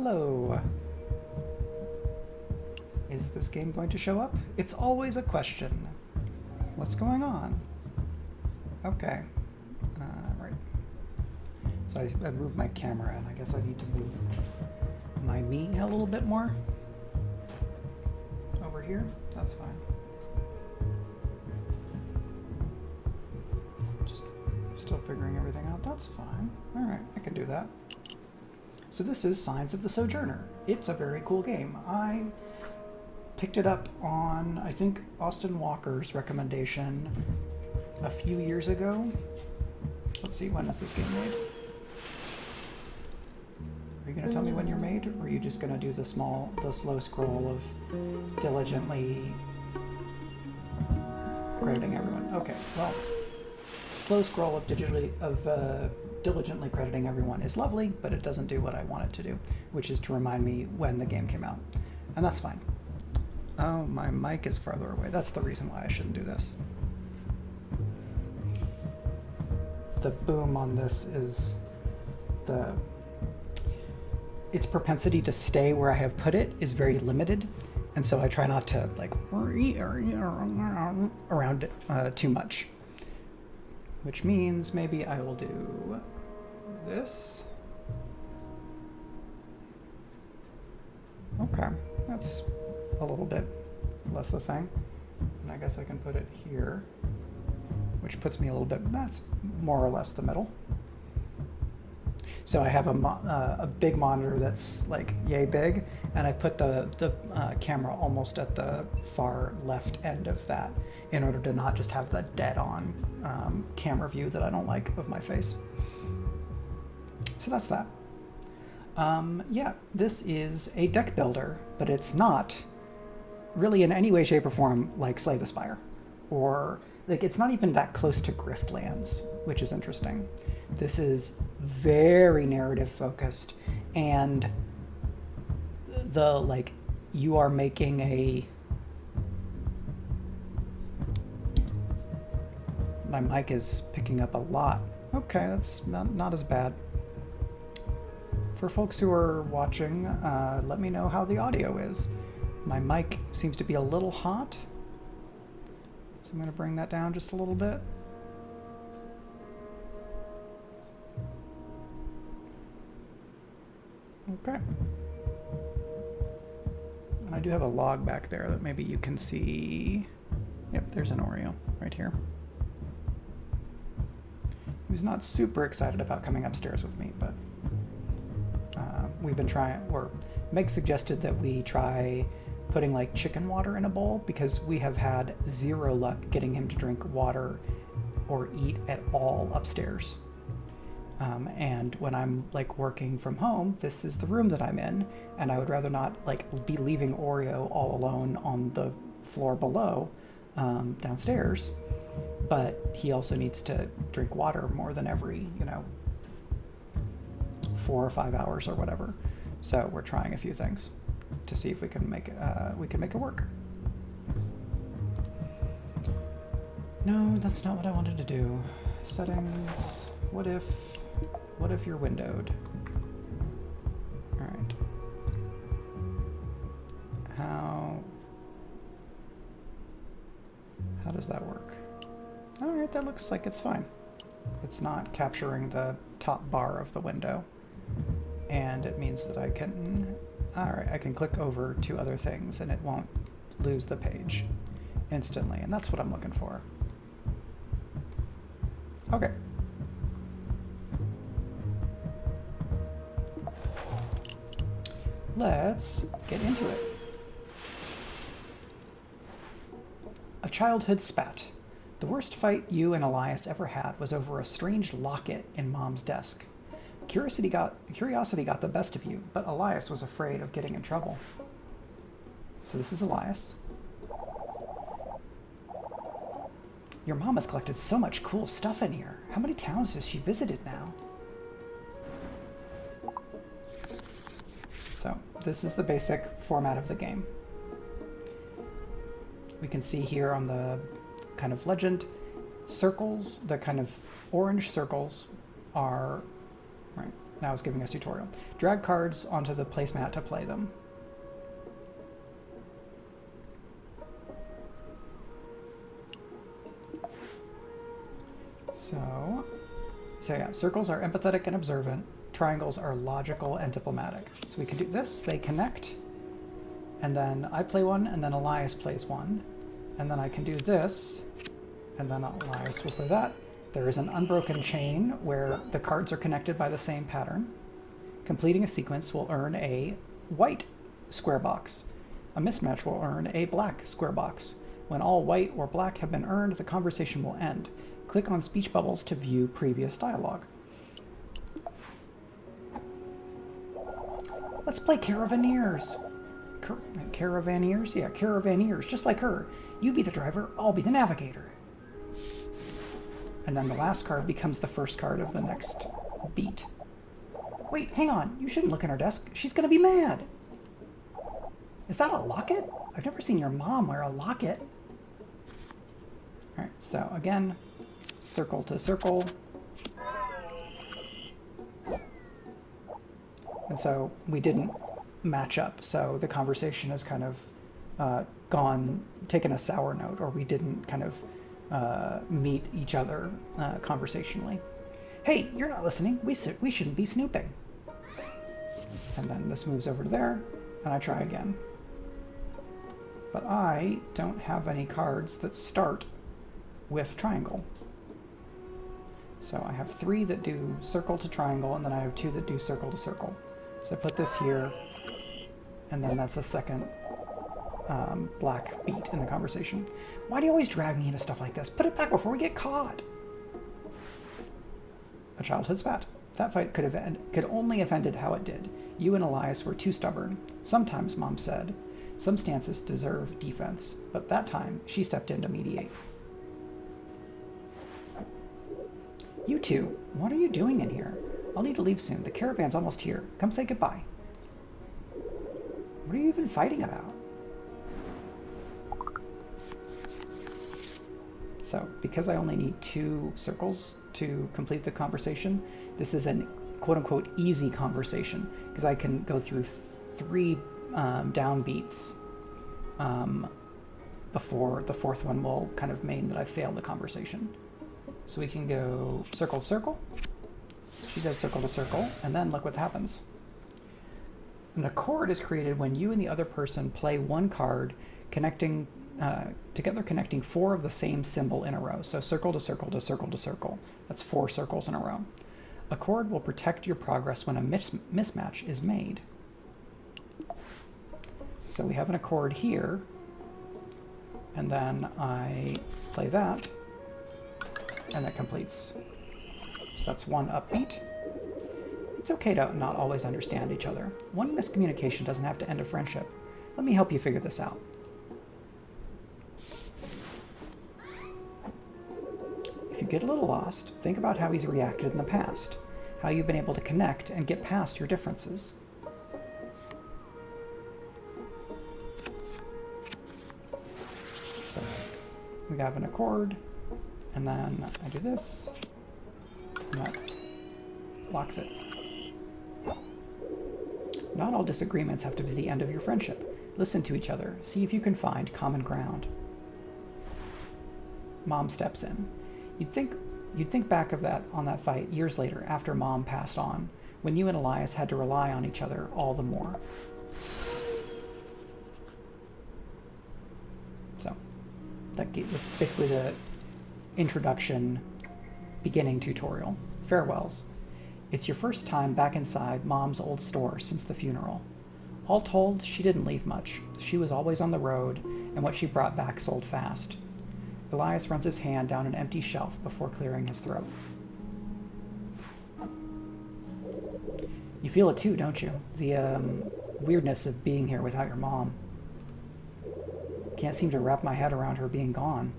Hello. Is this game going to show up? It's always a question. What's going on? Okay. Right. So I moved my camera, and I guess I need to move my me a little bit more. Over here? That's fine. Just still figuring everything out. That's fine. All right, I can do that. So this is Signs of the Sojourner. It's a very cool game. I picked it up on, I think, Austin Walker's recommendation a few years ago. Let's see, when is this game made? Are you going to tell me when you're made, or are you just going to do the slow scroll of diligently crediting everyone? Okay, well, slow scroll of diligently crediting everyone is lovely, but it doesn't do what I want it to do, which is to remind me when the game came out. And that's fine. Oh, my mic is farther away. That's the reason why I shouldn't do this. The boom on this is its propensity to stay where I have put it is very limited, and so I try not to like around it too much. Which means maybe I will do this. Okay, that's a little bit less the thing. And I guess I can put it here, which puts me a little bit, that's more or less the middle. So I have a big monitor that's like yay big, and I put the camera almost at the far left end of that in order to not just have the dead-on camera view that I don't like of my face. So that's that. Yeah, this is a deck builder, but it's not really in any way, shape, or form like Slay the Spire, or like it's not even that close to Griftlands, which is interesting. This is very narrative focused, and the like you are making a. My mic is picking up a lot. Okay, that's not as bad. For folks who are watching, let me know how the audio is. My mic seems to be a little hot, so I'm going to bring that down just a little bit. Okay. I do have a log back there that maybe you can see. Yep, there's an Oreo right here. He was not super excited about coming upstairs with me, but we've been trying, or Meg suggested that we try putting like chicken water in a bowl, because we have had zero luck getting him to drink water or eat at all upstairs. And when I'm like working from home, this is the room that I'm in, and I would rather not like be leaving Oreo all alone on the floor below downstairs. But he also needs to drink water more than every, 4 or 5 hours or whatever. So we're trying a few things to see if we can make it work. No, that's not what I wanted to do. Settings. What if you're windowed? All right. How does that work? All right, that looks like it's fine. It's not capturing the top bar of the window, and it means that I can. All right, I can click over to other things, and it won't lose the page instantly, and that's what I'm looking for. Okay. Let's get into it. A childhood spat. The worst fight you and Elias ever had was over a strange locket in Mom's desk. Curiosity got the best of you, but Elias was afraid of getting in trouble. So this is Elias. Your mom has collected so much cool stuff in here. How many towns has she visited now? So this is the basic format of the game. We can see here on the kind of legend, circles, the kind of orange circles are, right, Now it's giving us tutorial. Drag cards onto the placemat to play them. So yeah, circles are empathetic and observant. Triangles are logical and diplomatic. So we can do this, they connect, and then I play one, and then Elias plays one. And then I can do this, and then Elias will play that. There is an unbroken chain where the cards are connected by the same pattern. Completing a sequence will earn a white square box. A mismatch will earn a black square box. When all white or black have been earned, the conversation will end. Click on speech bubbles to view previous dialogue. Let's play Caravaneers. Caravaneers? Yeah, Caravaneers, just like her. You be the driver, I'll be the navigator. And then the last card becomes the first card of the next beat. Wait, hang on. You shouldn't look in her desk. She's going to be mad. Is that a locket? I've never seen your mom wear a locket. All right, so again, circle to circle. And so we didn't match up, so the conversation has kind of taken a sour note, or we didn't kind of meet each other conversationally. Hey, you're not listening. We shouldn't be snooping. And then this moves over to there, and I try again. But I don't have any cards that start with triangle. So I have 3 that do circle to triangle, and then I have 2 that do circle to circle. So I put this here, and then that's a second black beat in the conversation. Why do you always drag me into stuff like this? Put it back before we get caught. A childhood spat. That fight could only have ended how it did. You and Elias were too stubborn. Sometimes, Mom said, some stances deserve defense, but that time she stepped in to mediate. You two, what are you doing in here? I'll need to leave soon. The caravan's almost here. Come say goodbye. What are you even fighting about? So, because I only need 2 circles to complete the conversation, this is an quote-unquote easy conversation, because I can go through 3 downbeats before the 4th one will kind of mean that I failed the conversation. So we can go circle to circle. She does circle to circle, and then look what happens. An accord is created when you and the other person play one card, connecting 4 of the same symbol in a row. So circle to circle to circle to circle. That's 4 circles in a row. A chord will protect your progress when a mismatch is made. So we have an accord here, and then I play that, and that completes. So that's 1 upbeat. It's okay to not always understand each other. One miscommunication doesn't have to end a friendship. Let me help you figure this out. If you get a little lost, think about how he's reacted in the past, how you've been able to connect and get past your differences. So we have an accord, and then I do this, and that locks it. Not all disagreements have to be the end of your friendship. Listen to each other. See if you can find common ground. Mom steps in. You'd think back on that fight years later, after Mom passed on, when you and Elias had to rely on each other all the more. So that's basically the introduction beginning tutorial. Farewells. It's your first time back inside Mom's old store since the funeral. All told, she didn't leave much. She was always on the road, and what she brought back sold fast. Elias runs his hand down an empty shelf before clearing his throat. You feel it too, don't you? The weirdness of being here without your mom. Can't seem to wrap my head around her being gone.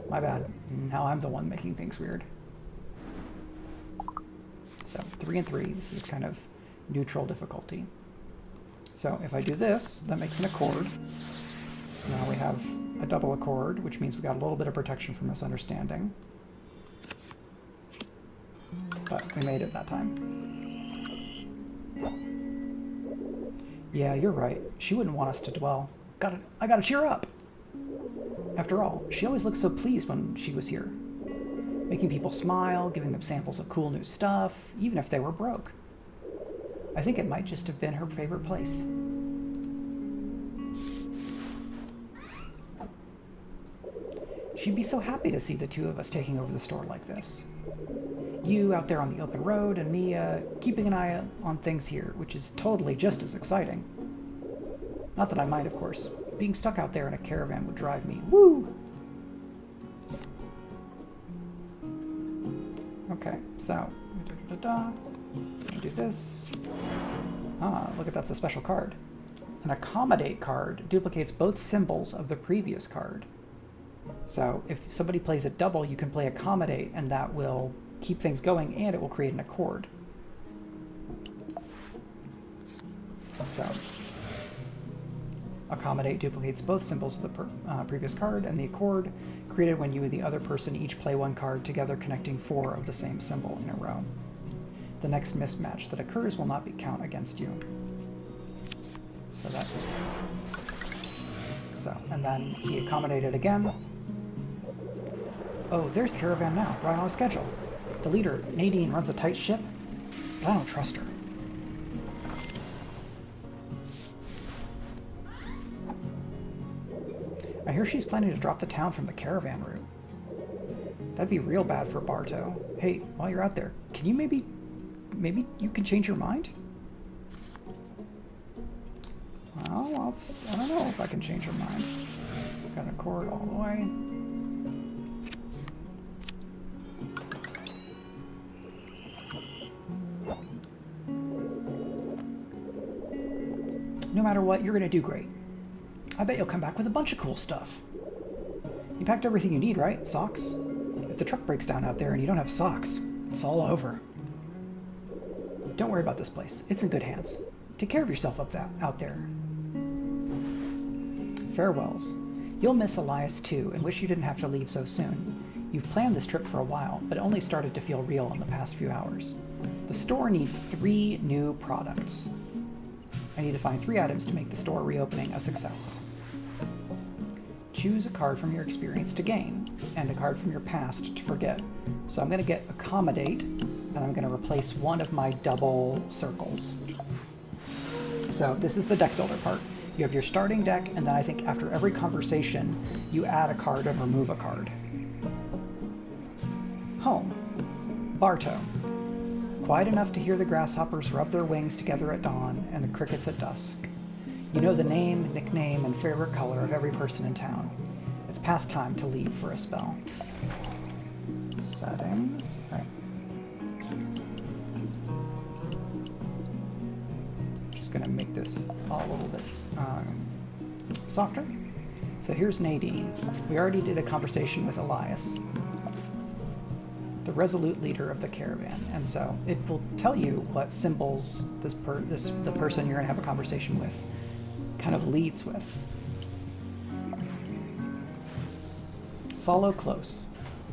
My bad. Now I'm the one making things weird. So 3 and 3, this is kind of neutral difficulty. So if I do this, that makes an accord. Now we have a double accord, which means we got a little bit of protection from misunderstanding. But we made it that time. Yeah, you're right. She wouldn't want us to dwell. I gotta cheer up! After all, she always looked so pleased when she was here. Making people smile, giving them samples of cool new stuff, even if they were broke. I think it might just have been her favorite place. She'd be so happy to see the two of us taking over the store like this. You out there on the open road, and me keeping an eye on things here, which is totally just as exciting. Not that I mind, of course. Being stuck out there in a caravan would drive me. Woo! Okay, so do this. Ah, look at that's a special card. An accommodate card duplicates both symbols of the previous card. So if somebody plays a double, you can play accommodate, and that will keep things going, and it will create an accord. So accommodate duplicates both symbols of the previous card, and the accord created when you and the other person each play one card together, connecting 4 of the same symbol in a row. The next mismatch that occurs will not be count against you. And then he accommodated again. Oh, there's the caravan now, right on schedule. The leader, Nadine, runs a tight ship, but I don't trust her. I hear she's planning to drop the town from the caravan route. That'd be real bad for Barto. Hey, while you're out there, can you maybe you can change your mind? Well, I don't know if I can change your mind. Got an accord all the way. No matter what, you're gonna do great. I bet you'll come back with a bunch of cool stuff. You packed everything you need, right? Socks? If the truck breaks down out there and you don't have socks, it's all over. Don't worry about this place. It's in good hands. Take care of yourself out there. Farewells. You'll miss Elias too, and wish you didn't have to leave so soon. You've planned this trip for a while, but it only started to feel real in the past few hours. The store needs 3 new products. I need to find 3 items to make the store reopening a success. Choose a card from your experience to gain, and a card from your past to forget. So I'm going to get accommodate, and I'm going to replace one of my double circles. So this is the deck builder part. You have your starting deck, and then I think after every conversation, you add a card and remove a card. Home. Barto. Quiet enough to hear the grasshoppers rub their wings together at dawn and the crickets at dusk. You know the name, nickname, and favorite color of every person in town. It's past time to leave for a spell. Settings. All right. Just gonna make this a little bit softer. So here's Nadine. We already did a conversation with Elias, the resolute leader of the caravan, and so it will tell you what symbols the person you're going to have a conversation with kind of leads with. Follow close.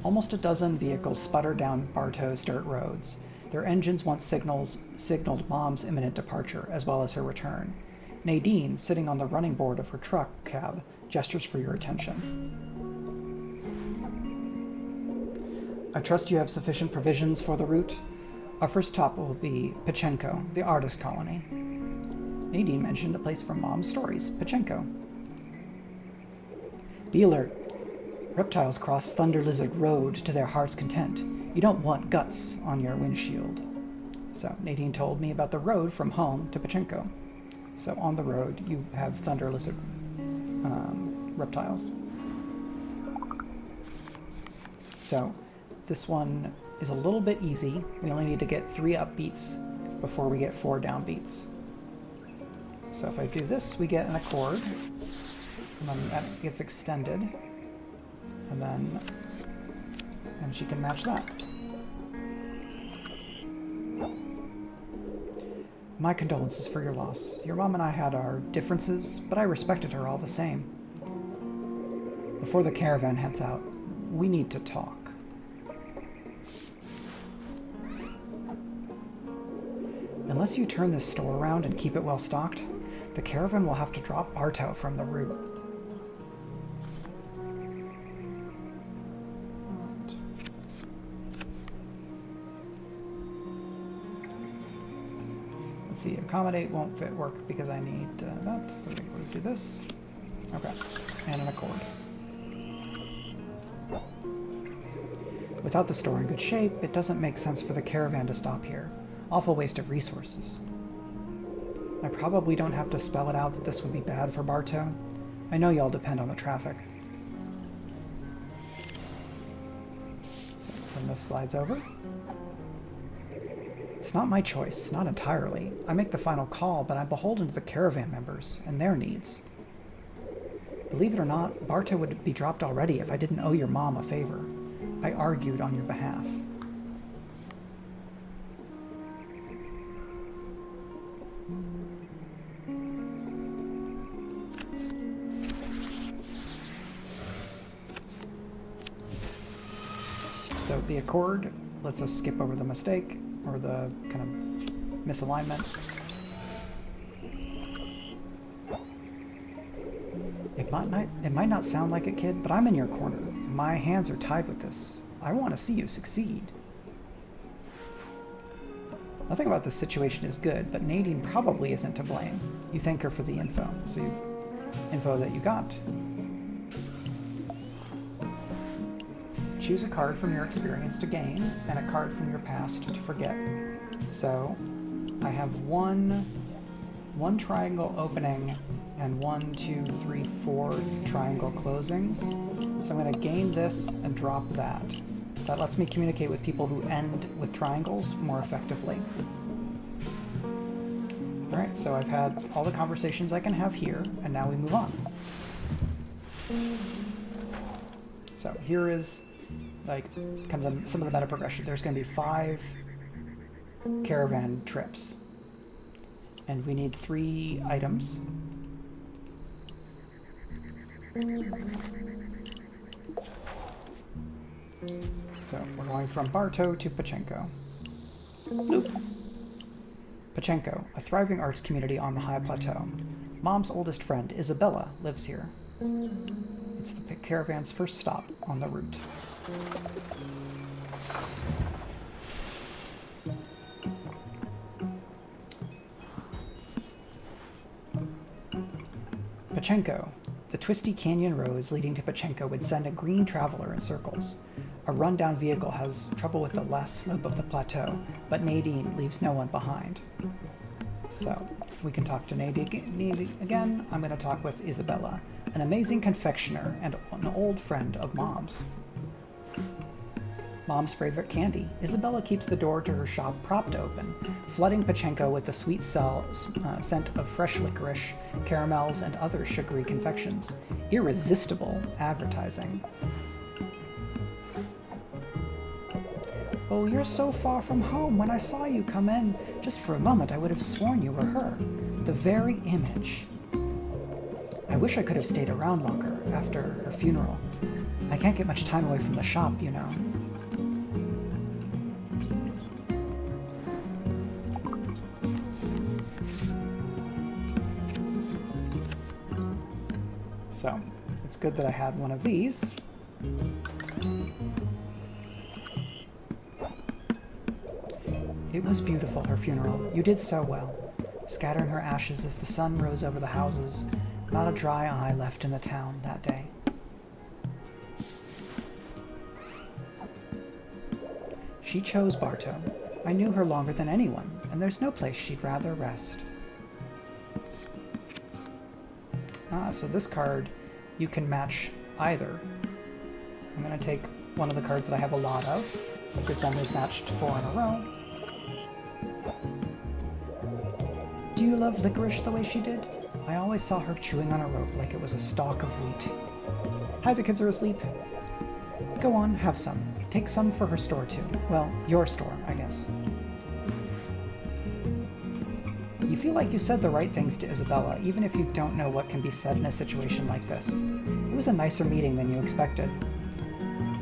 Almost a dozen vehicles sputter down Barto's dirt roads. Their engines once signaled Mom's imminent departure, as well as her return. Nadine, sitting on the running board of her truck cab, gestures for your attention. I trust you have sufficient provisions for the route. Our first stop will be Pachenko, the artist colony. Nadine mentioned a place from Mom's stories, Pachenko. Be alert. Reptiles cross Thunder Lizard Road to their heart's content. You don't want guts on your windshield. So Nadine told me about the road from home to Pachenko. So on the road, you have Thunder Lizard reptiles. So this one is a little bit easy. We only need to get 3 upbeats before we get 4 downbeats. So if I do this, we get an accord, and then that gets extended, and she can match that. My condolences for your loss. Your mom and I had our differences, but I respected her all the same. Before the caravan heads out, we need to talk. Unless you turn this store around and keep it well stocked, The caravan will have to drop Barto from the route. Let's see, accommodate won't fit work because I need that, so we'll do this. Okay, and an accord. Without the store in good shape, it doesn't make sense for the caravan to stop here. Awful waste of resources. I probably don't have to spell it out that this would be bad for Barto. I know y'all depend on the traffic. So when this slides over. It's not my choice, not entirely. I make the final call, but I'm beholden to the caravan members and their needs. Believe it or not, Barto would be dropped already if I didn't owe your mom a favor. I argued on your behalf. So the accord lets us skip over the mistake, or the kind of misalignment. It might not sound like it, kid, but I'm in your corner. My hands are tied with this. I want to see you succeed. Nothing about this situation is good, but Nadine probably isn't to blame. You thank her for the info that you got. Choose a card from your experience to gain, and a card from your past to forget. So, I have one triangle opening, and 1, 2, 3, 4 triangle closings. So I'm going to gain this and drop that. That lets me communicate with people who end with triangles more effectively. Alright, so I've had all the conversations I can have here, and now we move on. So here is like kind of some of the meta progression. There's going to be 5 caravan trips, and we need 3 items. So we're going from Barto to Pachenko. Loop. Pachenko, a thriving arts community on the high plateau. Mom's oldest friend, Isabella, lives here. It's the caravan's first stop on the route. Pachenko. The twisty canyon roads leading to Pachenko would send a green traveler in circles. A rundown vehicle has trouble with the last slope of the plateau, but Nadine leaves no one behind. So, we can talk to Nadine again. I'm going to talk with Isabella, an amazing confectioner and an old friend of Mom's. Mom's favorite candy. Isabella keeps the door to her shop propped open, flooding Pachenko with the sweet scent of fresh licorice, caramels, and other sugary confections. Irresistible advertising. Oh, you're so far from home. When I saw you come in, just for a moment I would have sworn you were her. The very image. I wish I could have stayed around longer after her funeral. I can't get much time away from the shop, you know. So, it's good that I had one of these. It was beautiful, her funeral. You did so well. Scattering her ashes as the sun rose over the houses. Not a dry eye left in the town that day. She chose Barto. I knew her longer than anyone, and there's no place she'd rather rest. So this card, you can match either. I'm going to take one of the cards that I have a lot of, because then we've matched 4 in a row. Do you love licorice the way she did? I always saw her chewing on a rope like it was a stalk of wheat. Hi, the kids are asleep. Go on, have some. Take some for her store too. Well, your store, I guess. You feel like you said the right things to Isabella, even if you don't know what can be said in a situation like this. It was a nicer meeting than you expected.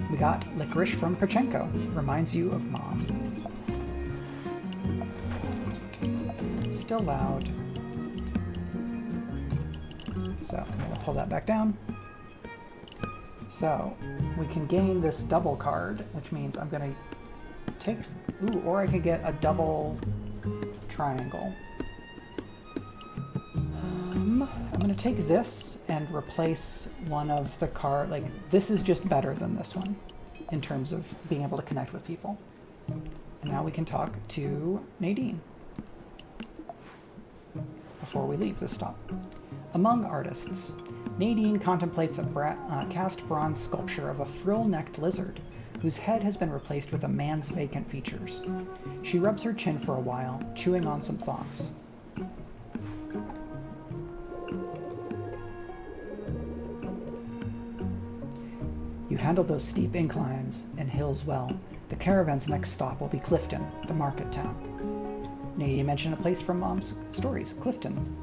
We got licorice from Pachenko. Reminds you of Mom. Still loud. So I'm going to pull that back down. So we can gain this double card, which means I'm going to take... Ooh, or I could get a double triangle. I'm going to take this and replace one of the card. Like, this is just better than this one in terms of being able to connect with people. And now we can talk to Nadine before we leave this stop. Among artists, Nadine contemplates a cast bronze sculpture of a frill-necked lizard whose head has been replaced with a man's vacant features. She rubs her chin for a while, chewing on some thoughts. You handled those steep inclines and hills well. The caravan's next stop will be Clifton, the market town. Nadine mentioned a place from Mom's stories, Clifton.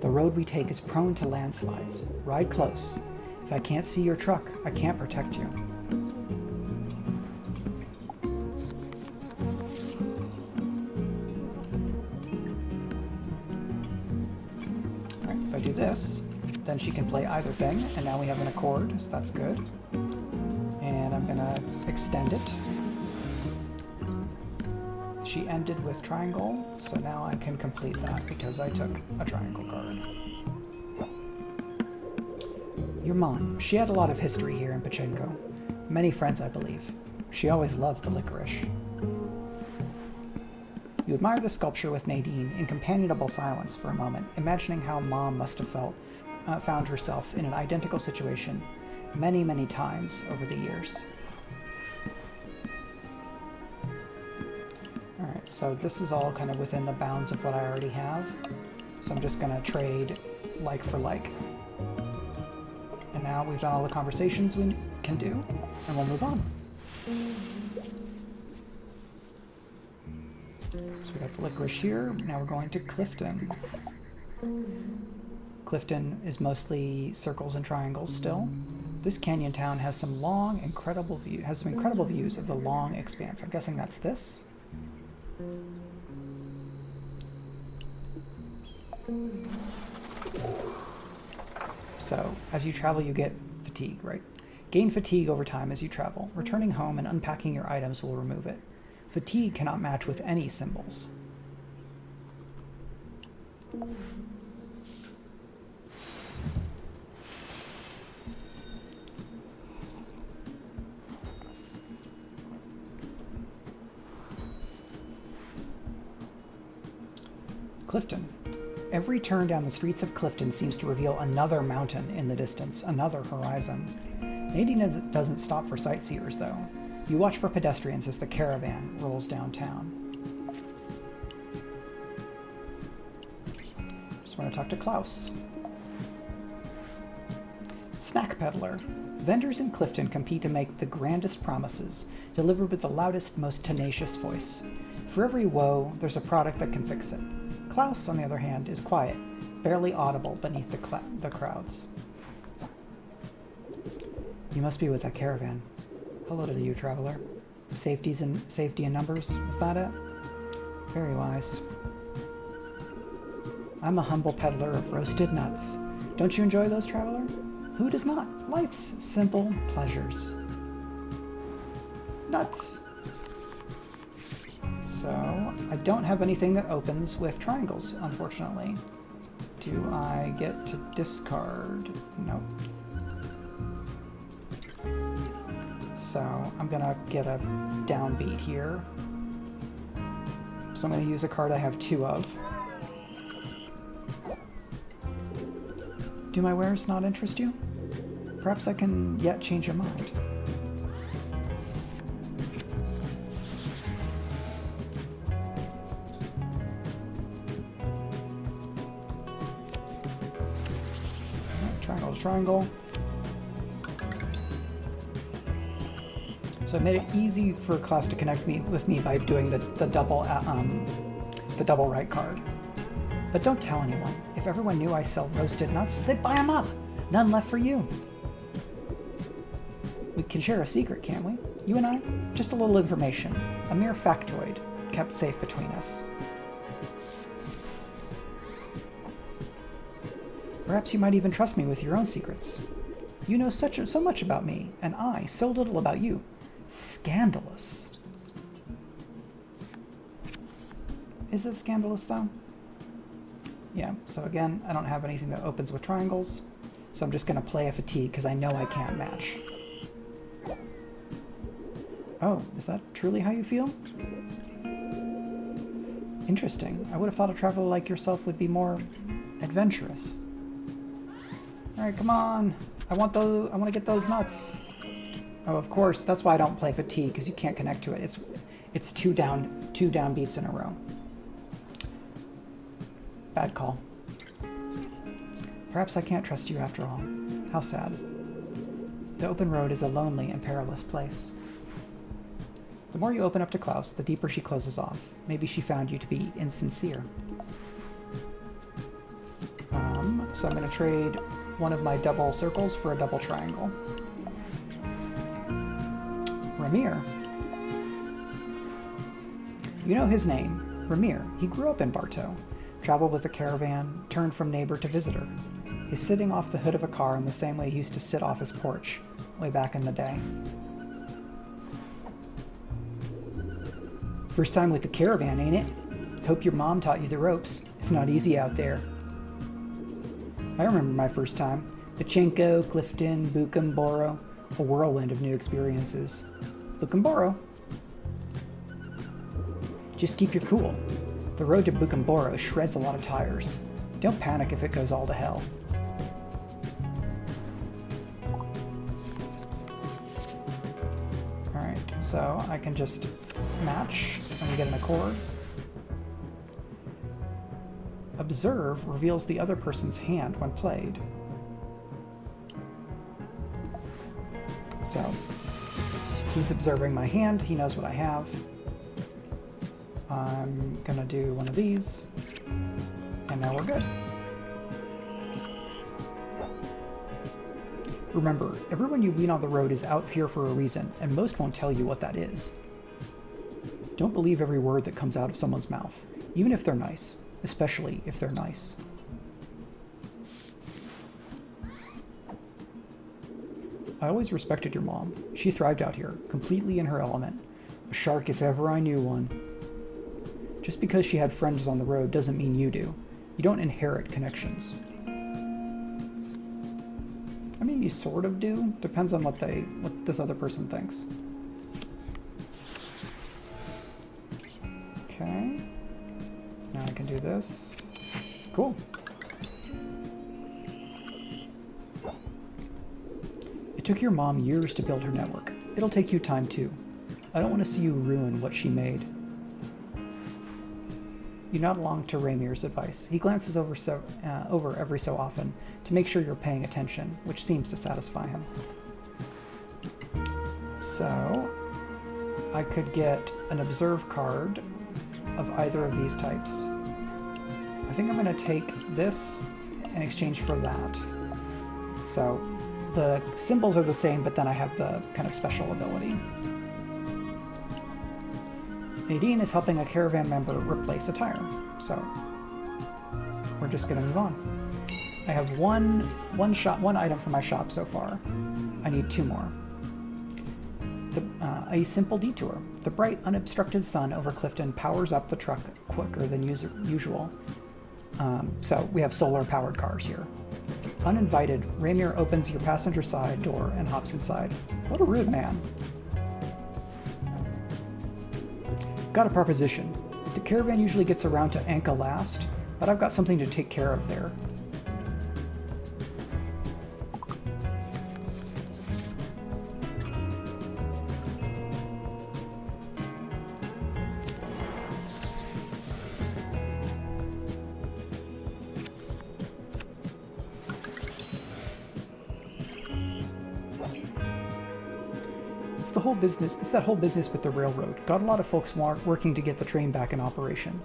The road we take is prone to landslides. Ride close. If I can't see your truck, I can't protect you. Alright, if I do this, then she can play either thing, and now we have an accord, so that's good. And I'm gonna extend it. She ended with triangle, so now I can complete that because I took a triangle card. Your mom, she had a lot of history here in Pachinko. Many friends, I believe. She always loved the licorice. You admire the sculpture with Nadine in companionable silence for a moment, imagining how Mom must have found herself in an identical situation many, many times over the years. Alright, so this is all kind of within the bounds of what I already have. So I'm just going to trade like for like. And now we've done all the conversations we can do, and we'll move on. So we got the licorice here. Now we're going to Clifton. Clifton is mostly circles and triangles still. This canyon town has some incredible views of the long expanse. I'm guessing that's this. So, as you travel, you get fatigue, right? Gain fatigue over time as you travel. Returning home and unpacking your items will remove it. Fatigue cannot match with any symbols. Clifton. Every turn down the streets of Clifton seems to reveal another mountain in the distance, another horizon. Nadine doesn't stop for sightseers, though. You watch for pedestrians as the caravan rolls downtown. Just want to talk to Klaus. Snack peddler. Vendors in Clifton compete to make the grandest promises, delivered with the loudest, most tenacious voice. For every woe, there's a product that can fix it. Klaus, on the other hand, is quiet, barely audible beneath the crowds. You must be with that caravan. Hello to you, traveler. Safety in numbers, is that it? Very wise. I'm a humble peddler of roasted nuts. Don't you enjoy those, traveler? Who does not? Life's simple pleasures. Nuts. So, I don't have anything that opens with triangles, unfortunately. Do I get to discard? Nope. So, I'm gonna get a downbeat here. So I'm gonna use a card I have two of. Do my wares not interest you? Perhaps I can yet change your mind. Triangle to triangle. So I made it easy for Klaus to connect with me by doing the double right card. But don't tell anyone. If everyone knew I sell roasted nuts, they'd buy them up. None left for you. We can share a secret, can't we? You and I? Just a little information. A mere factoid kept safe between us. Perhaps you might even trust me with your own secrets. You know so much about me, and I so little about you. Scandalous. Is it scandalous, though? Yeah, so again, I don't have anything that opens with triangles, so I'm just going to play a fatigue because I know I can't match. Oh, is that truly how you feel? Interesting. I would have thought a traveler like yourself would be more adventurous. Alright, come on. I want to get those nuts. Oh, of course, that's why I don't play fatigue, because you can't connect to it. It's two down beats in a row. Bad call. Perhaps I can't trust you after all. How sad. The open road is a lonely and perilous place. The more you open up to Klaus, the deeper she closes off. Maybe she found you to be insincere. So I'm going to trade one of my double circles for a double triangle. Ramir. You know his name, Ramir. He grew up in Bartow, traveled with a caravan, turned from neighbor to visitor. He's sitting off the hood of a car in the same way he used to sit off his porch, way back in the day. First time with the caravan, ain't it? Hope your mom taught you the ropes. It's not easy out there. I remember my first time. Pachenko, Clifton, Buchenboro, a whirlwind of new experiences. Buchenboro? Just keep your cool. The road to Buchenboro shreds a lot of tires. Don't panic if it goes all to hell. Alright, so I can just match and we get an accord. Observe reveals the other person's hand when played. So he's observing my hand, he knows what I have. I'm gonna do one of these, and now we're good. Remember, everyone you meet on the road is out here for a reason, and most won't tell you what that is. Don't believe every word that comes out of someone's mouth, even if they're nice, especially if they're nice. I always respected your mom. She thrived out here, completely in her element. A shark if ever I knew one. Just because she had friends on the road doesn't mean you do. You don't inherit connections. I mean, you sort of do. Depends on what this other person thinks. Okay. Now I can do this. Cool. It took your mom years to build her network. It'll take you time too. I don't want to see you ruin what she made. You nod along to Ramir's advice. He glances over every so often to make sure you're paying attention, which seems to satisfy him. So, I could get an observe card of either of these types. I think I'm going to take this in exchange for that. So, the symbols are the same, but then I have the kind of special ability. Nadine is helping a caravan member replace a tire, so we're just going to move on. I have one item from my shop so far. I need two more. A simple detour. The bright, unobstructed sun over Clifton powers up the truck quicker than usual. So we have solar-powered cars here. Uninvited, Ramir opens your passenger side door and hops inside. What a rude man. Got a proposition. The caravan usually gets around to Anka last, but I've got something to take care of there. It's that whole business with the railroad. Got a lot of folks working to get the train back in operation.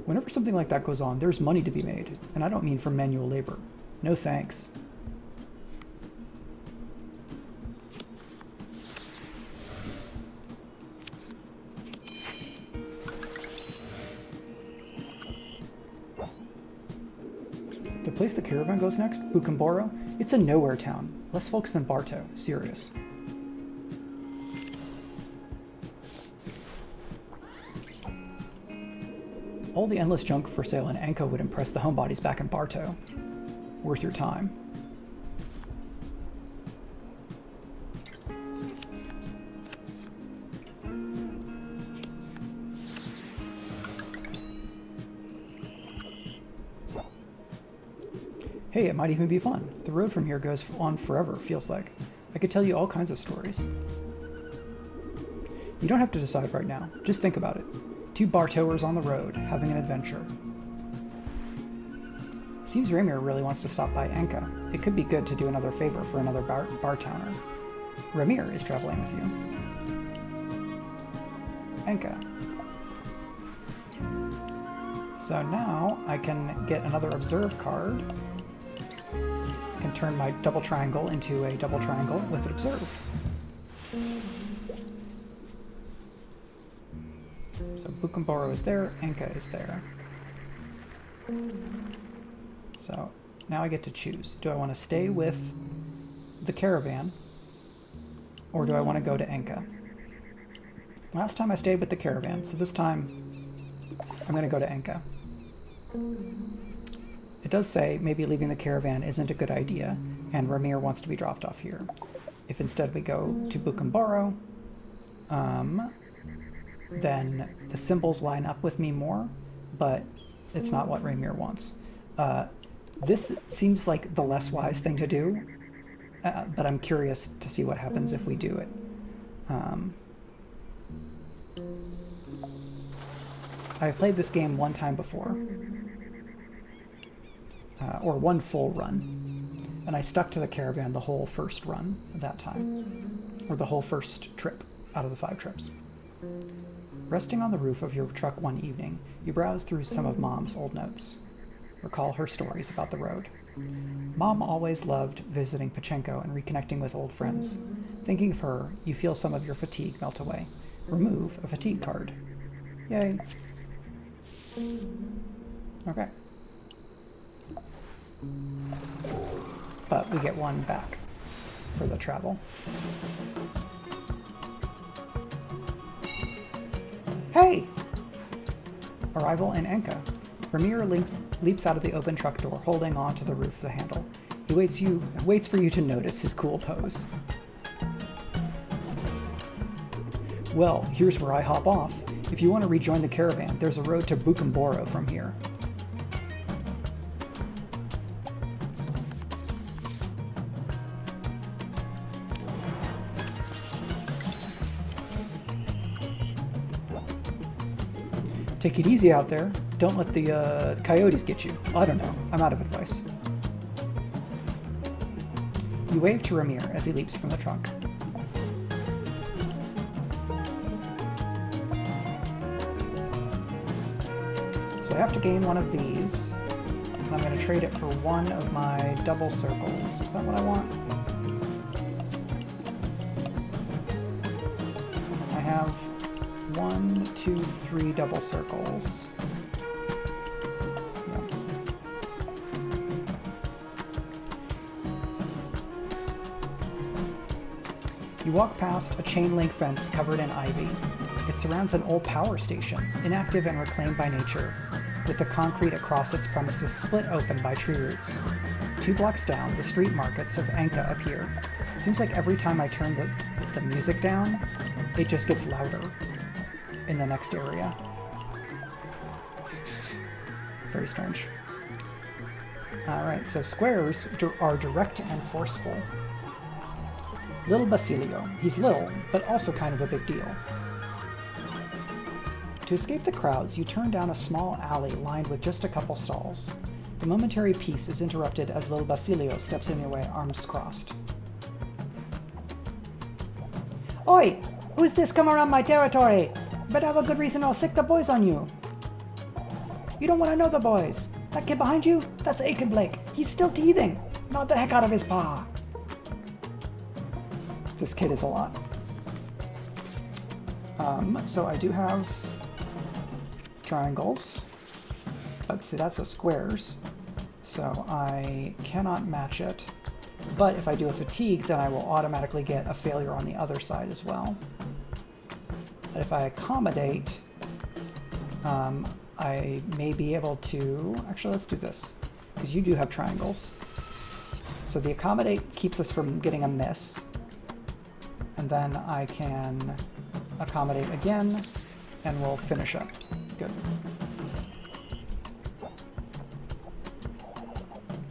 Whenever something like that goes on, there's money to be made, and I don't mean for manual labor. No thanks. place the caravan goes next, Bucamboro, it's a nowhere town. Less folks than Barto. Serious. All the endless junk for sale in Anka would impress the homebodies back in Barto. Worth your time. Hey, it might even be fun. The road from here goes on forever, feels like. I could tell you all kinds of stories. You don't have to decide right now. Just think about it. Two Bartoers on the road, having an adventure. Seems Ramir really wants to stop by Anka. It could be good to do another favor for another Bartowner. Ramir is traveling with you. Anka. So now I can get another observe card. I can turn my double triangle into a double triangle with an observe. So Bucamboro is there, Anka is there. So now I get to choose. Do I want to stay with the caravan or do I want to go to Anka? Last time I stayed with the caravan, so this time I'm going to go to Anka. It does say maybe leaving the caravan isn't a good idea and Ramir wants to be dropped off here. If instead we go to Bucamboro, then the symbols line up with me more, but it's not what Ramir wants. This seems like the less wise thing to do, but I'm curious to see what happens if we do it. I've played this game one time before, or one full run, and I stuck to the caravan the whole first run that time, or the whole first trip out of the 5 trips. Resting on the roof of your truck one evening, you browse through some of Mom's old notes. Recall her stories about the road. Mom always loved visiting Pachenko and reconnecting with old friends. Thinking of her, you feel some of your fatigue melt away. Remove a fatigue card. Yay. Okay. But we get one back for the travel. Hey! Arrival in Anka. Ramir leaps out of the open truck door, holding on to the roof of the handle. He waits for you to notice his cool pose. Well, here's where I hop off. If you want to rejoin the caravan, there's a road to Bucamboro from here. Take it easy out there. Don't let the coyotes get you. I don't know. I'm out of advice. You wave to Ramir as he leaps from the trunk. So I have to gain one of these, and I'm going to trade it for one of my double circles. Is that what I want? I have 1, 2, 3 double circles. Yeah. You walk past a chain link fence covered in ivy. It surrounds an old power station, inactive and reclaimed by nature, with the concrete across its premises split open by tree roots. 2 blocks down, the street markets of Anka appear. Seems like every time I turn the music down, it just gets louder in the next area. Very strange. Alright, so squares are direct and forceful. Little Basilio. He's little, but also kind of a big deal. To escape the crowds, you turn down a small alley lined with just a couple stalls. The momentary peace is interrupted as little Basilio steps in your way, arms crossed. Oi! Who's this come around my territory? Better have a good reason or I'll sick the boys on you. You don't want to know the boys. That kid behind you? That's Aiken Blake. He's still teething. Knock the heck out of his paw. This kid is a lot. So I do have triangles. But see, that's the squares. So I cannot match it. But if I do a fatigue, then I will automatically get a failure on the other side as well. But if I accommodate, I may be able to... Actually, let's do this, because you do have triangles. So the accommodate keeps us from getting a miss. And then I can accommodate again, and we'll finish up. Good.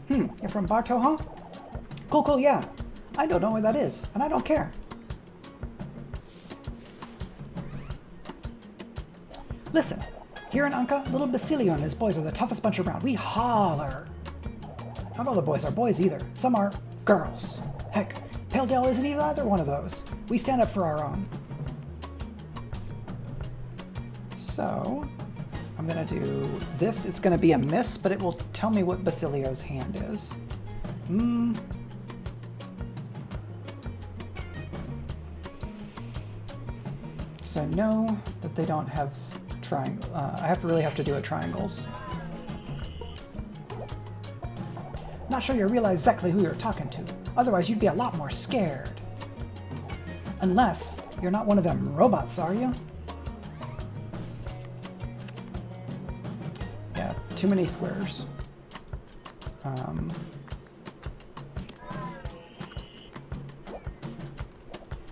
You're from Bartow, huh? Cool, cool, yeah. I don't know where that is, and I don't care. Listen, here in Anka, little Basilio and his boys are the toughest bunch around. We holler. Not all the boys are boys either. Some are girls. Heck, Paledale isn't even either one of those. We stand up for our own. So, I'm gonna do this. It's gonna be a miss, but it will tell me what Basilio's hand is. So I know that they don't have triangle. I really have to do it triangles. Not sure you realize exactly who you're talking to. Otherwise, you'd be a lot more scared. Unless you're not one of them robots, are you? Yeah, too many squares.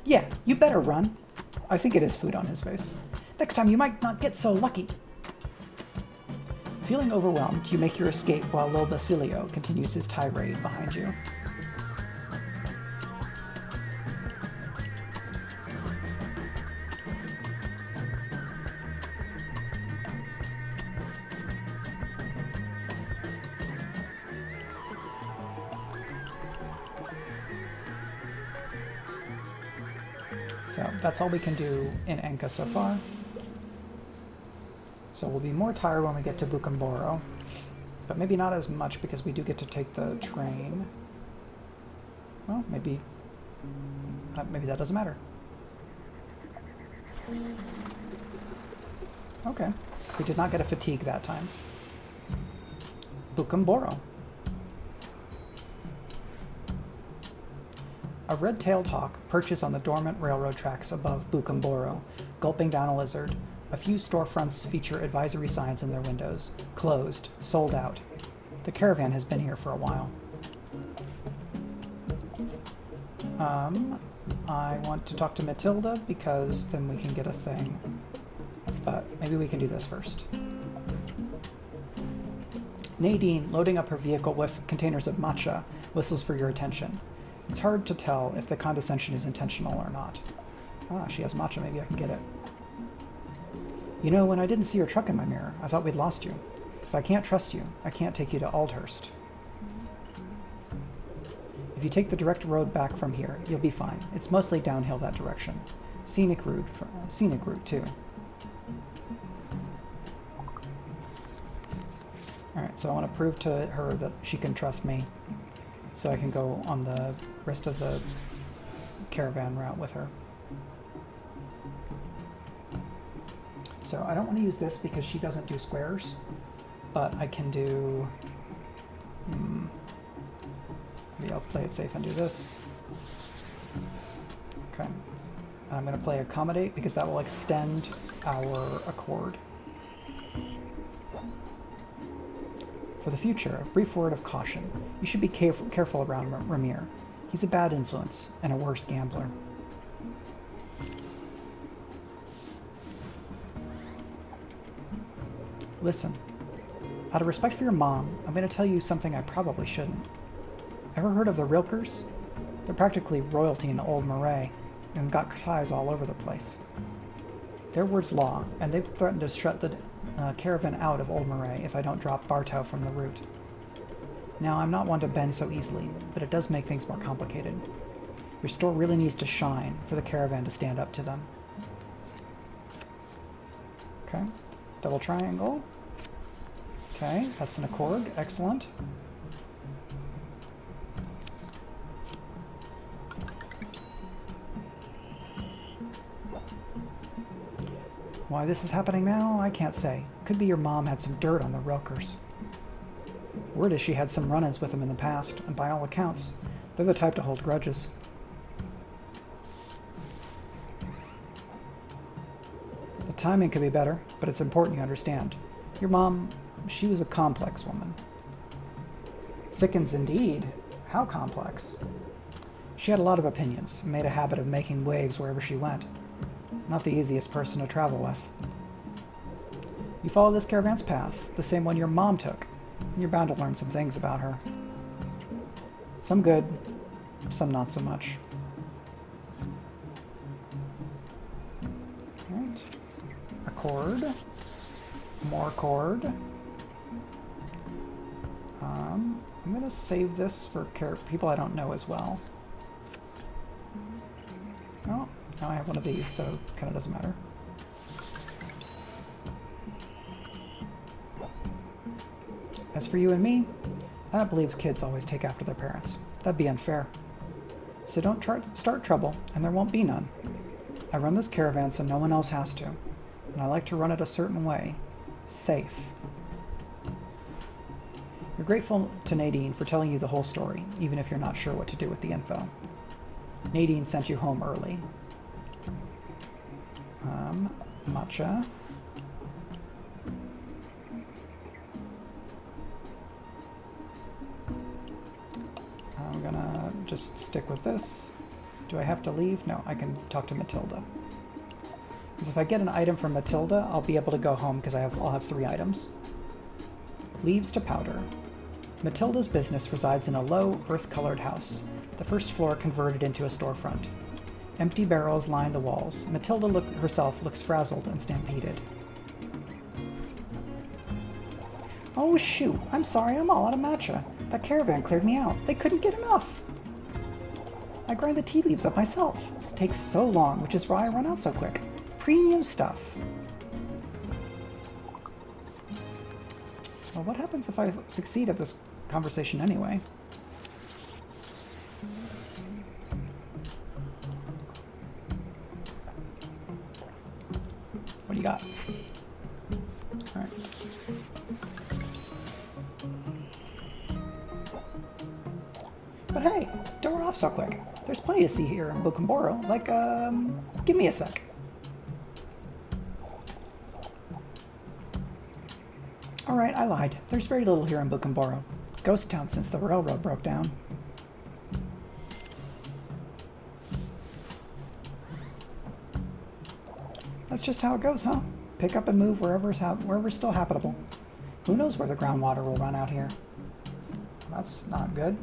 Yeah, you better run. I think it is food on his face. Next time you might not get so lucky. Feeling overwhelmed, you make your escape while Lil Basilio continues his tirade behind you. So that's all we can do in Enka so far. So we'll be more tired when we get to Bucamboro, but maybe not as much because we do get to take the train. Well, maybe that doesn't matter. Okay, we did not get a fatigue that time. Bucamboro. A red-tailed hawk perches on the dormant railroad tracks above Bucamboro, gulping down a lizard. A few storefronts feature advisory signs in their windows. Closed. Sold out. The caravan has been here for a while. I want to talk to Matilda because then we can get a thing. But maybe we can do this first. Nadine, loading up her vehicle with containers of matcha, whistles for your attention. It's hard to tell if the condescension is intentional or not. Ah, she has matcha. Maybe I can get it. You know, when I didn't see your truck in my mirror, I thought we'd lost you. If I can't trust you, I can't take you to Aldhurst. If you take the direct road back from here, you'll be fine. It's mostly downhill that direction. Scenic route too. Alright, so I want to prove to her that she can trust me, so I can go on the rest of the caravan route with her. So I don't want to use this because she doesn't do squares, but I can do... maybe I'll play it safe and do this. Okay. And I'm going to play accommodate because that will extend our accord. For the future, a brief word of caution. You should be careful around Ramir. He's a bad influence and a worse gambler. Listen, out of respect for your mom, I'm going to tell you something I probably shouldn't. Ever heard of the Rilkers? They're practically royalty in Old Moray, and got ties all over the place. Their word's law, and they've threatened to shut the caravan out of Old Moray if I don't drop Bartow from the route. Now, I'm not one to bend so easily, but it does make things more complicated. Your store really needs to shine for the caravan to stand up to them. Okay, double triangle. Okay, that's an accord. Excellent. Why this is happening now, I can't say. Could be your mom had some dirt on the Rilkers. Word is she had some run-ins with him in the past, and by all accounts, they're the type to hold grudges. The timing could be better, but it's important you understand. Your mom, she was a complex woman. Thickens indeed. How complex? She had a lot of opinions, and made a habit of making waves wherever she went. Not the easiest person to travel with. You follow this caravan's path, the same one your mom took, and you're bound to learn some things about her. Some good, some not so much. Right. A cord. More cord. I'm going to save this for people I don't know as well. Oh, now I have one of these, so it kind of doesn't matter. As for you and me, I don't believe kids always take after their parents. That'd be unfair. So don't start trouble, and there won't be none. I run this caravan so no one else has to, and I like to run it a certain way. Safe. You're grateful to Nadine for telling you the whole story, even if you're not sure what to do with the info. Nadine sent you home early. Matcha. I'm gonna just stick with this. Do I have to leave? No, I can talk to Matilda. Because if I get an item from Matilda, I'll be able to go home because I'll have 3 items. Leaves to powder. Matilda's business resides in a low, earth-colored house, the first floor converted into a storefront. Empty barrels line the walls. Matilda herself looks frazzled and stampeded. Oh shoot, I'm sorry, I'm all out of matcha. That caravan cleared me out. They couldn't get enough. I grind the tea leaves up myself. It takes so long, which is why I run out so quick. Premium stuff. Well, what happens if I succeed at this conversation anyway? What do you got? All right. But hey, don't run off so quick. There's plenty to see here in Bukumboro. Like, give me a sec. Alright, I lied. There's very little here in Bukumboro. Ghost town since the railroad broke down. That's just how it goes, huh? Pick up and move wherever's still habitable. Who knows where the groundwater will run out here? That's not good.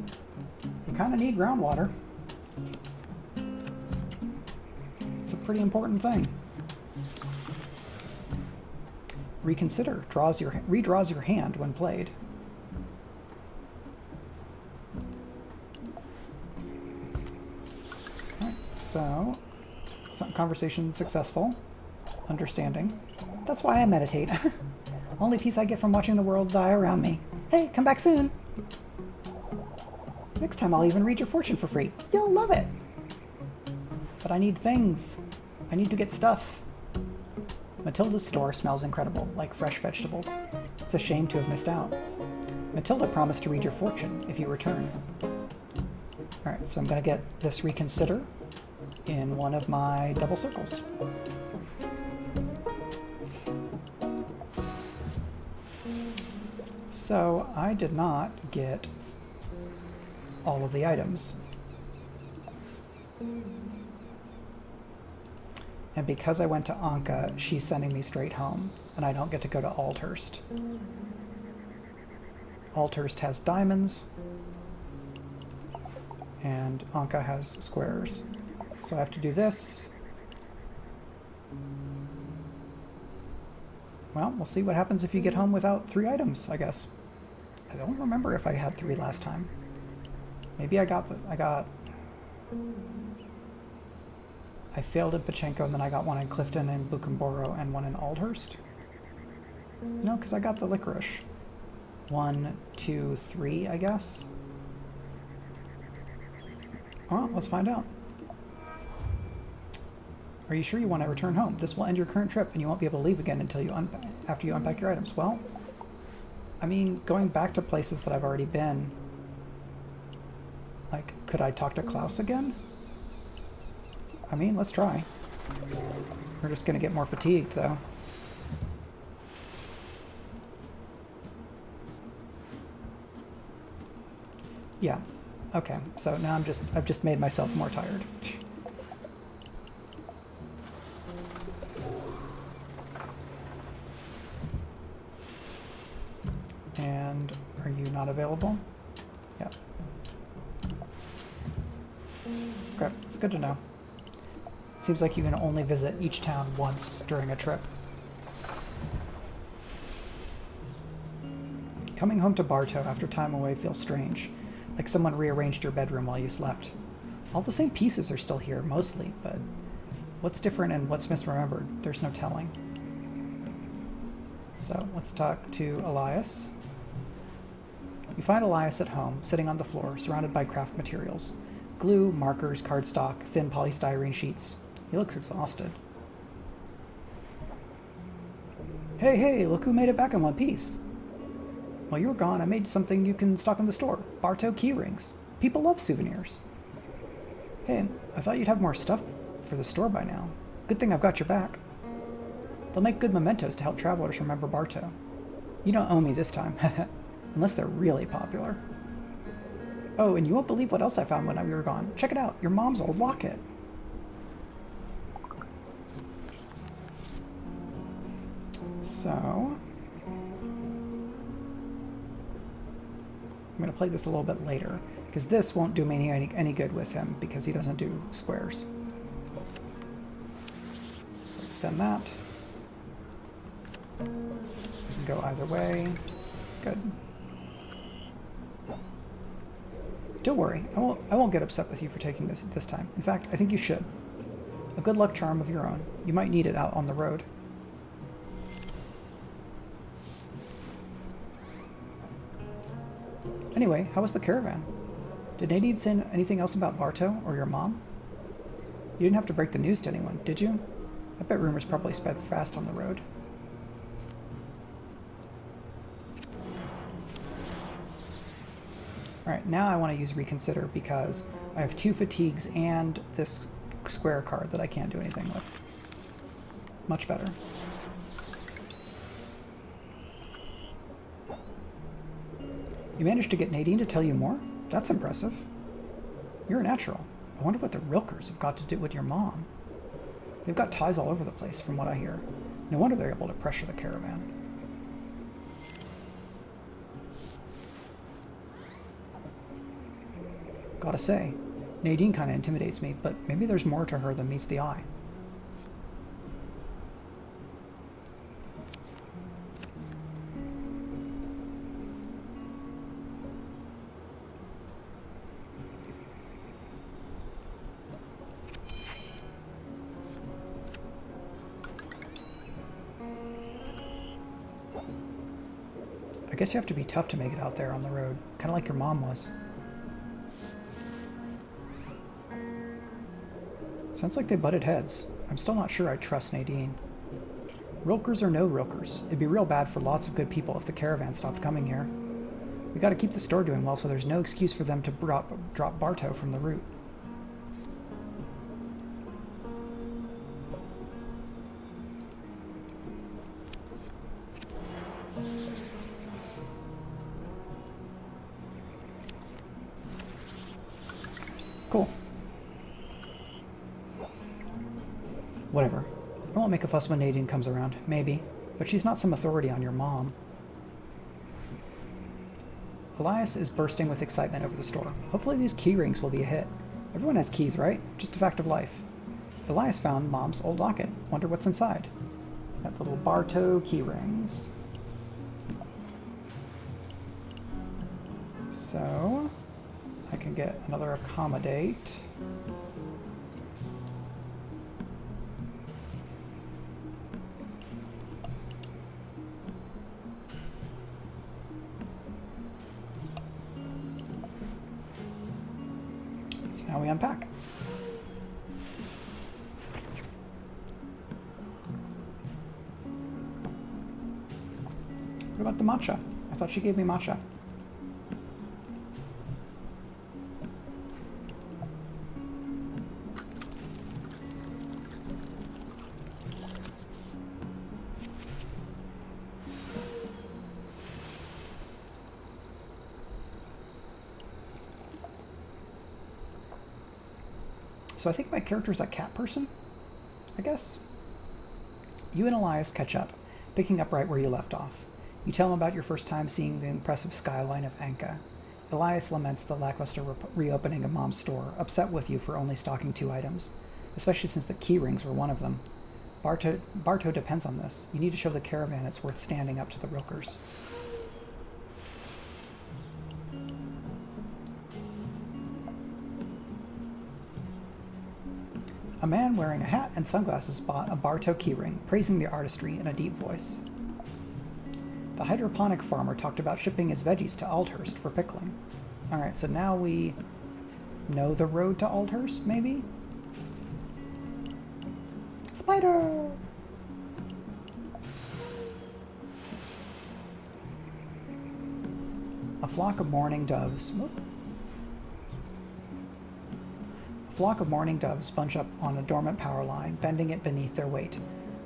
You kind of need groundwater. It's a pretty important thing. Reconsider redraws your hand when played. Alright, so some conversation successful. Understanding. That's why I meditate. Only peace I get from watching the world die around me. Hey, come back soon! Next time I'll even read your fortune for free. You'll love it! But I need things. I need to get stuff. Matilda's store smells incredible, like fresh vegetables. It's a shame to have missed out. Matilda promised to read your fortune if you return. Alright, so I'm going to get this reconsider in one of my double circles. So I did not get all of the items. And because I went to Anka, she's sending me straight home, and I don't get to go to Aldhurst. Aldhurst has diamonds, and Anka has squares. So I have to do this. Well, we'll see what happens if you get home without 3 items, I guess. I don't remember if I had 3 last time. Maybe I failed at Pachenko, and then I got one in Clifton and Bukumboro and one in Aldhurst. No, because I got the licorice. 1, 2, 3, I guess. Well, let's find out. Are you sure you want to return home? This will end your current trip, and you won't be able to leave again until after you unpack your items. Well, I mean, going back to places that I've already been, like, could I talk to Klaus again? I mean, let's try. We're just gonna get more fatigued, though. Yeah. Okay, so now I've just made myself more tired. And are you not available? Yeah. Okay, it's good to know. Seems like you can only visit each town once during a trip. Coming home to Bartow after time away feels strange, like someone rearranged your bedroom while you slept. All the same pieces are still here, mostly, but what's different and what's misremembered, there's no telling. So let's talk to Elias. You find Elias at home, sitting on the floor, surrounded by craft materials. Glue, markers, cardstock, thin polystyrene sheets. He looks exhausted. Hey, look who made it back in one piece. While you were gone, I made something you can stock in the store. Bartow key rings. People love souvenirs. Hey, I thought you'd have more stuff for the store by now. Good thing I've got your back. They'll make good mementos to help travelers remember Bartow. You don't owe me this time, unless they're really popular. Oh, and you won't believe what else I found when we were gone. Check it out, your mom's old locket. So, I'm going to play this a little bit later, because this won't do me any good with him, because he doesn't do squares. So extend that. You can go either way. Good. Don't worry, I won't get upset with you for taking this at this time. In fact, I think you should. A good luck charm of your own. You might need it out on the road. Anyway, how was the caravan? Did Nadine say anything else about Bartow or your mom? You didn't have to break the news to anyone, did you? I bet rumors probably sped fast on the road. Alright, now I want to use Reconsider because I have 2 fatigues and this square card that I can't do anything with. Much better. You managed to get Nadine to tell you more? That's impressive. You're a natural. I wonder what the Rilkers have got to do with your mom. They've got ties all over the place, from what I hear. No wonder they're able to pressure the caravan. Gotta say, Nadine kinda intimidates me, but maybe there's more to her than meets the eye. I guess you have to be tough to make it out there on the road, kinda like your mom was. Sounds like they butted heads. I'm still not sure I trust Nadine. Rilkers or no Rilkers, it'd be real bad for lots of good people if the caravan stopped coming here. We gotta keep the store doing well so there's no excuse for them to drop Bartow from the route. Cool. Whatever. I won't make a fuss when Nadine comes around. Maybe. But she's not some authority on your mom. Elias is bursting with excitement over the store. Hopefully these key rings will be a hit. Everyone has keys, right? Just a fact of life. Elias found Mom's old locket. Wonder what's inside. Got the little Bartow key rings. So, I can get another accommodate. So now we unpack. What about the matcha? I thought she gave me matcha. So I think my character's a cat person, I guess. You and Elias catch up, picking up right where you left off. You tell him about your first time seeing the impressive skyline of Anka. Elias laments the lackluster reopening of Mom's store, upset with you for only stocking 2 items, especially since the key rings were one of them. Barto depends on this. You need to show the caravan it's worth standing up to the Rilkers. A man wearing a hat and sunglasses bought a Barto keyring, praising the artistry in a deep voice. The hydroponic farmer talked about shipping his veggies to Aldhurst for pickling. Alright, so now we know the road to Aldhurst, maybe? Spider! A flock of mourning doves. Whoop. A flock of mourning doves bunch up on a dormant power line, bending it beneath their weight.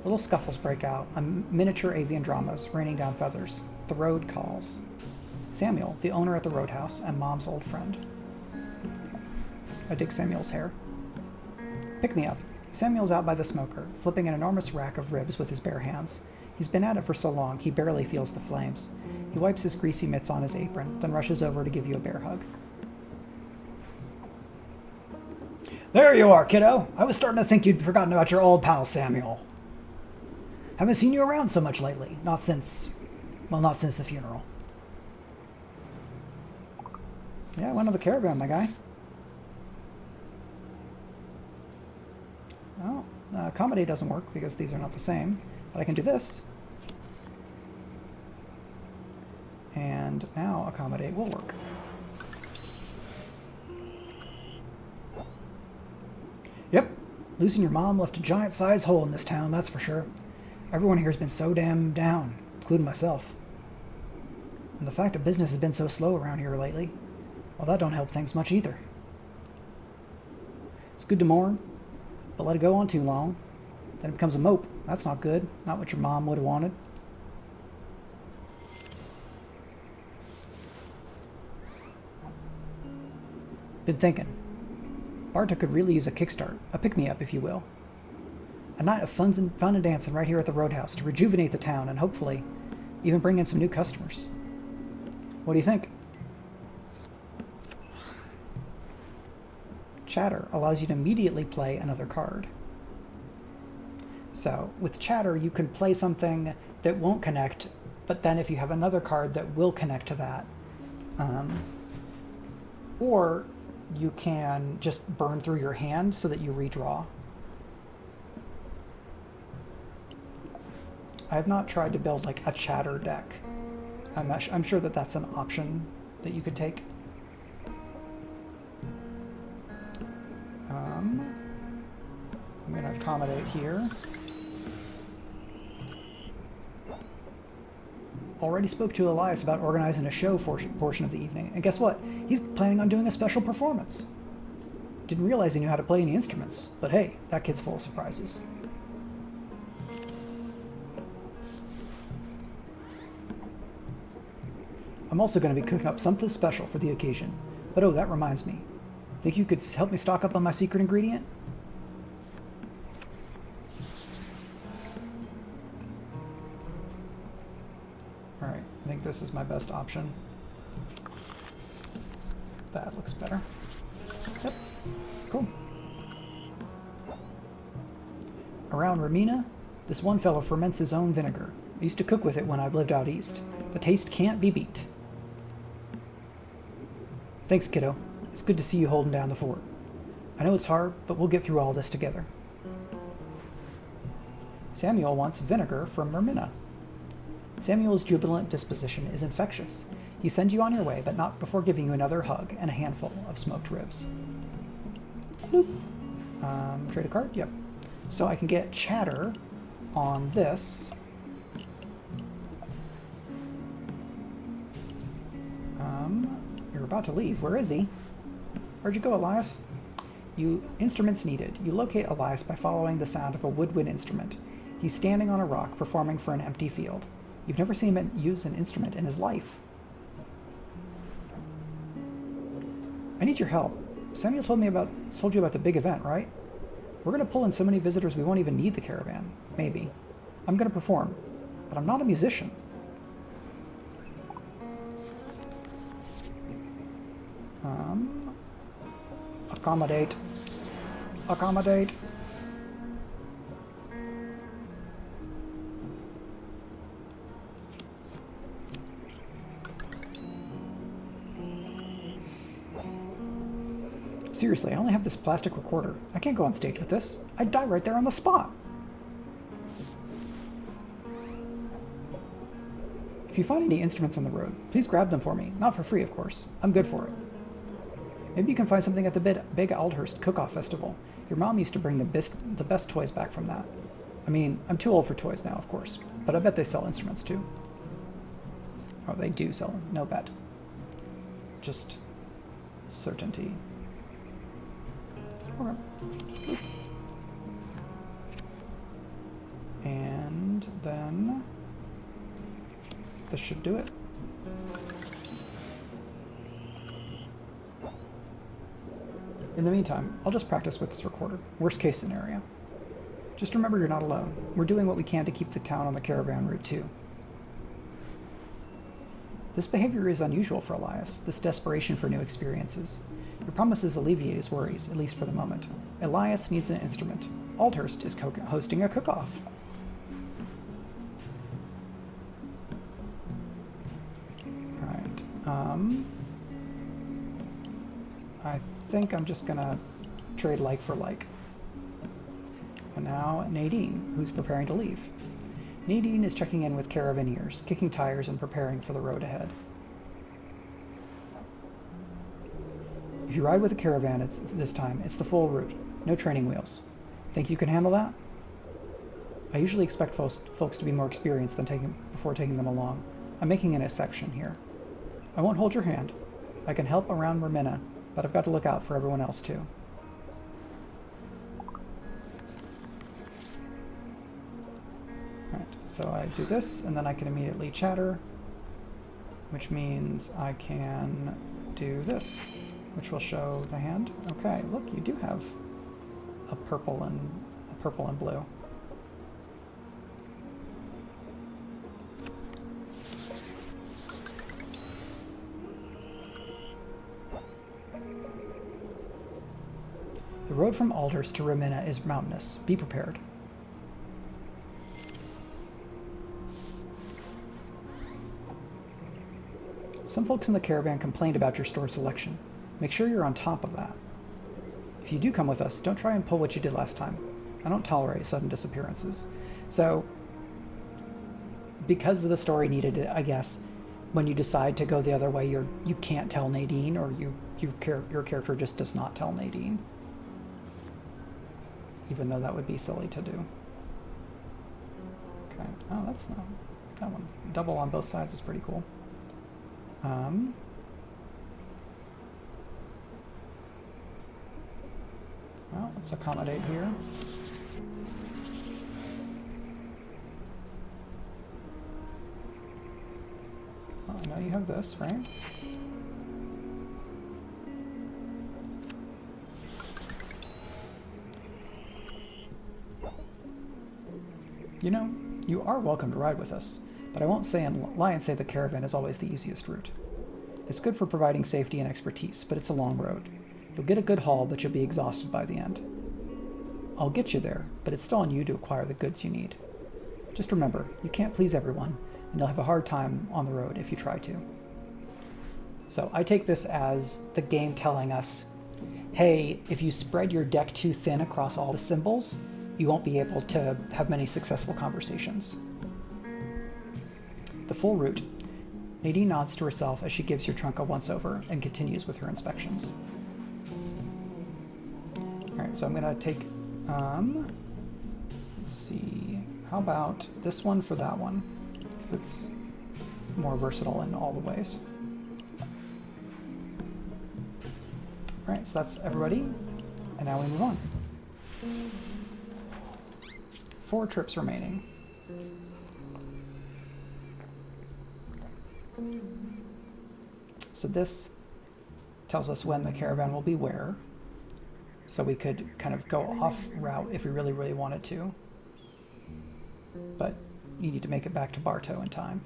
Little scuffles break out, miniature avian dramas raining down feathers. The road calls. Samuel, the owner at the roadhouse, and Mom's old friend. I dig Samuel's hair. Pick me up. Samuel's out by the smoker, flipping an enormous rack of ribs with his bare hands. He's been at it for so long, he barely feels the flames. He wipes his greasy mitts on his apron, then rushes over to give you a bear hug. There you are, kiddo. I was starting to think you'd forgotten about your old pal, Samuel. Haven't seen you around so much lately. Not since the funeral. Yeah, I went on the caravan, my guy. Well, accommodate doesn't work because these are not the same. But I can do this. And now accommodate will work. Yep, losing your mom left a giant-sized hole in this town, that's for sure. Everyone here's been so damn down, including myself. And the fact that business has been so slow around here lately, well, that don't help things much either. It's good to mourn, but let it go on too long. Then it becomes a mope. That's not good. Not what your mom would have wanted. Been thinking. Barto could really use a kickstart, a pick-me-up, if you will. A night of fun and dancing right here at the Roadhouse to rejuvenate the town and hopefully even bring in some new customers. What do you think? Chatter allows you to immediately play another card. So with Chatter, you can play something that won't connect, but then if you have another card that will connect to that, or you can just burn through your hand so that you redraw. I have not tried to build like a Chatter deck. I'm sure that that's an option that you could take. I'm going to accommodate here. Already spoke to Elias about organizing a show portion of the evening, and guess what? He's planning on doing a special performance. Didn't realize he knew how to play any instruments, but hey, that kid's full of surprises. I'm also going to be cooking up something special for the occasion, but oh, that reminds me. Think you could help me stock up on my secret ingredient? Alright, I think this is my best option. That looks better. Yep, cool. Around Ramina, this one fellow ferments his own vinegar. I used to cook with it when I lived out east. The taste can't be beat. Thanks, kiddo. It's good to see you holding down the fort. I know it's hard, but we'll get through all this together. Samuel wants vinegar from Mermina. Samuel's jubilant disposition is infectious. He sends you on your way, but not before giving you another hug and a handful of smoked ribs. Bloop. Trade a card? Yep. So I can get Chatter on this. about to leave. Where is he? Where'd you go, Elias? Instruments needed. You locate Elias by following the sound of a woodwind instrument. He's standing on a rock, performing for an empty field. You've never seen him use an instrument in his life. I need your help. Samuel told you about the big event, right? We're going to pull in so many visitors we won't even need the caravan. Maybe. I'm going to perform, but I'm not a musician. Accommodate. Accommodate. Seriously, I only have this plastic recorder. I can't go on stage with this. I'd die right there on the spot. If you find any instruments on the road, please grab them for me. Not for free, of course. I'm good for it. Maybe you can find something at the Big Aldhurst Cook-Off Festival. Your mom used to bring the best toys back from that. I mean, I'm too old for toys now, of course, but I bet they sell instruments too. Oh, they do sell them. No bet. Just certainty. Okay. And then this should do it. In the meantime, I'll just practice with this recorder. Worst case scenario. Just remember you're not alone. We're doing what we can to keep the town on the caravan route too. This behavior is unusual for Elias, this desperation for new experiences. Your promises alleviate his worries, at least for the moment. Elias needs an instrument. Aldhurst is hosting a cook-off. Alright, I think I'm just gonna trade like for like. And now Nadine, who's preparing to leave. Nadine is checking in with caravaneers, kicking tires and preparing for the road ahead. If you ride with a caravan this time, it's the full route, no training wheels. Think you can handle that? I usually expect folks to be more experienced before taking them along. I'm making an exception here. I won't hold your hand. I can help around Mermina, but I've got to look out for everyone else too. Alright, so I do this, and then I can immediately chatter, which means I can do this, which will show the hand. Okay, look, you do have a purple and blue. The road from Aldhurst to Remina is mountainous. Be prepared. Some folks in the caravan complained about your store selection. Make sure you're on top of that. If you do come with us, don't try and pull what you did last time. I don't tolerate sudden disappearances. So, because the story needed it, I guess, when you decide to go the other way, you can't tell Nadine, or your character just does not tell Nadine. Even though that would be silly to do. Okay. Oh, that's not that one. Double on both sides is pretty cool. Well, let's accommodate here. Well, I know you have this, right? You know, you are welcome to ride with us, but I won't lie and say the caravan is always the easiest route. It's good for providing safety and expertise, but it's a long road. You'll get a good haul, but you'll be exhausted by the end. I'll get you there, but it's still on you to acquire the goods you need. Just remember, you can't please everyone, and you'll have a hard time on the road if you try to. So I take this as the game telling us, hey, if you spread your deck too thin across all the symbols, you won't be able to have many successful conversations. The full route. Nadine nods to herself as she gives your trunk a once-over and continues with her inspections. Alright, so I'm going to take, let's see, how about this one for that one? Because it's more versatile in all the ways. Alright, so that's everybody. And now we move on. 4 trips remaining. So this tells us when the caravan will be where. So we could kind of go off route if we really, really wanted to. But you need to make it back to Bartow in time.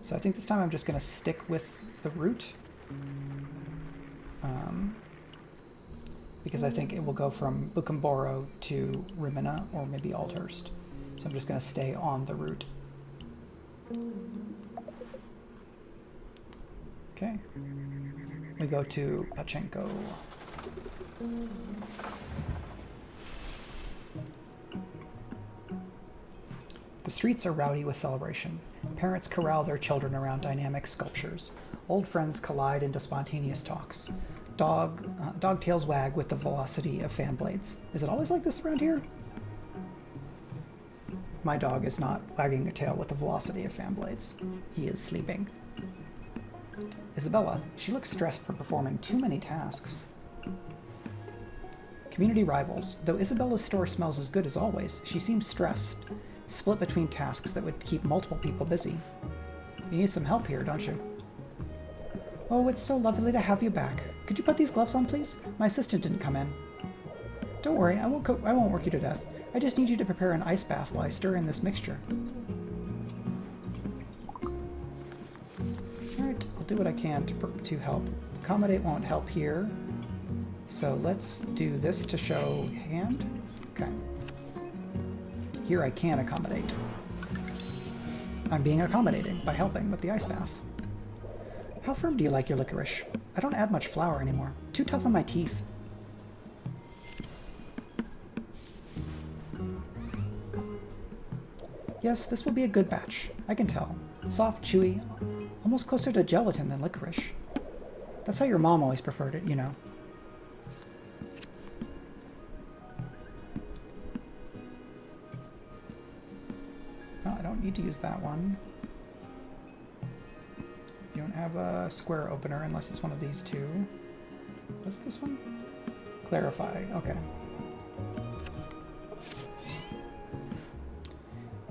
So I think this time I'm just going to stick with the route. Because I think it will go from Bucamboro to Rimina or maybe Aldhurst. So I'm just going to stay on the route. Okay. We go to Pachenko. The streets are rowdy with celebration. Parents corral their children around dynamic sculptures. Old friends collide into spontaneous talks. Dog tails wag with the velocity of fan blades. Is it always like this around here? My dog is not wagging a tail with the velocity of fan blades. He is sleeping. Isabella, she looks stressed from performing too many tasks. Community rivals. Though Isabella's store smells as good as always, she seems stressed, split between tasks that would keep multiple people busy. You need some help here, don't you? Oh, it's so lovely to have you back. Could you put these gloves on, please? My assistant didn't come in. Don't worry, I won't work you to death. I just need you to prepare an ice bath while I stir in this mixture. Alright, I'll do what I can to help. Accommodate won't help here. So let's do this to show hand. Okay. Here I can accommodate. I'm being accommodating by helping with the ice bath. How firm do you like your licorice? I don't add much flour anymore. Too tough on my teeth. Yes, this will be a good batch. I can tell. Soft, chewy, almost closer to gelatin than licorice. That's how your mom always preferred it, you know. No, I don't need to use that one. You don't have a square opener unless it's one of these two. What's this one? Clarify. Okay.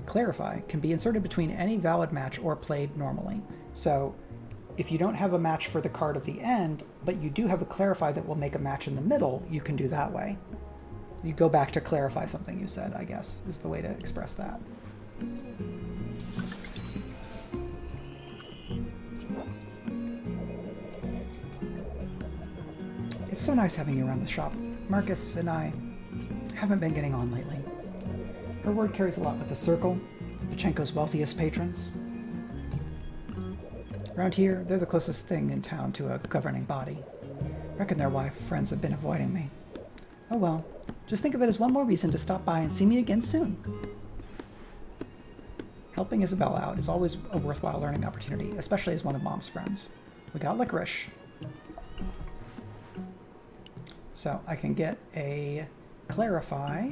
Clarify can be inserted between any valid match or played normally. So if you don't have a match for the card at the end, but you do have a clarify that will make a match in the middle, you can do that way. You go back to clarify something you said, I guess, is the way to express that. It's so nice having you around the shop. Marcus and I haven't been getting on lately. Her word carries a lot with the Circle, Pachenko's wealthiest patrons. Around here, they're the closest thing in town to a governing body. Reckon their wife friends have been avoiding me. Oh well, just think of it as one more reason to stop by and see me again soon. Helping Isabella out is always a worthwhile learning opportunity, especially as one of Mom's friends. We got licorice. So I can get a clarify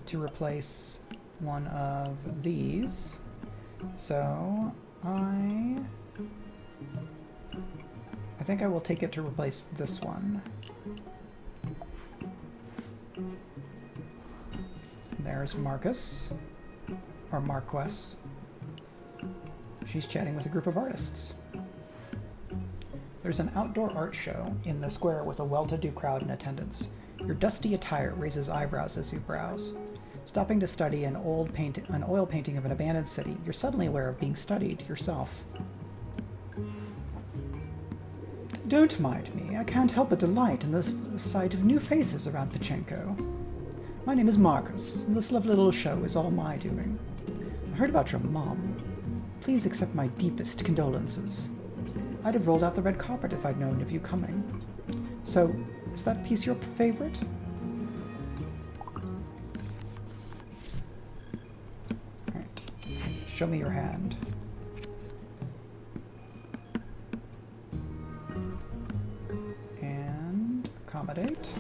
to replace one of these. So I think I will take it to replace this one. There's Marcus, or Marquess. She's chatting with a group of artists. There's an outdoor art show in the square with a well-to-do crowd in attendance. Your dusty attire raises eyebrows as you browse. Stopping to study an oil painting of an abandoned city, you're suddenly aware of being studied yourself. Don't mind me, I can't help but delight in the sight of new faces around Pachenko. My name is Marcus, and this lovely little show is all my doing. I heard about your mom. Please accept my deepest condolences. I'd have rolled out the red carpet if I'd known of you coming. So, is that piece your favorite? Alright. Show me your hand. And accommodate.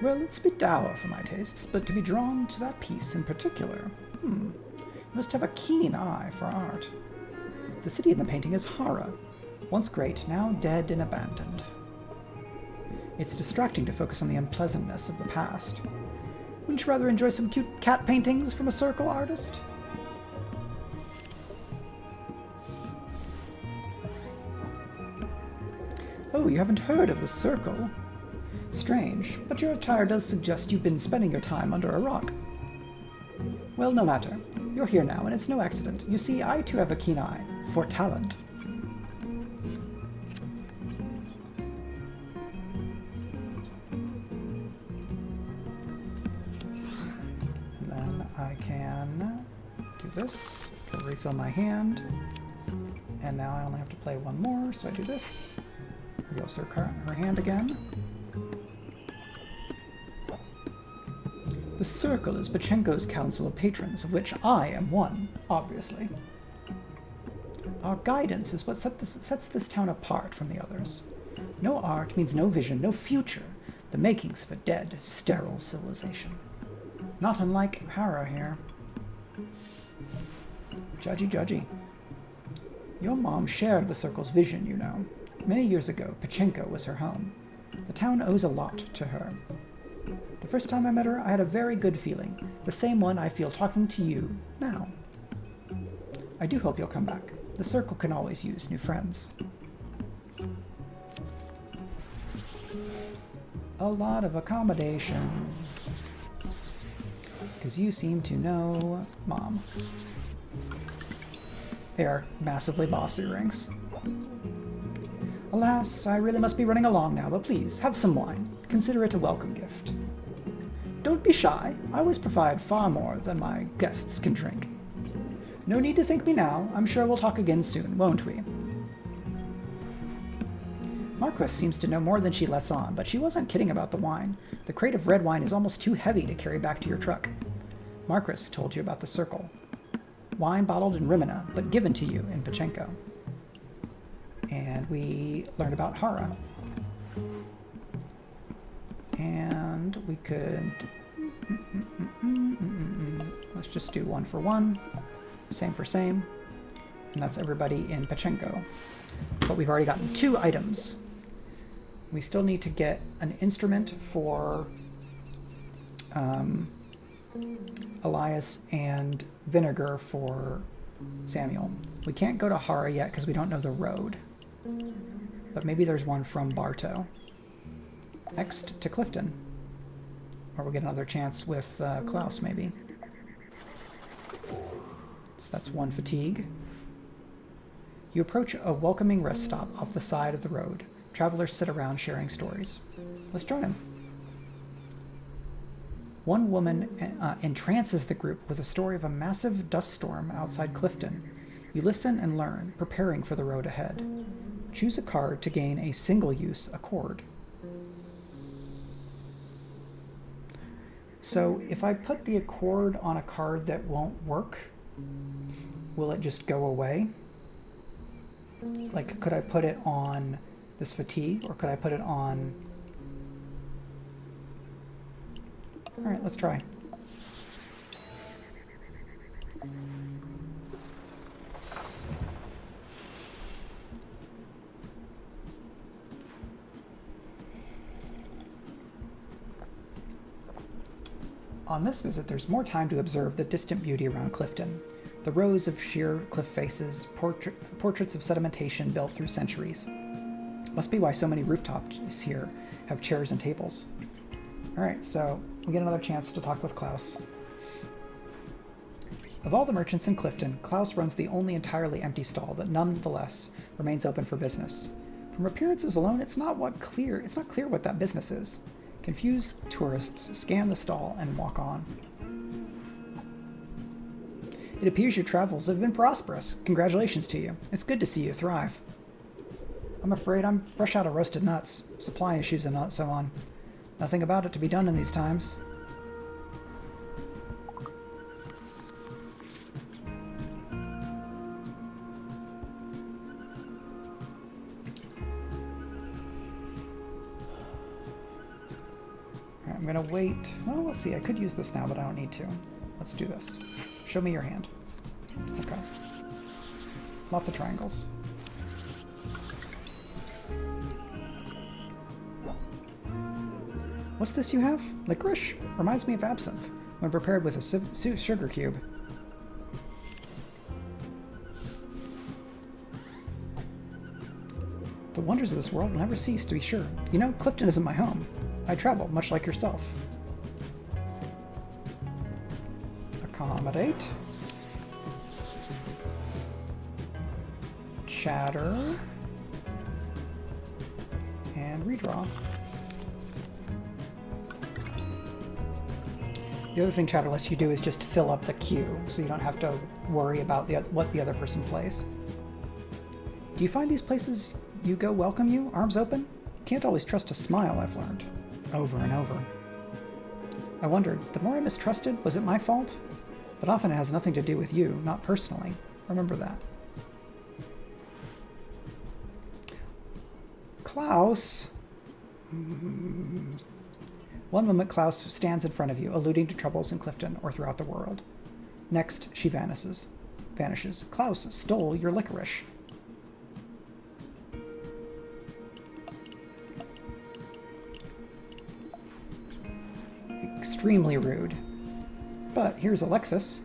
Well, it's a bit dour for my tastes, but to be drawn to that piece in particular, you must have a keen eye for art. The city in the painting is Hara, once great, now dead and abandoned. It's distracting to focus on the unpleasantness of the past. Wouldn't you rather enjoy some cute cat paintings from a circle artist? Oh, you haven't heard of the circle? Strange, but your attire does suggest you've been spending your time under a rock. Well, no matter. You're here now, and it's no accident. You see, I too have a keen eye for talent. And then I can do this to refill my hand. And now I only have to play one more, so I do this. Reveal her hand again. The circle is Pachenko's council of patrons, of which I am one, obviously. Our guidance is what sets this town apart from the others. No art means no vision, no future, the makings of a dead, sterile civilization. Not unlike Hara here. Judgy, judgy. Your mom shared the circle's vision, you know. Many years ago, Pachenko was her home. The town owes a lot to her. The first time I met her, I had a very good feeling, the same one I feel talking to you now. I do hope you'll come back. The circle can always use new friends. A lot of accommodation. Because you seem to know Mom. They are massively boss earrings. Alas, I really must be running along now, but please, have some wine. Consider it a welcome gift. Don't be shy. I always provide far more than my guests can drink. No need to thank me now. I'm sure we'll talk again soon, won't we? Marquis seems to know more than she lets on, but she wasn't kidding about the wine. The crate of red wine is almost too heavy to carry back to your truck. Marquis told you about the circle. Wine bottled in Rimina, but given to you in Pachenko. And we learned about Hara. And we could... Let's just do 1 for 1. Same for same. And that's everybody in Pachenko. But we've already gotten 2 items. We still need to get an instrument for Elias and vinegar for Samuel. We can't go to Hara yet because we don't know the road. But maybe there's one from Bartow. Next to Clifton. Or we'll get another chance with Klaus, maybe. So that's 1 fatigue. You approach a welcoming rest stop off the side of the road. Travelers sit around sharing stories. Let's join them. One woman entrances the group with a story of a massive dust storm outside Clifton. You listen and learn, preparing for the road ahead. Choose a card to gain a single-use accord. So if I put the accord on a card that won't work, will it just go away? Like, could I put it on this fatigue, or could I put it on... Alright, let's try. On this visit, there's more time to observe the distant beauty around Clifton. The rows of sheer cliff faces, portraits of sedimentation built through centuries. Must be why so many rooftops here have chairs and tables. Alright, so we get another chance to talk with Klaus. Of all the merchants in Clifton, Klaus runs the only entirely empty stall that nonetheless remains open for business. From appearances alone, it's not clear what that business is. Confused tourists scan the stall and walk on. It appears your travels have been prosperous. Congratulations to you. It's good to see you thrive. I'm afraid I'm fresh out of roasted nuts, supply issues and so on. Nothing about it to be done in these times. gonna wait. Well, let's see. I could use this now, but I don't need to. Let's do this. Show me your hand. Okay. Lots of triangles. What's this you have? Licorice? Reminds me of absinthe, when prepared with a sugar cube. The wonders of this world will never cease, to be sure. You know, Clifton isn't my home. I travel, much like yourself. Accommodate. Chatter. And redraw. The other thing Chatter lets you do is just fill up the queue, so you don't have to worry about what the other person plays. Do you find these places you go welcome you, arms open? You can't always trust a smile, I've learned. Over and over. I wondered, the more I mistrusted, was it my fault? But often it has nothing to do with you, not personally. Remember that. Klaus. One moment Klaus stands in front of you, alluding to troubles in Clifton or throughout the world. Next, she vanishes. Klaus stole your licorice. Extremely rude. But here's Alexis,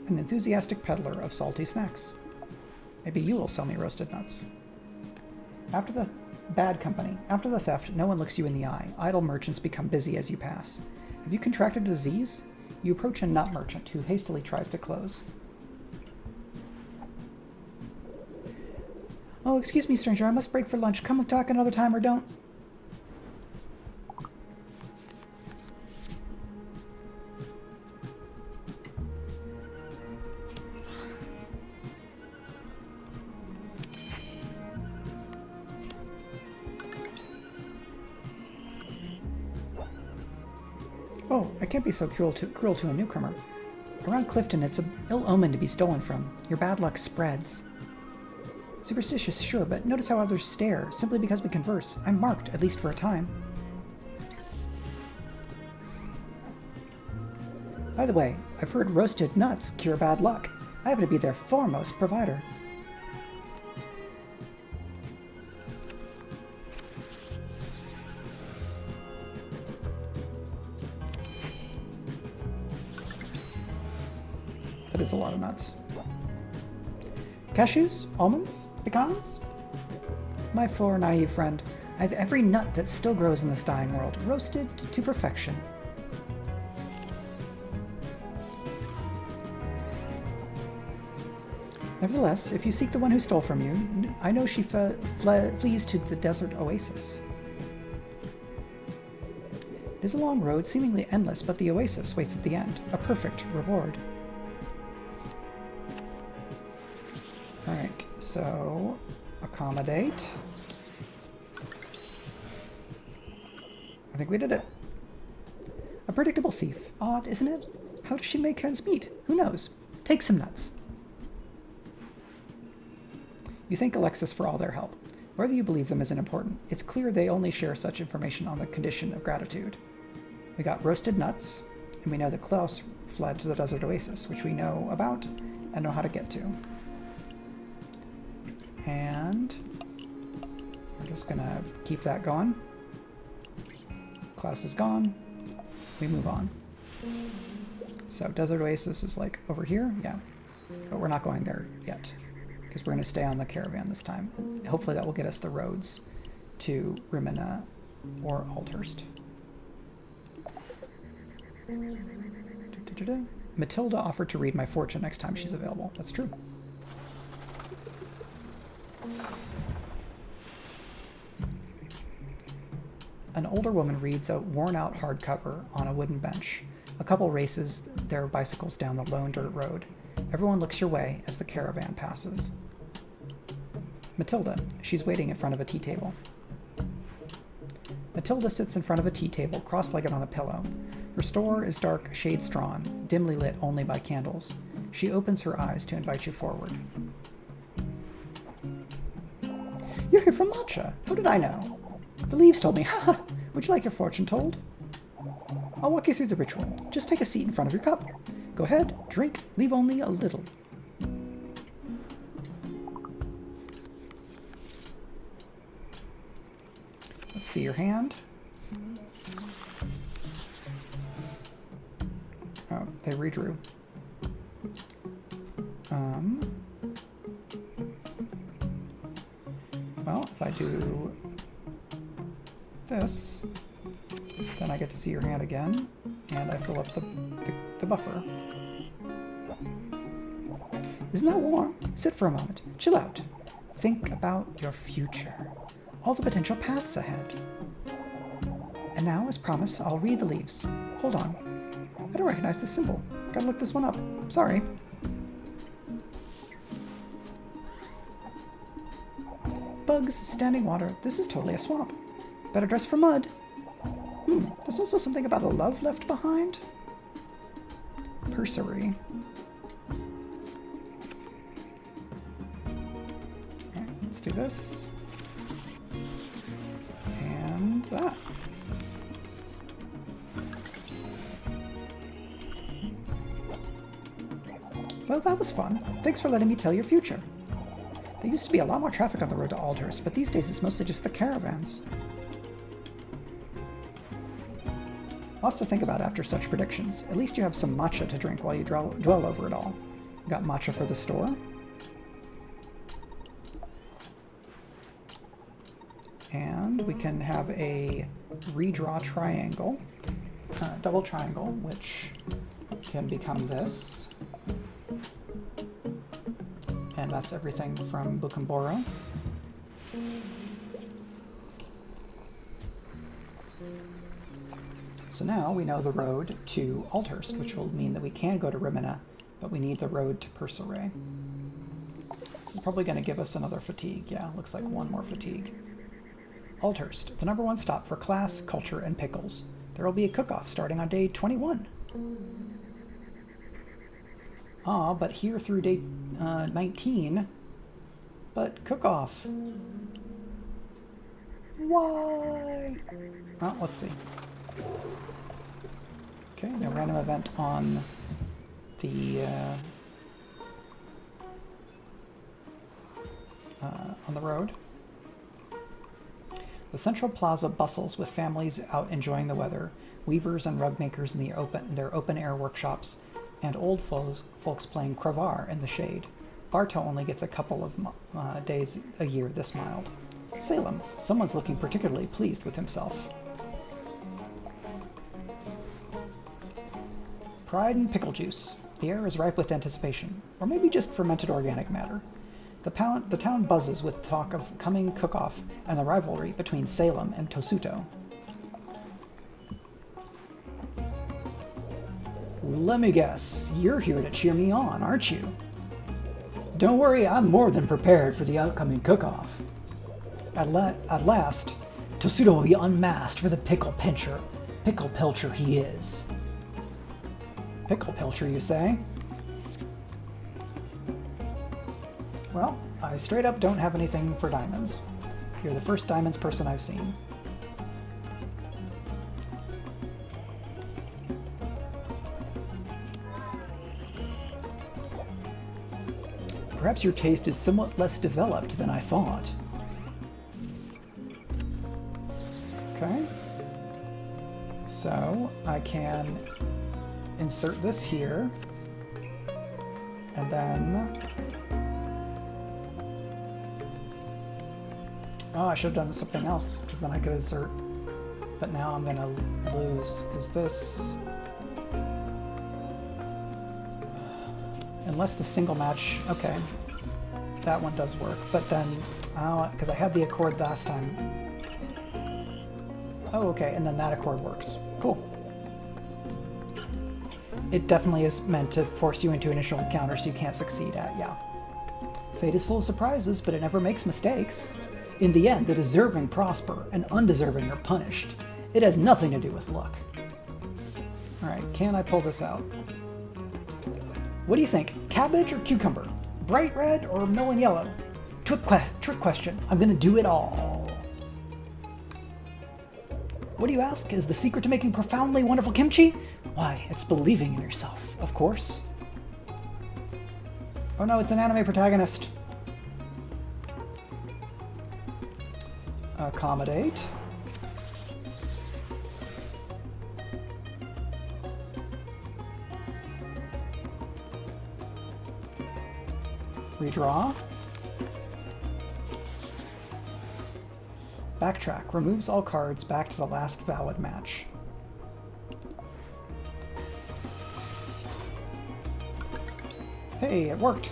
an enthusiastic peddler of salty snacks. Maybe you will sell me roasted nuts. After the theft, no one looks you in the eye. Idle merchants become busy as you pass. Have you contracted a disease? You approach a nut merchant who hastily tries to close. Oh, excuse me, stranger. I must break for lunch. Come talk another time or don't. Oh, I can't be so cruel to a newcomer. Around Clifton, it's an ill omen to be stolen from. Your bad luck spreads. Superstitious, sure, but notice how others stare, simply because we converse. I'm marked, at least for a time. By the way, I've heard roasted nuts cure bad luck. I happen to be their foremost provider. That is a lot of nuts. Cashews? Almonds? Pecans? My poor naive friend, I have every nut that still grows in this dying world, roasted to perfection. Nevertheless, if you seek the one who stole from you, I know she flees to the desert oasis. It is a long road, seemingly endless, but the oasis waits at the end, a perfect reward. Alright, so accommodate. I think we did it. A predictable thief. Odd, isn't it? How does she make ends meet? Who knows? Take some nuts. You thank Alexis for all their help. Whether you believe them isn't important. It's clear they only share such information on the condition of gratitude. We got roasted nuts, and we know that Klaus fled to the desert oasis, which we know about and know how to get to. And we're just gonna keep that going. Klaus is gone. We move on. So Desert Oasis is like over here, yeah. But we're not going there yet because we're gonna stay on the caravan this time. Hopefully that will get us the roads to Rimina or Aldhurst. Matilda offered to read my fortune next time she's available. That's true. An older woman reads a worn-out hardcover on a wooden bench. A couple races their bicycles down the lone dirt road. Everyone looks your way as the caravan passes. Matilda. She's waiting in front of a tea table. Matilda sits in front of a tea table, cross-legged on a pillow. Her store is dark, shades drawn, dimly lit only by candles. She opens her eyes to invite you forward. You're here from Matcha. How did I know? The leaves told me. Ha! Would you like your fortune told? I'll walk you through the ritual. Just take a seat in front of your cup. Go ahead, drink, leave only a little. Let's see your hand. Oh, they redrew. Well, if I do this, then I get to see your hand again, and I fill up the buffer. Isn't that warm? Sit for a moment. Chill out. Think about your future. All the potential paths ahead. And now, as promised, I'll read the leaves. Hold on. I don't recognize this symbol. Gotta look this one up. Sorry. Bugs, standing water. This is totally a swamp. Better dress for mud. There's also something about a love left behind. Pursery. Okay, let's do this. And that. Well, that was fun. Thanks for letting me tell your future. There used to be a lot more traffic on the road to Aldhurst, but these days it's mostly just the caravans. Lots to think about after such predictions. At least you have some matcha to drink while you dwell over it all. Got matcha for the store. And we can have a redraw triangle, double triangle, which can become this. And that's everything from Bukumboro. So now we know the road to Aldhurst, which will mean that we can go to Rimina, but we need the road to Purseray. This is probably going to give us another fatigue. Yeah, looks like one more fatigue. Aldhurst, the #1 stop for class, culture, and pickles. There will be a cook-off starting on day 21. Ah, but here through day 19. But cook-off. Why? Well, let's see. Okay, no random event on the road. The central plaza bustles with families out enjoying the weather, weavers and rug makers in their open-air workshops, and old folks playing cravar in the shade. Bartow only gets a couple of days a year this mild. Salem, someone's looking particularly pleased with himself. Pride and pickle juice. The air is ripe with anticipation, or maybe just fermented organic matter. The town buzzes with talk of coming cook-off and the rivalry between Salem and Tosuto. Let me guess, you're here to cheer me on, aren't you? Don't worry, I'm more than prepared for the upcoming cook-off. At last, Tosuto will be unmasked for the pickle pilcher he is. Pickle pilcher, you say? Well, I straight up don't have anything for diamonds. You're the first diamonds person I've seen. Perhaps your taste is somewhat less developed than I thought. Okay. So I can insert this here, and then... Oh, I should have done something else, because then I could insert, but now I'm gonna lose, because this... Unless the single match, okay, that one does work, but then, because I had the accord last time. Oh, okay, and then that accord works. Cool. It definitely is meant to force you into initial encounters you can't succeed at, yeah. Fate is full of surprises, but it never makes mistakes. In the end, the deserving prosper, and undeserving are punished. It has nothing to do with luck. Alright, can I pull this out? What do you think? Cabbage or cucumber? Bright red or melon yellow? Trick question. I'm gonna do it all. What do you ask? Is the secret to making profoundly wonderful kimchi? Why, it's believing in yourself, of course. Oh no, it's an anime protagonist. Accommodate. Redraw. Backtrack. Removes all cards back to the last valid match. Hey, it worked.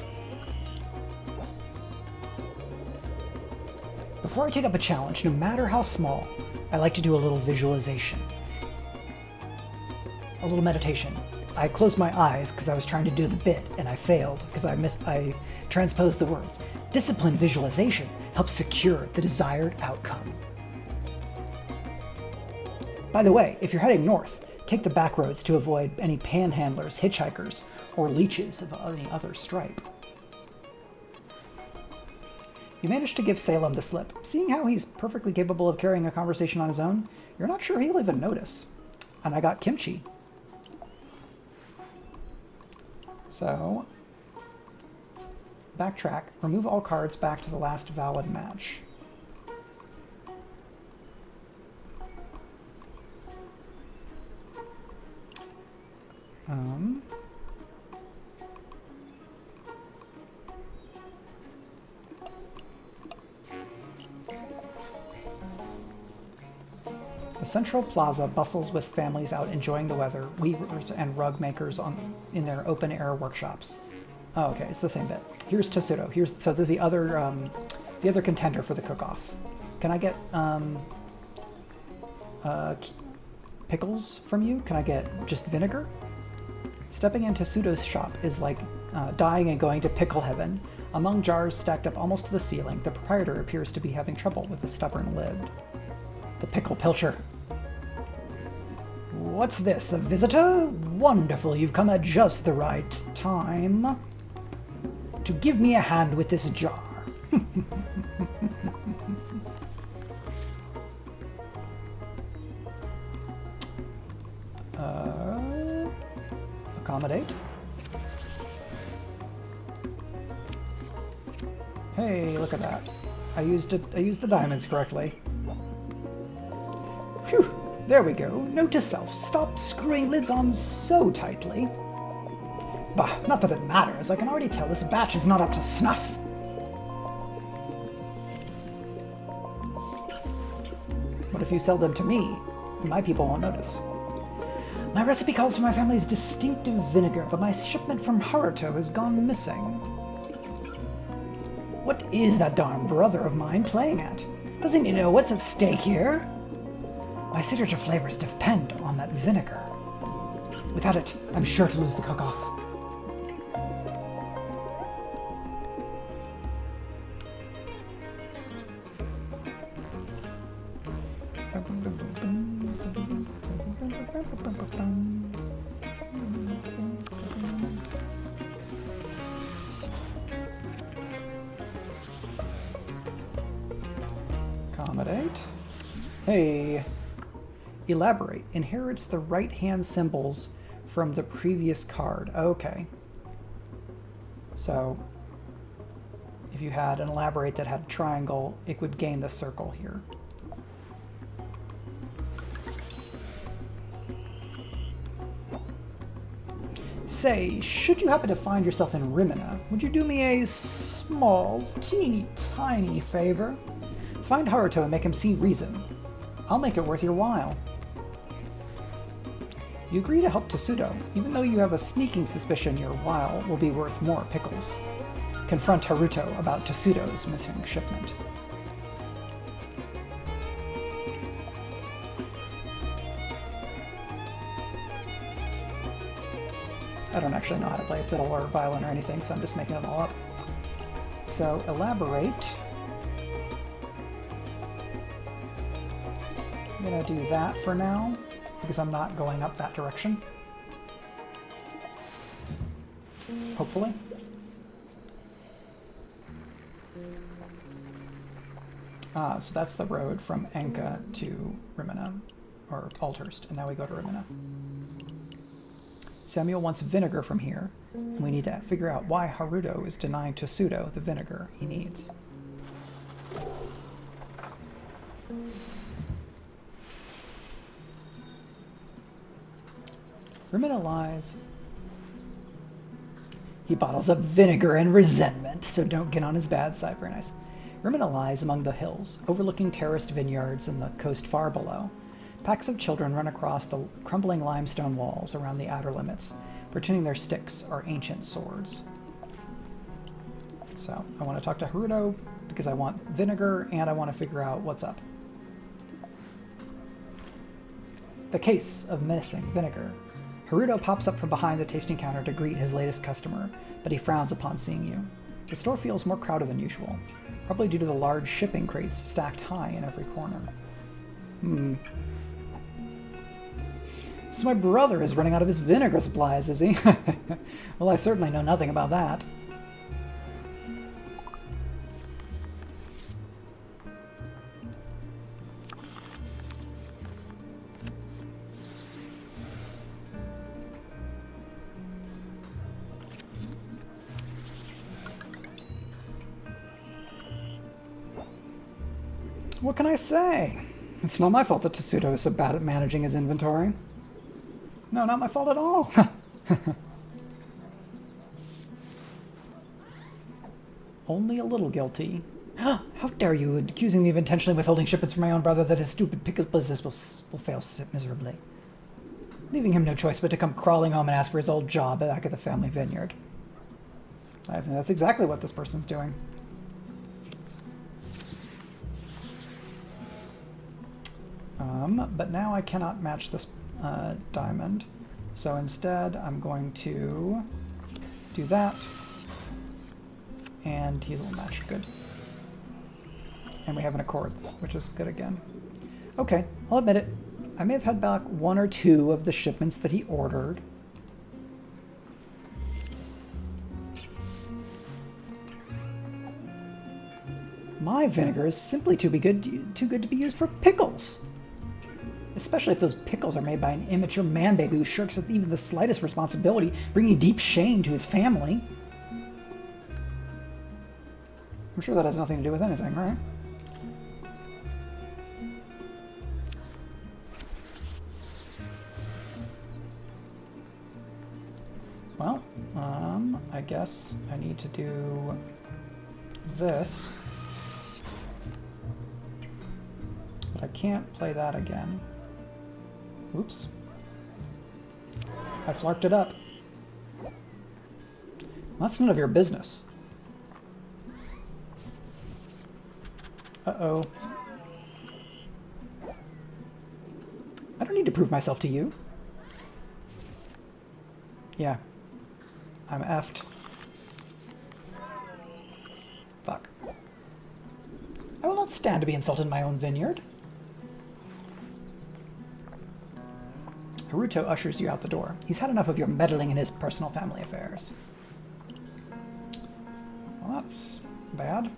Before I take up a challenge, no matter how small, I like to do a little visualization. A little meditation. I closed my eyes because I was trying to do the bit and I failed because I transposed the words. Disciplined visualization helps secure the desired outcome. By the way, if you're heading north, take the back roads to avoid any panhandlers, hitchhikers, or leeches of any other stripe. You managed to give Salem the slip. Seeing how he's perfectly capable of carrying a conversation on his own, you're not sure he'll even notice. And I got kimchi. So, backtrack, remove all cards back to the last valid match. The central plaza bustles with families out enjoying the weather, weavers and rug makers in their open-air workshops. Oh, okay, it's the same bit. Here's Tesoro. So there's the other contender for the cook-off. Can I get pickles from you? Can I get just vinegar? Stepping into Pseudo's shop is like dying and going to pickle heaven. Among jars stacked up almost to the ceiling, the proprietor appears to be having trouble with the stubborn lid. The pickle pilcher. What's this, a visitor? Wonderful, you've come at just the right time to give me a hand with this jar. Accommodate. Hey, look at that. I used the diamonds correctly. Phew, there we go. Note to self, stop screwing lids on so tightly. Bah, not that it matters. I can already tell this batch is not up to snuff. What if you sell them to me? My people won't notice. My recipe calls for my family's distinctive vinegar, but my shipment from Haruto has gone missing. What is that darn brother of mine playing at? Doesn't he know what's at stake here? My signature flavors depend on that vinegar. Without it, I'm sure to lose the cook-off. Accommodate. Hey. Elaborate. Inherits the right-hand symbols from the previous card. Okay. So, if you had an elaborate that had a triangle, it would gain the circle here. Say, should you happen to find yourself in Rimina, would you do me a small, teeny, tiny favor? Find Haruto and make him see reason. I'll make it worth your while. You agree to help Tsudo, even though you have a sneaking suspicion your while will be worth more pickles. Confront Haruto about Tsudo's missing shipment. I don't actually know how to play fiddle or violin or anything, so I'm just making it all up. So, elaborate. I'm gonna do that for now, because I'm not going up that direction. Hopefully. So that's the road from Enka to Rimina. or Althurst, and now we go to Rimina. Samuel wants vinegar from here, and we need to figure out why Haruto is denying Tosudo the vinegar he needs. Rimina lies. He bottles up vinegar and resentment, so don't get on his bad side. Very nice. Rimina lies among the hills, overlooking terraced vineyards and the coast far below. Packs of children run across the crumbling limestone walls around the outer limits, pretending their sticks are ancient swords. So, I want to talk to Haruto because I want vinegar and I want to figure out what's up. The case of menacing vinegar. Haruto pops up from behind the tasting counter to greet his latest customer, but he frowns upon seeing you. The store feels more crowded than usual, probably due to the large shipping crates stacked high in every corner. So my brother is running out of his vinegar supplies, is he? Well, I certainly know nothing about that. What can I say? It's not my fault that Tosudo is so bad at managing his inventory. No, not my fault at all. Only a little guilty. How dare you, accusing me of intentionally withholding shipments from my own brother that his stupid pickle business will fail miserably. Leaving him no choice but to come crawling home and ask for his old job back at the family vineyard. I think that's exactly what this person's doing. But now I cannot match this diamond. So instead, I'm going to do that. And he will match. Good. And we have an accord, which is good again. Okay, I'll admit it. I may have had back one or two of the shipments that he ordered. My vinegar is simply too good to be used for pickles. Especially if those pickles are made by an immature man-baby who shirks at even the slightest responsibility, bringing deep shame to his family. I'm sure that has nothing to do with anything, right? Well, I guess I need to do this. But I can't play that again. Oops. I flarked it up. Well, that's none of your business. Uh-oh. I don't need to prove myself to you. Yeah. I'm effed. Fuck. I will not stand to be insulted in my own vineyard. Haruto ushers you out the door. He's had enough of your meddling in his personal family affairs. Well, that's bad.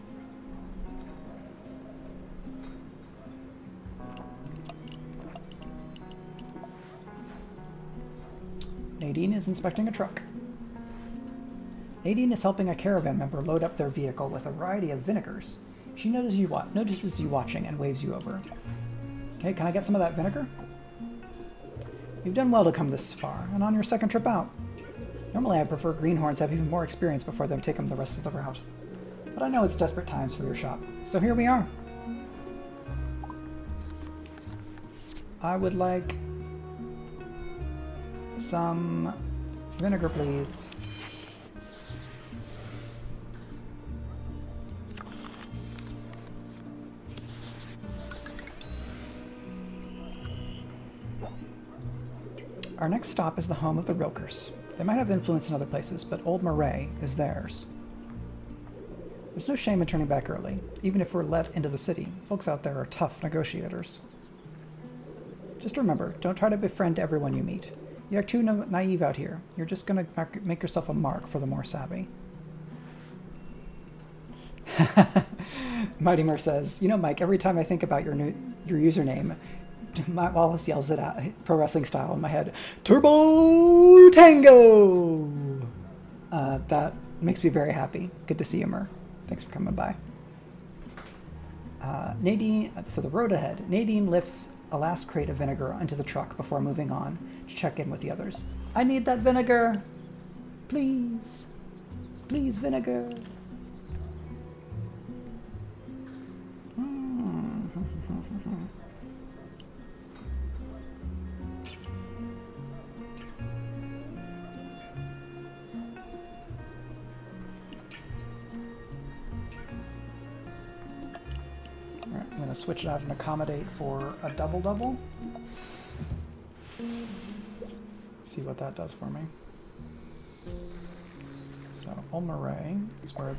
Nadine is inspecting a truck. Nadine is helping a caravan member load up their vehicle with a variety of vinegars. She notices you watching and waves you over. Okay, can I get some of that vinegar? You've done well to come this far, and on your second trip out. Normally I prefer greenhorns have even more experience before they take them the rest of the route. But I know it's desperate times for your shop, so here we are. I would like some vinegar, please. Our next stop is the home of the Rilkers. They might have influence in other places, but Old Moray is theirs. There's no shame in turning back early. Even if we're let into the city, folks out there are tough negotiators. Just remember, don't try to befriend everyone you meet. You are too naive out here. You're just going to make yourself a mark for the more savvy. Mighty Mer says, you know, Mike, every time I think about your username, Matt Wallace yells it out, pro wrestling style in my head. Turbo Tango! That makes me very happy. Good to see you, Mer. Thanks for coming by. Nadine, so the road ahead. Nadine lifts a last crate of vinegar into the truck before moving on to check in with the others. I need that vinegar! Please! Please, vinegar! I'm going to switch it out and accommodate for a double-double. See what that does for me. So, Olmaray is where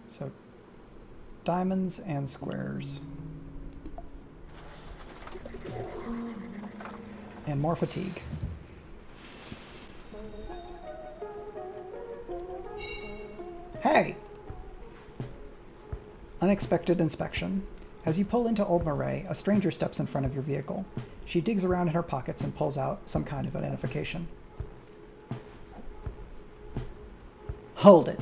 so, diamonds and squares. And more fatigue. Hey! Unexpected inspection. As you pull into Old Marais, a stranger steps in front of your vehicle. She digs around in her pockets and pulls out some kind of identification. Hold it.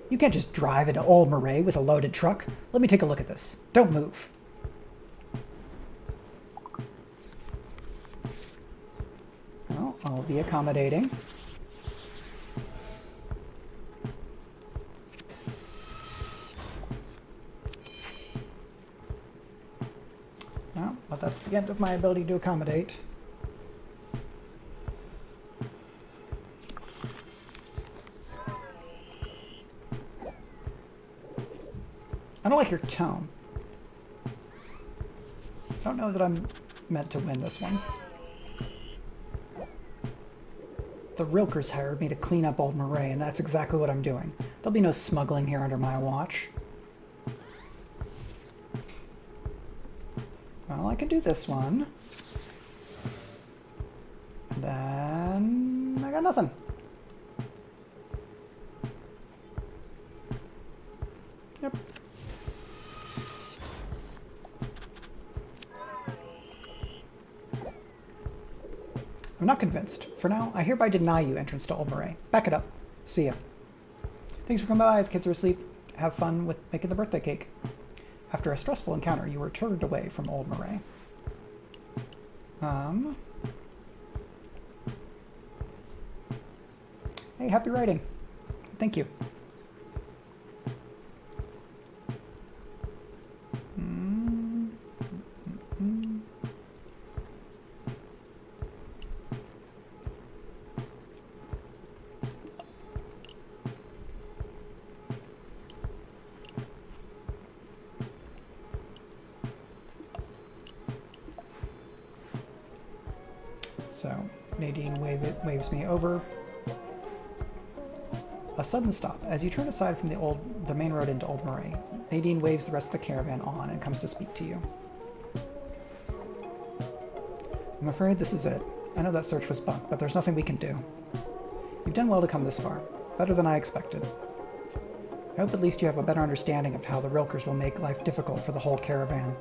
You can't just drive into Old Marais with a loaded truck. Let me take a look at this. Don't move. Well, I'll be accommodating. But that's the end of my ability to accommodate. I don't like your tone. I don't know that I'm meant to win this one. The Rilkers hired me to clean up Old Marais, and that's exactly what I'm doing. There'll be no smuggling here under my watch. Well, I can do this one. And then I got nothing. Yep. I'm not convinced. For now, I hereby deny you entrance to Old Marais. Back it up. See ya. Thanks for coming by. The kids are asleep. Have fun with making the birthday cake. After a stressful encounter, you were turned away from Old Marais. Hey, happy writing. Thank you. So, Nadine waves me over. A sudden stop. As you turn aside from the main road into Old Marais, Nadine waves the rest of the caravan on and comes to speak to you. I'm afraid this is it. I know that search was bunk, but there's nothing we can do. You've done well to come this far. Better than I expected. I hope at least you have a better understanding of how the Rilkers will make life difficult for the whole caravan.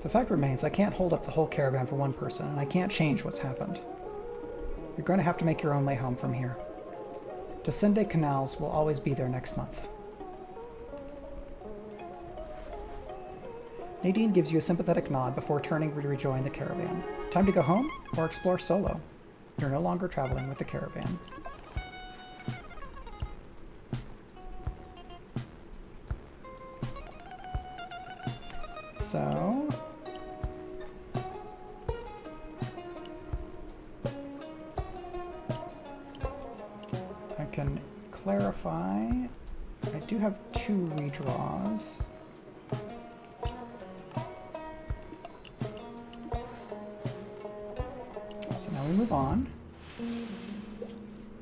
The fact remains, I can't hold up the whole caravan for one person, and I can't change what's happened. You're going to have to make your own way home from here. Descende Canals will always be there next month. Nadine gives you a sympathetic nod before turning to rejoin the caravan. Time to go home or explore solo. You're no longer traveling with the caravan. So... I can clarify. I do have 2 redraws. now we move on.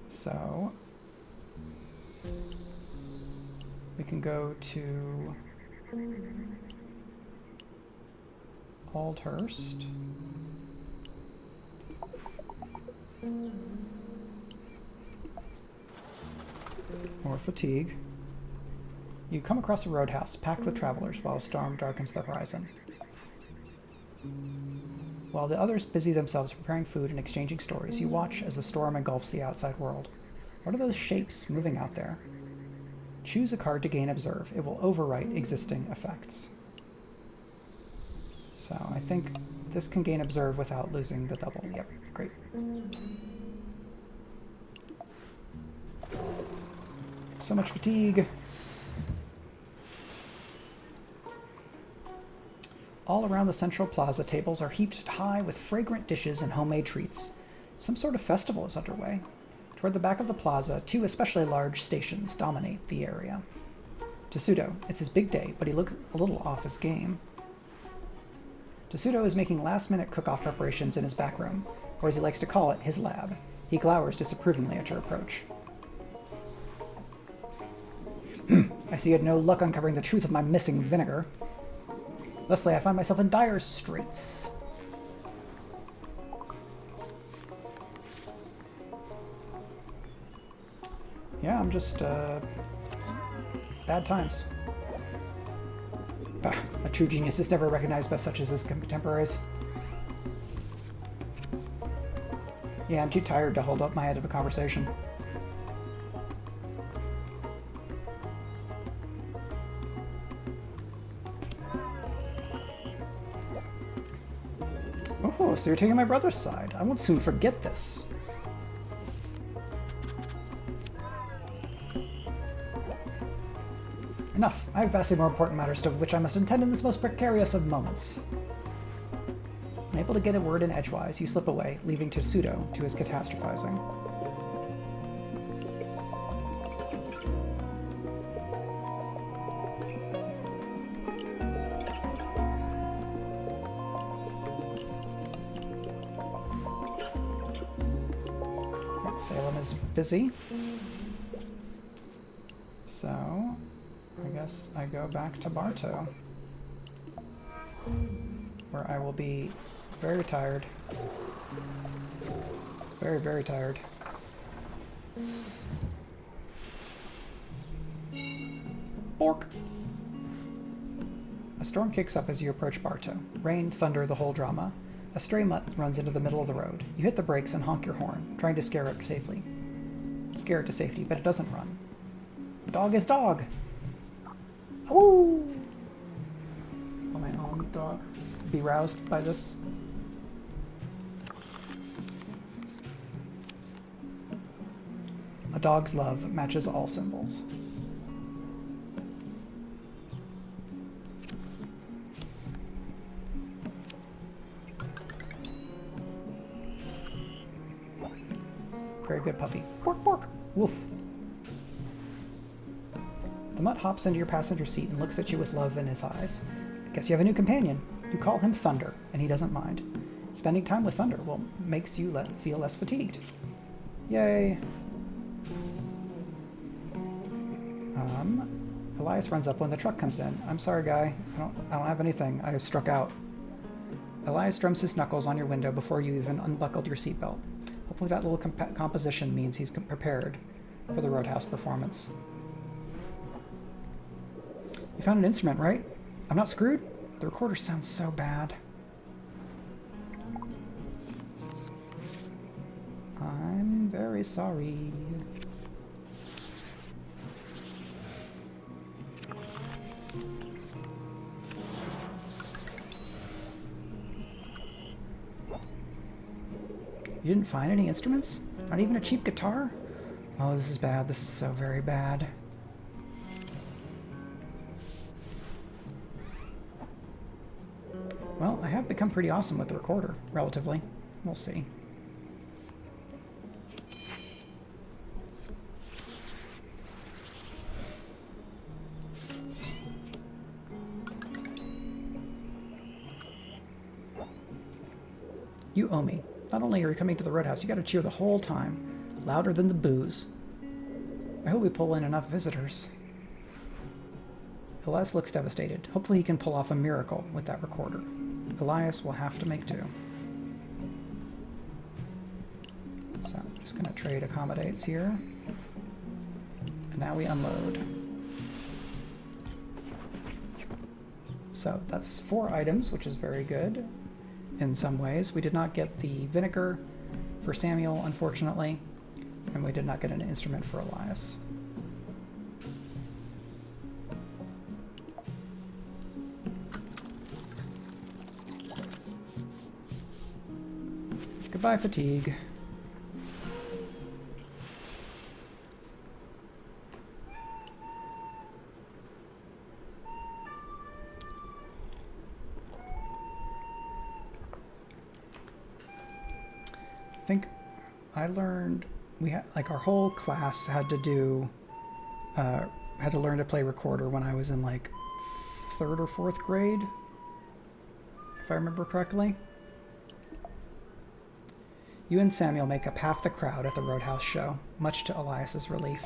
So we can go to Aldhurst. Or Fatigue. You come across a roadhouse packed with travelers while a storm darkens the horizon. While the others busy themselves preparing food and exchanging stories, you watch as the storm engulfs the outside world. What are those shapes moving out there? Choose a card to gain Observe. It will overwrite existing effects. So I think this can gain Observe without losing the double. Yep, great. So much fatigue. All around the central plaza, tables are heaped high with fragrant dishes and homemade treats. Some sort of festival is underway. Toward the back of the plaza, two especially large stations dominate the area. Tessuto, it's his big day, but he looks a little off his game. Tessuto is making last-minute cook-off preparations in his back room, or as he likes to call it, his lab. He glowers disapprovingly at your approach. I see you had no luck uncovering the truth of my missing vinegar. Thusly, I find myself in dire straits. Yeah, I'm just, bad times. A true genius is never recognized by such as his contemporaries. Yeah, I'm too tired to hold up my head of a conversation. Oh, so you're taking my brother's side. I won't soon forget this. Enough. I have vastly more important matters to which I must attend in this most precarious of moments. Unable to get a word in edgewise, you slip away, leaving Tessuto to his catastrophizing. Salem is busy. So, I guess I go back to Bartow, where I will be very tired. Very, very tired. Bork! A storm kicks up as you approach Bartow. Rain, thunder, the whole drama. A stray mutt runs into the middle of the road. You hit the brakes and honk your horn, trying to scare it safely. Scare it to safety, but it doesn't run. Dog is dog! Woo! Will my own dog be roused by this? A dog's love matches all symbols. Very good puppy. Bork, bork. Woof. The mutt hops into your passenger seat and looks at you with love in his eyes. Guess you have a new companion. You call him Thunder, and he doesn't mind. Spending time with Thunder makes you feel less fatigued. Yay. Elias runs up when the truck comes in. I'm sorry, guy. I don't have anything. I struck out. Elias drums his knuckles on your window before you even unbuckled your seatbelt. Hopefully that little composition means he's prepared for the Roadhouse performance. You found an instrument, right? I'm not screwed? The recorder sounds so bad. I'm very sorry. You didn't find any instruments? Not even a cheap guitar? Oh, this is bad. This is so very bad. Well, I have become pretty awesome with the recorder, relatively. We'll see. You owe me. Not only are you coming to the Roadhouse, you gotta cheer the whole time. Louder than the booze. I hope we pull in enough visitors. Elias looks devastated. Hopefully he can pull off a miracle with that recorder. Elias will have to make do. So I'm just gonna trade accommodates here. And now we unload. So that's 4 items, which is very good in some ways. We did not get the vinegar for Samuel, unfortunately, and we did not get an instrument for Elias. Goodbye, fatigue. I think I learned we had like our whole class had to do had to learn to play recorder when I was in like 3rd or 4th grade, if I remember correctly. You and Samuel make up half the crowd at the Roadhouse show, much to Elias's relief.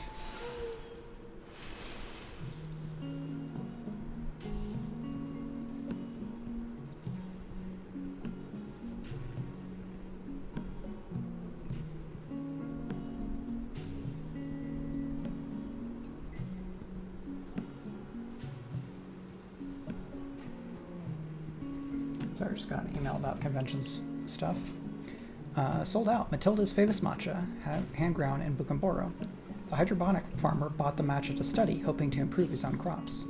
Sorry, I just got an email about conventions stuff. Sold out. Matilda's famous matcha, hand ground in Bucamboro. The hydroponic farmer bought the matcha to study, hoping to improve his own crops.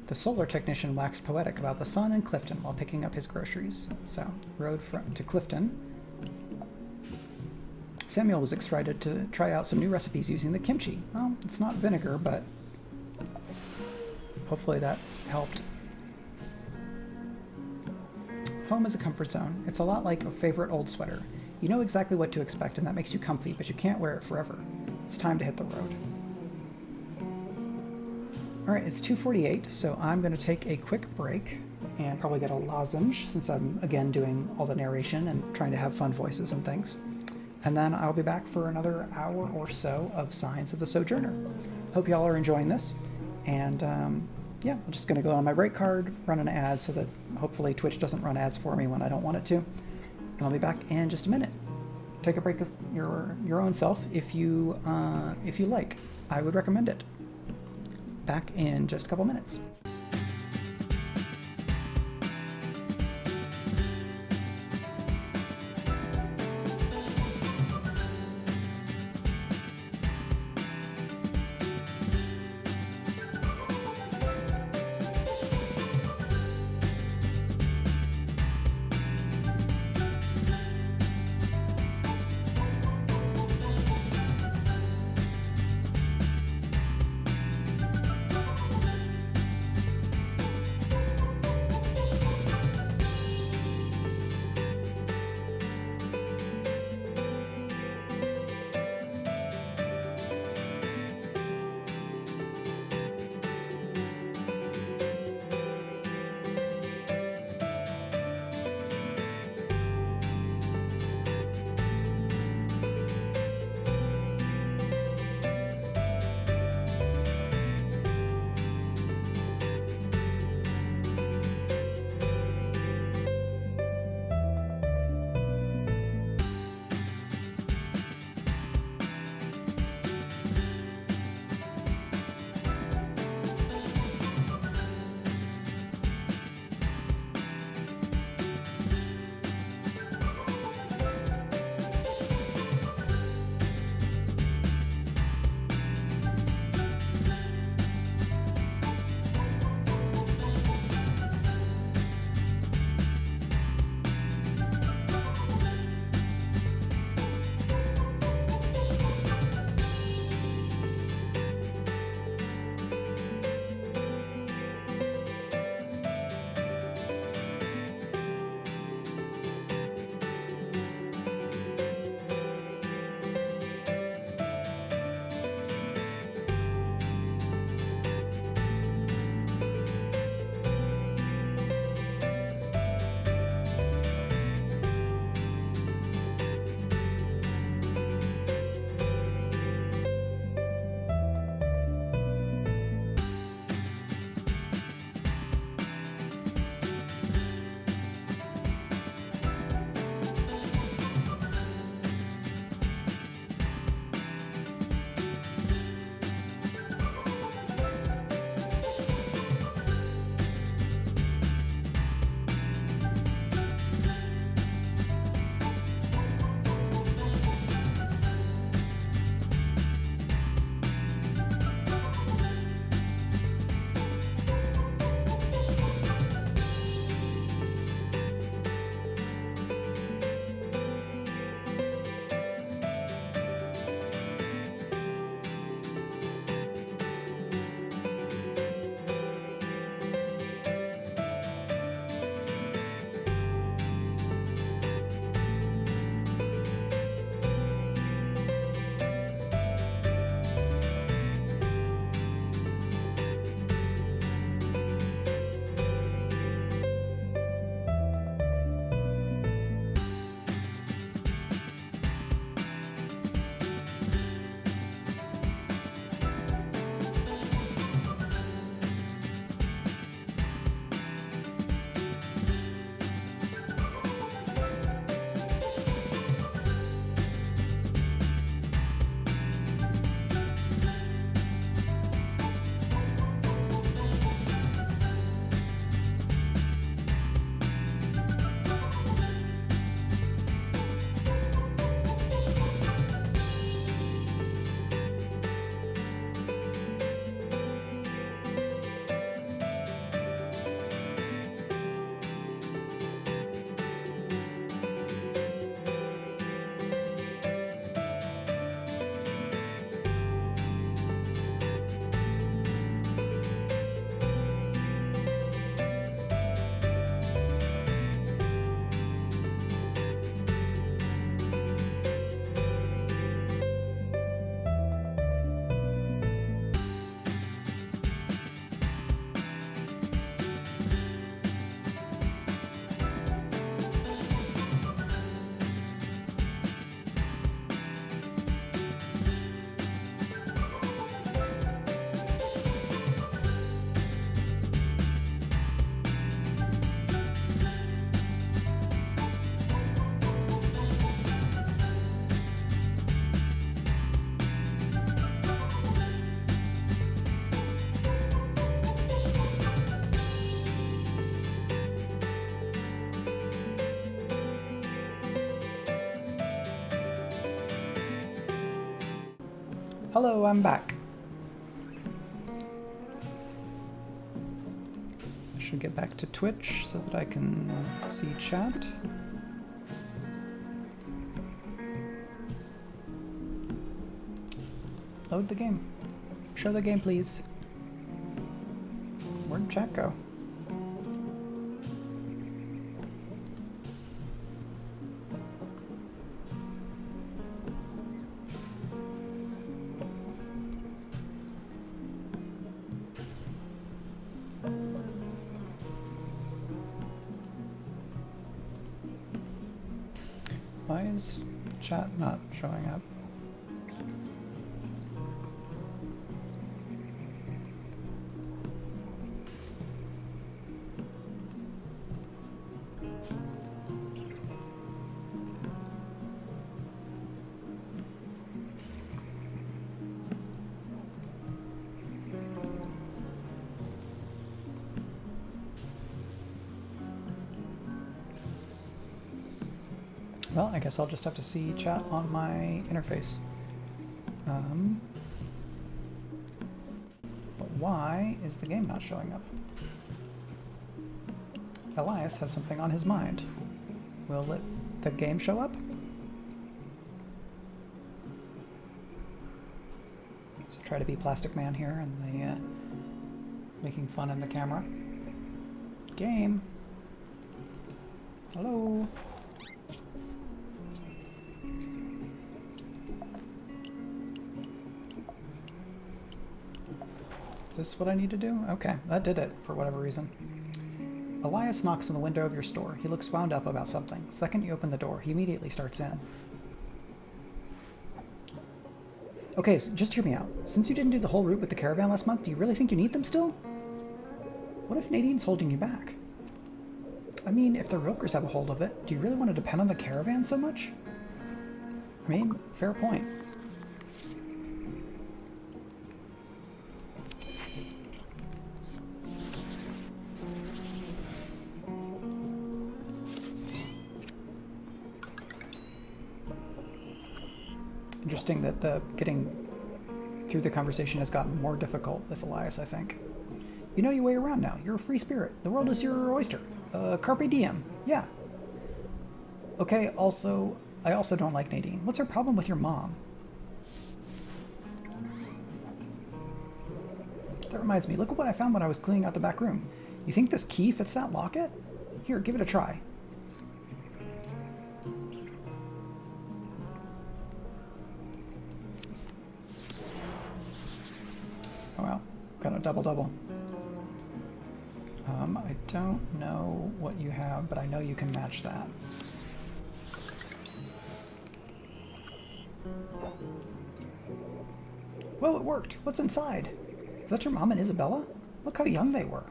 The solar technician waxed poetic about the sun and Clifton while picking up his groceries. So, rode to Clifton. Samuel was excited to try out some new recipes using the kimchi. Well, it's not vinegar, but hopefully that helped. Home is a comfort zone. It's a lot like a favorite old sweater. You know exactly what to expect, and that makes you comfy, but you can't wear it forever. It's time to hit the road. All right, it's 2:48, so I'm going to take a quick break and probably get a lozenge since I'm, again, doing all the narration and trying to have fun voices and things. And then I'll be back for another hour or so of Signs of the Sojourner. Hope y'all are enjoying this, and yeah, I'm just going to go on my break card, run an ad so that hopefully Twitch doesn't run ads for me when I don't want it to. And I'll be back in just a minute. Take a break of your own self if you like. I would recommend it. Back in just a couple minutes. Hello, I'm back. I should get back to Twitch so that I can see chat. Load the game. Show the game, please. Where'd chat go? Why is chat not showing up? Well, I guess I'll just have to see chat on my interface. But why is the game not showing up? Elias has something on his mind. Will the game show up? So try to be Plastic Man here and the making fun in the camera. Game. Hello. Is this what I need to do? Okay, that did it for whatever reason. Elias knocks on the window of your store. He looks wound up about something. The second you open the door, he immediately starts in. Okay, so just hear me out. Since you didn't do the whole route with the caravan last month, do you really think you need them still? What if Nadine's holding you back? I mean, if the Rilkers have a hold of it, do you really want to depend on the caravan so much? I mean, fair point. Interesting that the getting through the conversation has gotten more difficult with Elias, I think. You know your way around now. You're a free spirit. The world is your oyster. Carpe diem. Yeah. Okay, also, I also don't like Nadine. What's her problem with your mom? That reminds me, look at what I found when I was cleaning out the back room. You think this key fits that locket? Here, give it a try. Oh well, got a double-double. I don't know what you have, but I know you can match that. Well, it worked. What's inside? Is that your mom and Isabella? Look how young they were.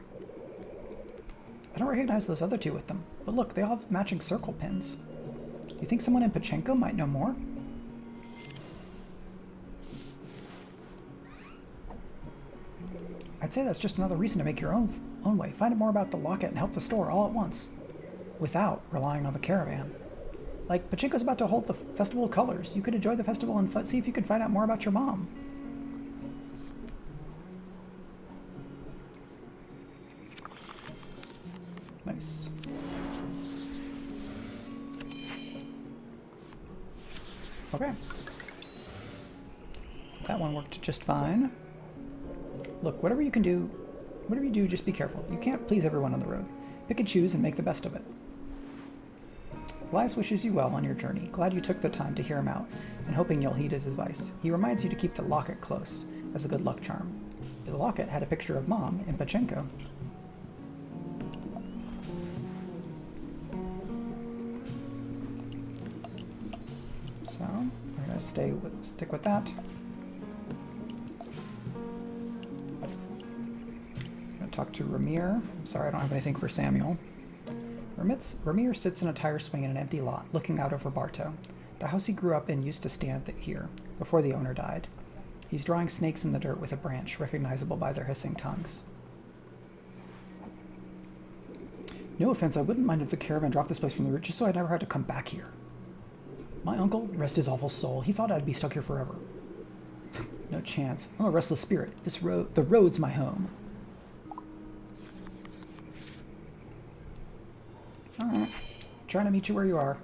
I don't recognize those other two with them, but look, they all have matching circle pins. Do you think someone in Pachenko might know more? I'd say that's just another reason to make your own way. Find out more about the locket and help the store all at once, without relying on the caravan. Like, Pachinko's about to hold the Festival of Colors. You could enjoy the festival and see if you can find out more about your mom. Nice. Okay. That one worked just fine. Look, whatever you do, just be careful. You can't please everyone on the road. Pick and choose and make the best of it. Elias wishes you well on your journey. Glad you took the time to hear him out, and hoping you'll heed his advice. He reminds you to keep the locket close, as a good luck charm. The locket had a picture of Mom in Pachenko. So, we're going to stick with that. Talk to Ramir. I'm sorry, I don't have anything for Samuel. Ramir sits in a tire swing in an empty lot, looking out over Bartow. The house he grew up in used to stand here, before the owner died. He's drawing snakes in the dirt with a branch, recognizable by their hissing tongues. No offense, I wouldn't mind if the caravan dropped this place from the route, just so I never had to come back here. My uncle, rest his awful soul, he thought I'd be stuck here forever. No chance. I'm a restless spirit. The road's my home. Alright. Trying to meet you where you are.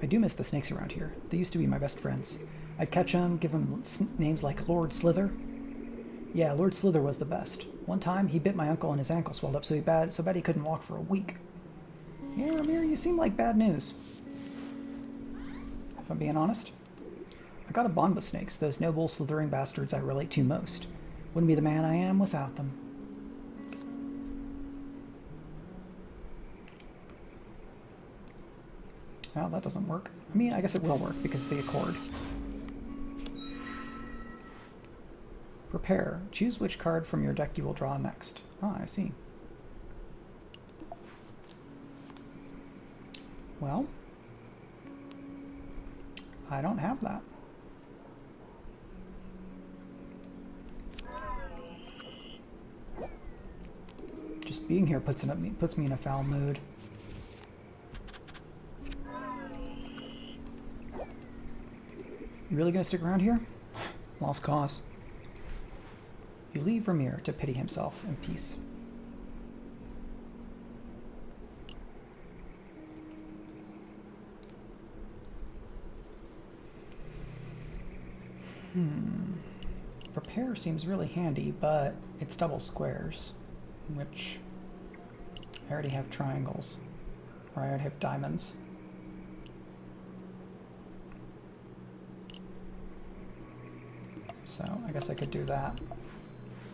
I do miss the snakes around here. They used to be my best friends. I'd catch them, give them names like Lord Slither. Yeah, Lord Slither was the best. One time, he bit my uncle and his ankle swelled up so bad he couldn't walk for a week. Yeah, Ramir, you seem like bad news. If I'm being honest. I got a bond with snakes, those noble, slithering bastards I relate to most. Wouldn't be the man I am without them. Well, that doesn't work. I mean, I guess it will work because of the accord. Prepare. Choose which card from your deck you will draw next. Ah, I see. Well, I don't have that. Just being here puts me in a foul mood. You really gonna stick around here? Lost cause. You leave Ramir to pity himself in peace. Prepare seems really handy, but it's double squares, which I already have triangles, or I already have diamonds. So I guess I could do that.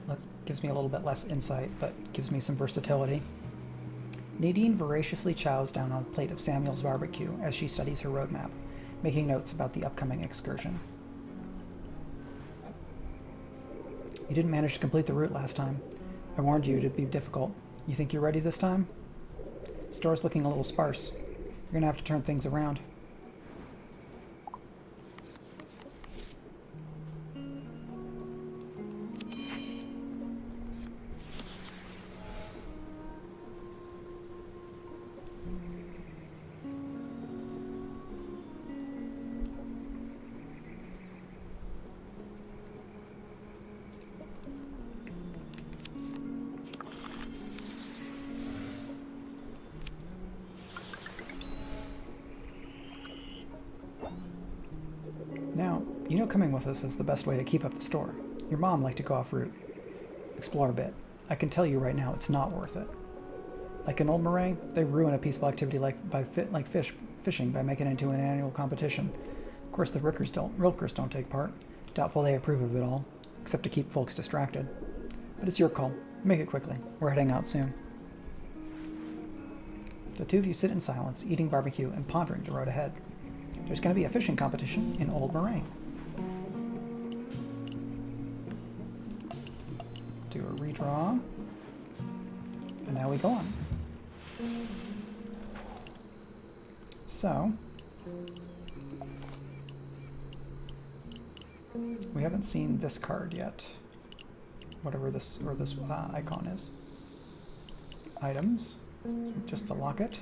That gives me a little bit less insight, but gives me some versatility. Nadine voraciously chows down on a plate of Samuel's barbecue as she studies her roadmap, making notes about the upcoming excursion. You didn't manage to complete the route last time. I warned you it'd be difficult. You think you're ready this time? Store's looking a little sparse. You're gonna have to turn things around. Now, you know coming with us is the best way to keep up the store. Your mom liked to go off route. Explore a bit. I can tell you right now it's not worth it. Like in Old Moray, they ruin a peaceful activity like fishing by making it into an annual competition. Of course the Rilkers don't take part. Doubtful they approve of it all, except to keep folks distracted. But it's your call. Make it quickly. We're heading out soon. The two of you sit in silence, eating barbecue and pondering the road ahead. There's going to be a fishing competition in Old Moray. Do a redraw. And now we go on. So, we haven't seen this card yet. Whatever this icon is. Items. Just the locket.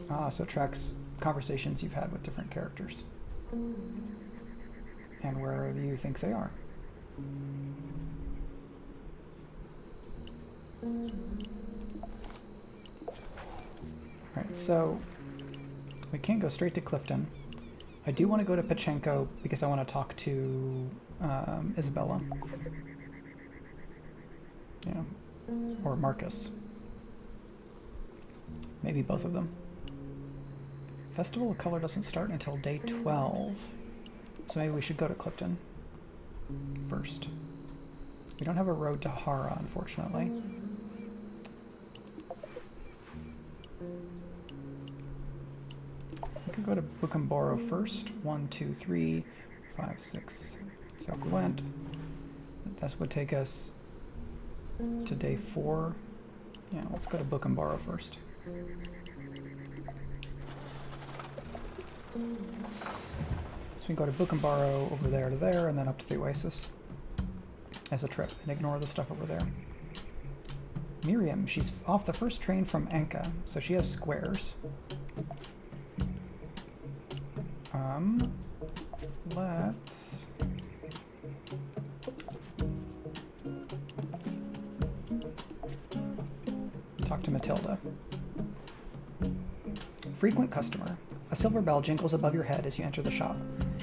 Ah, so it tracks conversations you've had with different characters. And where do you think they are? Alright, so we can't go straight to Clifton. I do want to go to Pachenko because I want to talk to Isabella. Yeah. Or Marcus. Maybe both of them. Festival of Color doesn't start until day 12. So maybe we should go to Clifton first. We don't have a road to Hara, unfortunately. We could go to Bukumboro first. 1, 2, 3, 5, 6. So if we went, that would take us to day 4. Yeah, let's go to Bukumboro first. So we can go to Bukumboro over there to there, and then up to the Oasis. as a trip and ignore the stuff over there. Miriam, she's off the first train from Anka, so she has squares. Let's... talk to Matilda. Frequent customer. A silver bell jingles above your head as you enter the shop.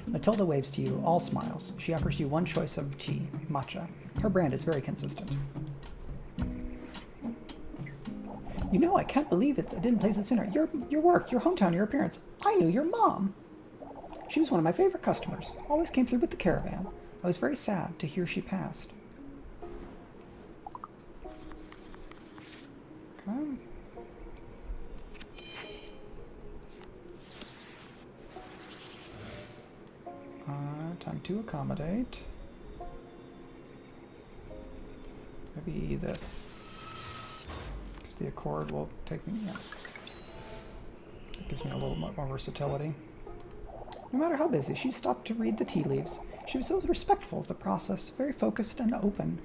Matilda waves to you, all smiles. She offers you one choice of tea, matcha. Her brand is very consistent. You know, I can't believe it. I didn't place it sooner. Your work, your hometown, your appearance. I knew your mom. She was one of my favorite customers. Always came through with the caravan. I was very sad to hear she passed. Okay. Time to accommodate. Maybe this. Because the accord will take me, yeah. It gives me a little more versatility. No matter how busy, she stopped to read the tea leaves. She was so respectful of the process, very focused and open.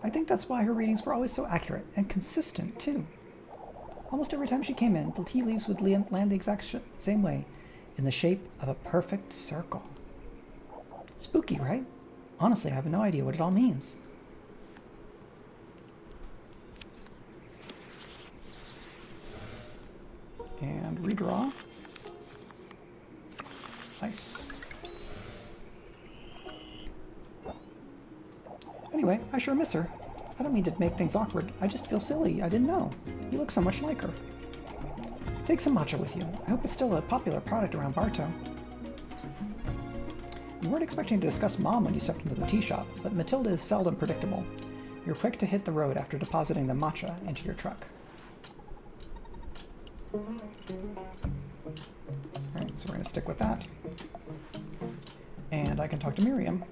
I think that's why her readings were always so accurate and consistent, too. Almost every time she came in, the tea leaves would land the exact same way, in the shape of a perfect circle. Spooky, right? Honestly, I have no idea what it all means. And redraw. Nice. Anyway, I sure miss her. I don't mean to make things awkward. I just feel silly. I didn't know. You look so much like her. Take some matcha with you. I hope it's still a popular product around Bartow. You weren't expecting to discuss Mom when you stepped into the tea shop, but Matilda is seldom predictable. You're quick to hit the road after depositing the matcha into your truck. Alright, so we're going to stick with that. And I can talk to Miriam.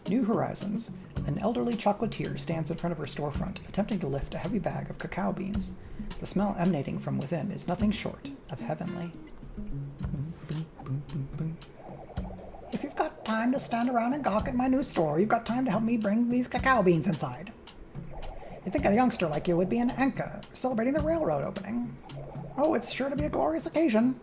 New Horizons. An elderly chocolatier stands in front of her storefront, attempting to lift a heavy bag of cacao beans. The smell emanating from within is nothing short of heavenly. If you've got time to stand around and gawk at my new store, you've got time to help me bring these cacao beans inside. You'd think a youngster like you would be in Anka, celebrating the railroad opening. Oh, it's sure to be a glorious occasion.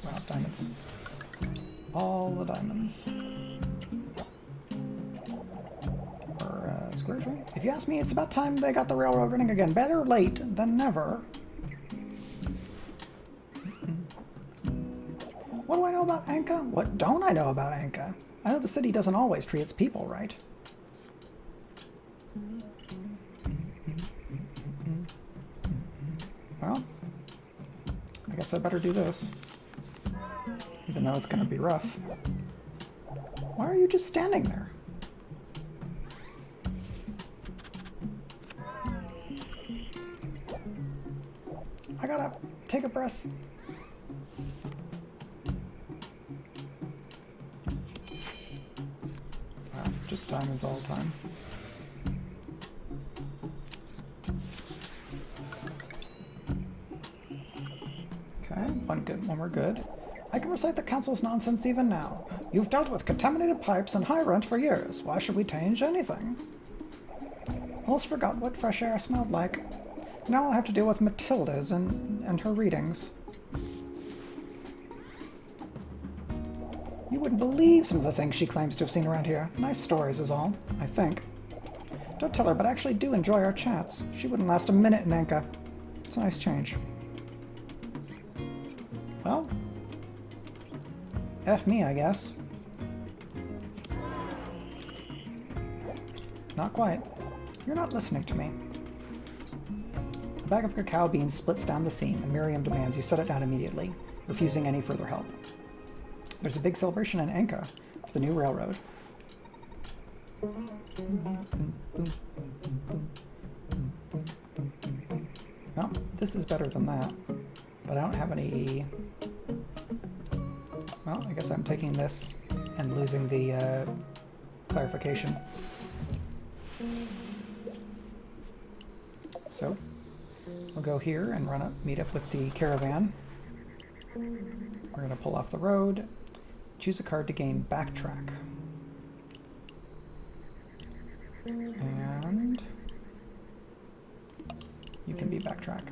Wow, diamonds. All the diamonds. Or squares, right? If you ask me, it's about time they got the railroad running again. Better late than never. What do I know about Anka? What don't I know about Anka? I know the city doesn't always treat its people right. Well, I guess I better do this. Even though it's going to be rough. Why are you just standing there? I gotta take a breath. Just diamonds all the time. Okay, one more good. I can recite the council's nonsense even now. You've dealt with contaminated pipes and high rent for years. Why should we change anything? Almost forgot what fresh air smelled like. Now I'll have to deal with Matilda's and her readings. You wouldn't believe some of the things she claims to have seen around here. Nice stories is all, I think. Don't tell her, but I actually do enjoy our chats. She wouldn't last a minute in Anka. It's a nice change. Well, F me, I guess. Not quite. You're not listening to me. A bag of cacao beans splits down the seam, and Miriam demands you set it down immediately, refusing any further help. There's a big celebration in Anka for the new railroad. Well, this is better than that, but I don't have any Well, I guess I'm taking this and losing the clarification. So, we'll go here and meet up with the caravan. We're going to pull off the road. Choose a card to gain backtrack. And you can be backtrack.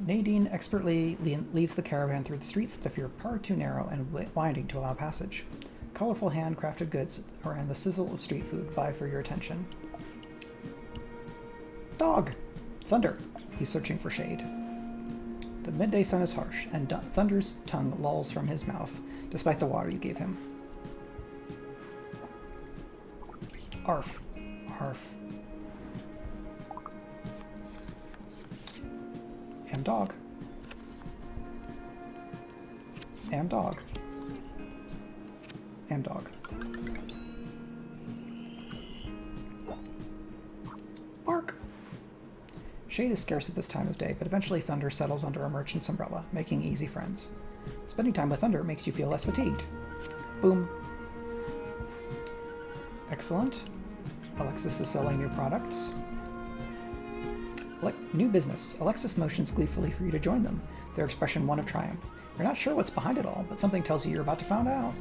Nadine expertly leads the caravan through the streets that appear far too narrow and winding to allow passage. Colorful handcrafted goods and the sizzle of street food vie for your attention. Dog! Thunder! He's searching for shade. The midday sun is harsh, and Thunder's tongue lolls from his mouth, despite the water you gave him. Arf. Arf. And dog. And dog. And dog. Bark! Shade is scarce at this time of day, but eventually Thunder settles under a merchant's umbrella, making easy friends. Spending time with Thunder makes you feel less fatigued. Boom. Excellent. Alexis is selling new products. New business. Alexis motions gleefully for you to join them, their expression one of triumph. You're not sure what's behind it all, but something tells you you're about to find out.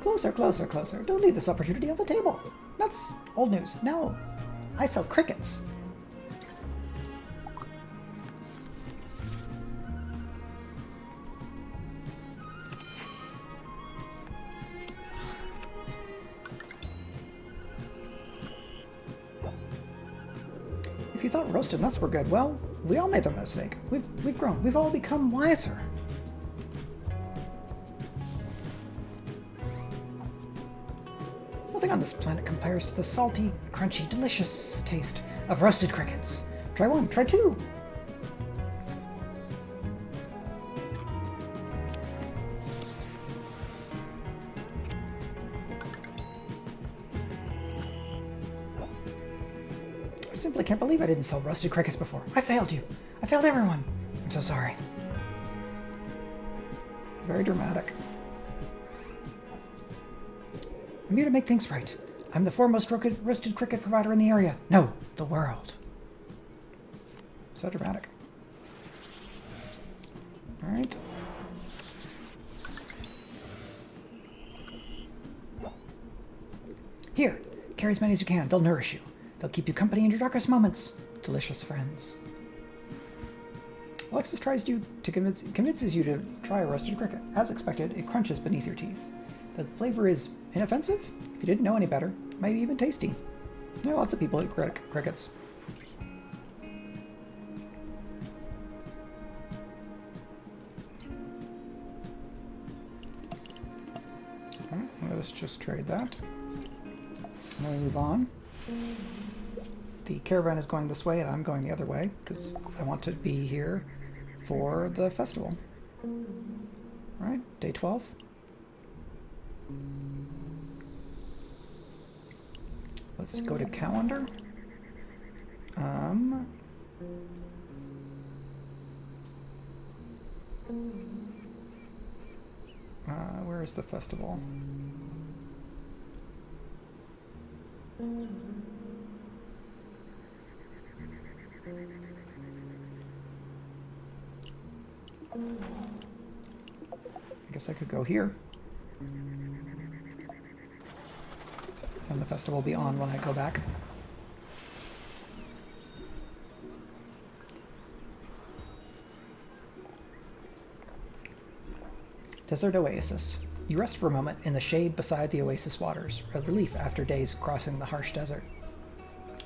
Closer, closer, closer. Don't leave this opportunity on the table. That's old news. Now, I sell crickets. If you thought roasted nuts were good, well, we all made the mistake. We've grown. We've all become wiser. Nothing on this planet compares to the salty, crunchy, delicious taste of roasted crickets. Try one, try two. I simply can't believe I didn't sell roasted crickets before. I failed you. I failed everyone. I'm so sorry. Very dramatic. I'm here to make things right. I'm the foremost roasted cricket provider in the area. No, the world. So dramatic. All right. Here, carry as many as you can. They'll nourish you. They'll keep you company in your darkest moments. Delicious friends. Alexis convinces you to try a roasted cricket. As expected, it crunches beneath your teeth. The flavor is inoffensive. If you didn't know any better, maybe even tasty. There are lots of people who eat crickets. Alright, let's just trade that. Now we move on. The caravan is going this way and I'm going the other way because I want to be here for the festival. Alright, day 12. Let's go to calendar. Where is the festival? I guess I could go here. And the festival will be on when I go back. Desert Oasis. You rest for a moment in the shade beside the oasis waters, a relief after days crossing the harsh desert.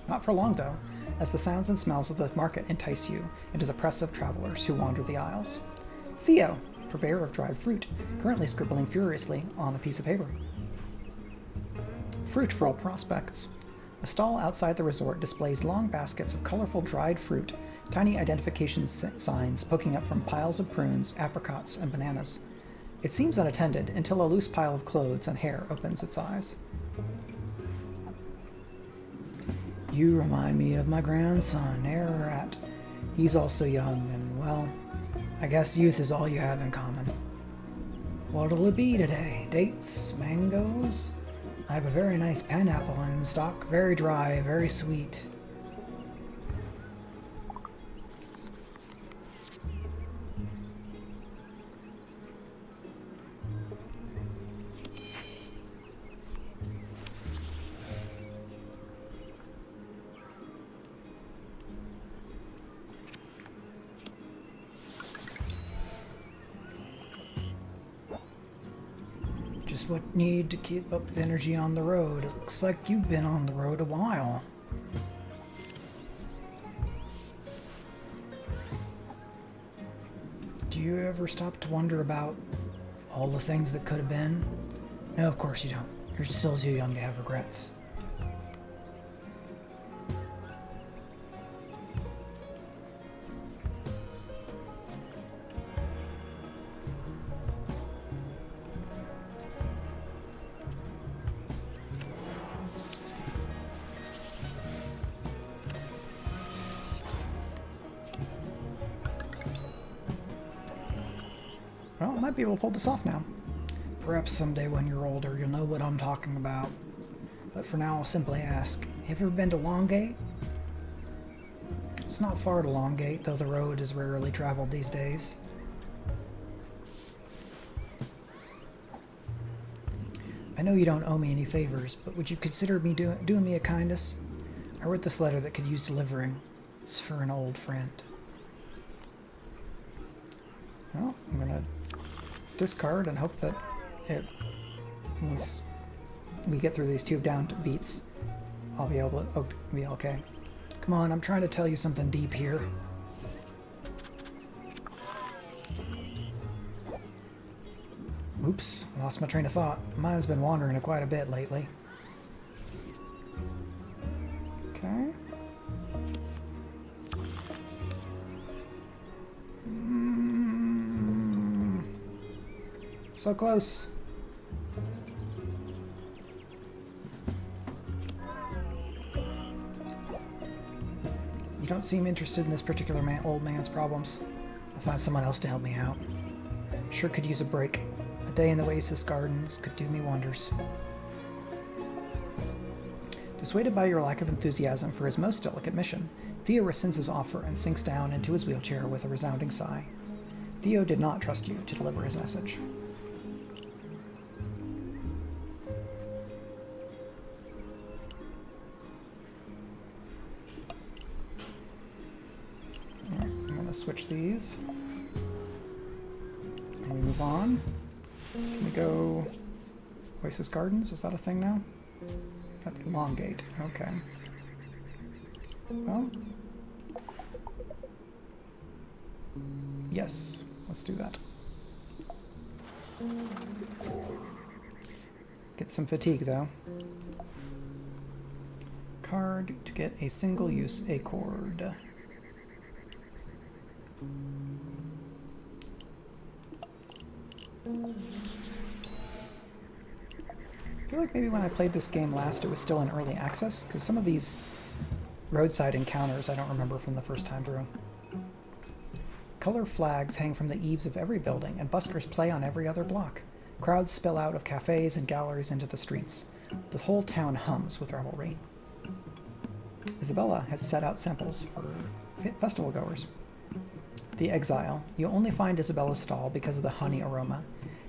Not for long, though, as the sounds and smells of the market entice you into the press of travelers who wander the aisles. Theo, purveyor of dried fruit, currently scribbling furiously on a piece of paper. Fruitful prospects. A stall outside the resort displays long baskets of colorful dried fruit, tiny identification signs poking up from piles of prunes, apricots, and bananas. It seems unattended until a loose pile of clothes and hair opens its eyes. You remind me of my grandson, Ararat. He's also young, and, well, I guess youth is all you have in common. What'll it be today? Dates? Mangoes? I have a very nice pineapple in stock. Very dry, very sweet. Just what you need to keep up the energy on the road. It looks like you've been on the road a while. Do you ever stop to wonder about all the things that could have been? No, of course you don't. You're still too young to have regrets. Well, I might be able to pull this off now. Perhaps someday when you're older, you'll know what I'm talking about. But for now, I'll simply ask, have you ever been to Longgate? It's not far to Longgate, though the road is rarely traveled these days. I know you don't owe me any favors, but would you consider me doing me a kindness? I wrote this letter that could use delivering. It's for an old friend. Well, I'm gonna discard and hope that once we get through these 2 down beats, I'll be able to be okay. Come on, I'm trying to tell you something deep here. Oops, lost my train of thought. Mine's been wandering quite a bit lately. Okay. So close. You don't seem interested in this particular old man's problems. I'll find someone else to help me out. Sure could use a break. A day in the Oasis Gardens could do me wonders. Dissuaded by your lack of enthusiasm for his most delicate mission, Theo rescinds his offer and sinks down into his wheelchair with a resounding sigh. Theo did not trust you to deliver his message. Switch these. And we move on. Can we go Oasis Gardens? Is that a thing now? At Longgate. Okay. Well. Yes. Let's do that. Get some fatigue though. Card to get a single-use acord. I feel like maybe when I played this game last it was still in early access, because some of these roadside encounters I don't remember from the first time through. Color flags hang from the eaves of every building, and buskers play on every other block. Crowds spill out of cafes and galleries into the streets. The whole town hums with revelry. Isabella has set out samples for festival goers. The Exile. You only find Isabella's stall because of the honey aroma.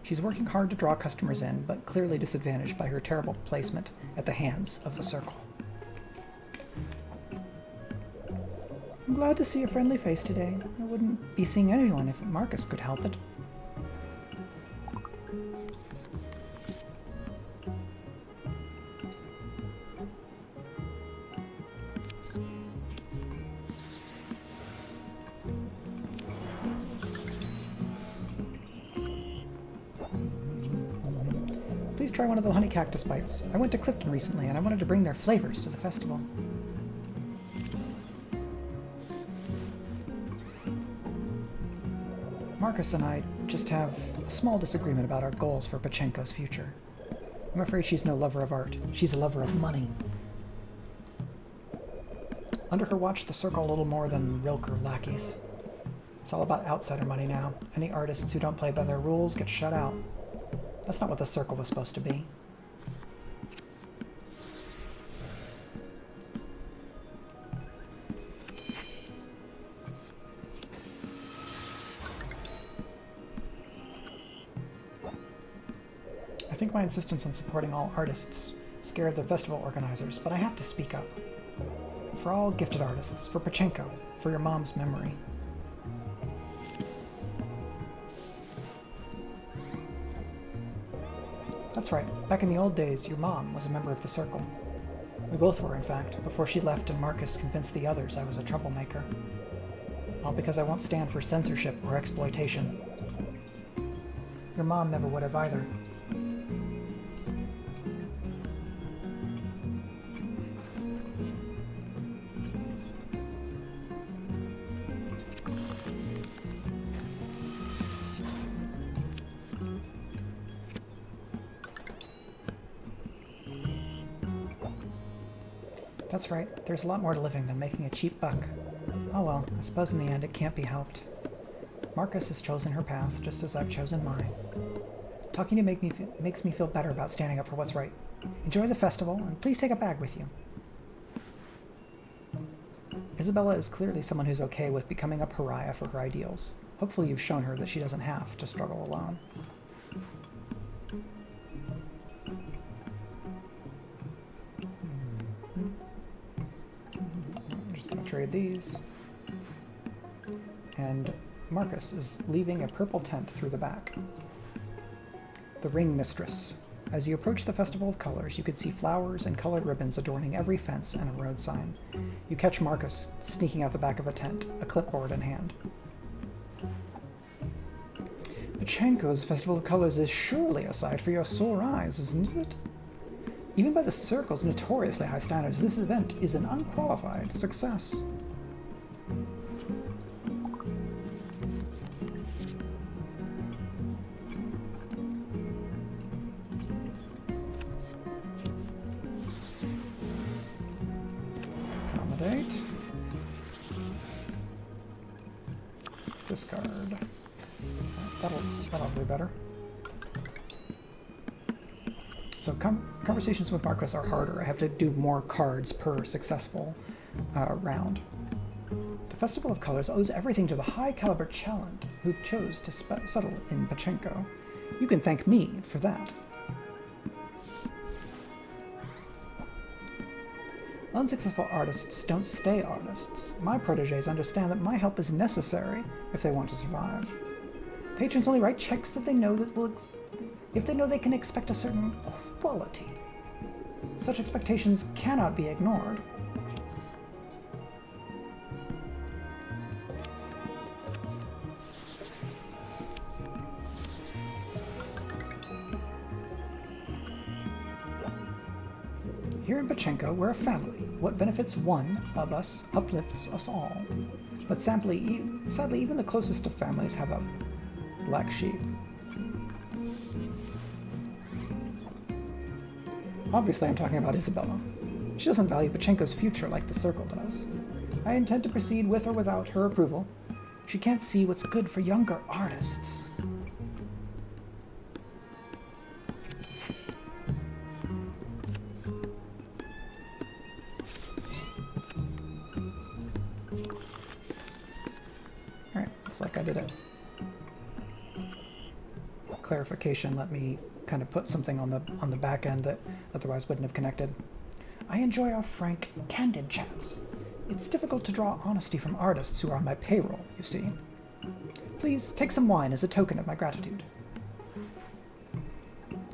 She's working hard to draw customers in, but clearly disadvantaged by her terrible placement at the hands of the Circle. I'm glad to see a friendly face today. I wouldn't be seeing anyone if Marcus could help it. Please try one of the honey cactus bites. I went to Clifton recently and I wanted to bring their flavors to the festival. Marcus and I just have a small disagreement about our goals for Pachenko's future. I'm afraid she's no lover of art. She's a lover of money. Under her watch, the Circle a little more than Rilke or lackeys. It's all about outsider money now. Any artists who don't play by their rules get shut out. That's not what the Circle was supposed to be. I think my insistence on supporting all artists scared the festival organizers, but I have to speak up. For all gifted artists, for Pachenko, for your mom's memory. That's right, back in the old days, your mom was a member of the Circle. We both were, in fact, before she left and Marcus convinced the others I was a troublemaker. All because I won't stand for censorship or exploitation. Your mom never would have either. That's right, there's a lot more to living than making a cheap buck. Oh well, I suppose in the end it can't be helped. Marcus has chosen her path, just as I've chosen mine. Talking to you makes me feel better about standing up for what's right. Enjoy the festival, and please take a bag with you. Isabella is clearly someone who's okay with becoming a pariah for her ideals. Hopefully you've shown her that she doesn't have to struggle alone. Trade these. And Marcus is leaving a purple tent through the back. The Ring Mistress. As you approach the Festival of Colors, you could see flowers and colored ribbons adorning every fence and a road sign. You catch Marcus sneaking out the back of a tent, a clipboard in hand. Pachenko's Festival of Colors is surely a sight for your sore eyes, isn't it? Even by the Circle's notoriously high standards, this event is an unqualified success. Accommodate. Discard. That'll be better. So conversations with Marcus are harder. I have to do more cards per successful round. The Festival of Colors owes everything to the high-caliber talent who chose to settle in Pachenko. You can thank me for that. Unsuccessful artists don't stay artists. My protégés understand that my help is necessary if they want to survive. Patrons only write checks that they know if they know they can expect a certain quality. Such expectations cannot be ignored. Here in Pachenko, we're a family. What benefits one of us uplifts us all. But sadly, even the closest of families have a black sheep. Obviously, I'm talking about Isabella. She doesn't value Pachenko's future like the Circle does. I intend to proceed with or without her approval. She can't see what's good for younger artists. Alright, looks like I did it. Clarification let me kind of put something on the back end that otherwise wouldn't have connected. I enjoy our frank, candid chats. It's difficult to draw honesty from artists who are on my payroll, you see. Please take some wine as a token of my gratitude.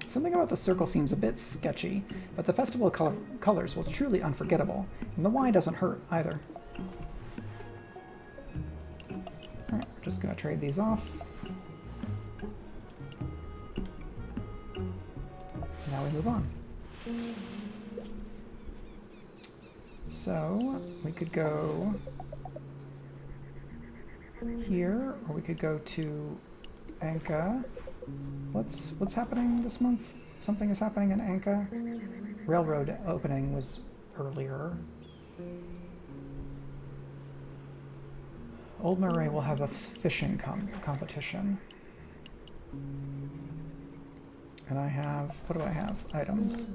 Something about the Circle seems a bit sketchy, but the Festival of Colors will truly unforgettable, and the wine doesn't hurt either. Alright, we're just gonna trade these off. Now we move on. So, we could go here, or we could go to Anka. What's happening this month? Something is happening in Anka. Railroad opening was earlier. Old Murray will have a fishing competition. And I have, what do I have? Items.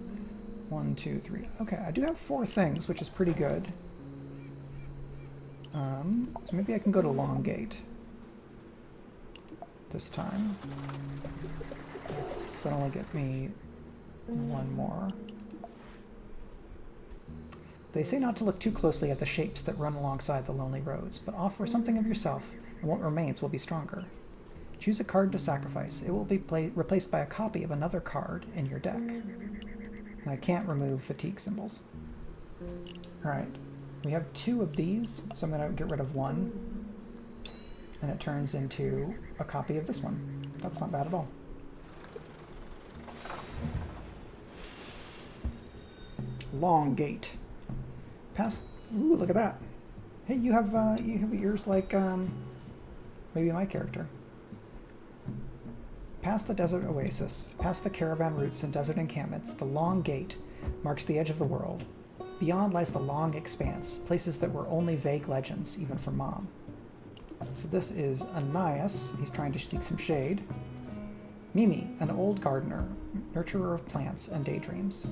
1, 2, 3. Okay, I do have 4 things, which is pretty good. So maybe I can go to Longgate this time. Because that'll only get me 1 more. They say not to look too closely at the shapes that run alongside the lonely roads, but offer something of yourself, and what remains will be stronger. Choose a card to sacrifice. It will be replaced by a copy of another card in your deck. And I can't remove fatigue symbols. Alright, we have 2 of these, so I'm going to get rid of 1. And it turns into a copy of this one. That's not bad at all. Longgate. Past. Ooh, look at that. Hey, you have ears like maybe my character. Past the desert oasis, past the caravan routes and desert encampments, the long gate marks the edge of the world. Beyond lies the long expanse, places that were only vague legends, even for Mom. So this is Ananias. He's trying to seek some shade. Mimi, an old gardener, nurturer of plants and daydreams.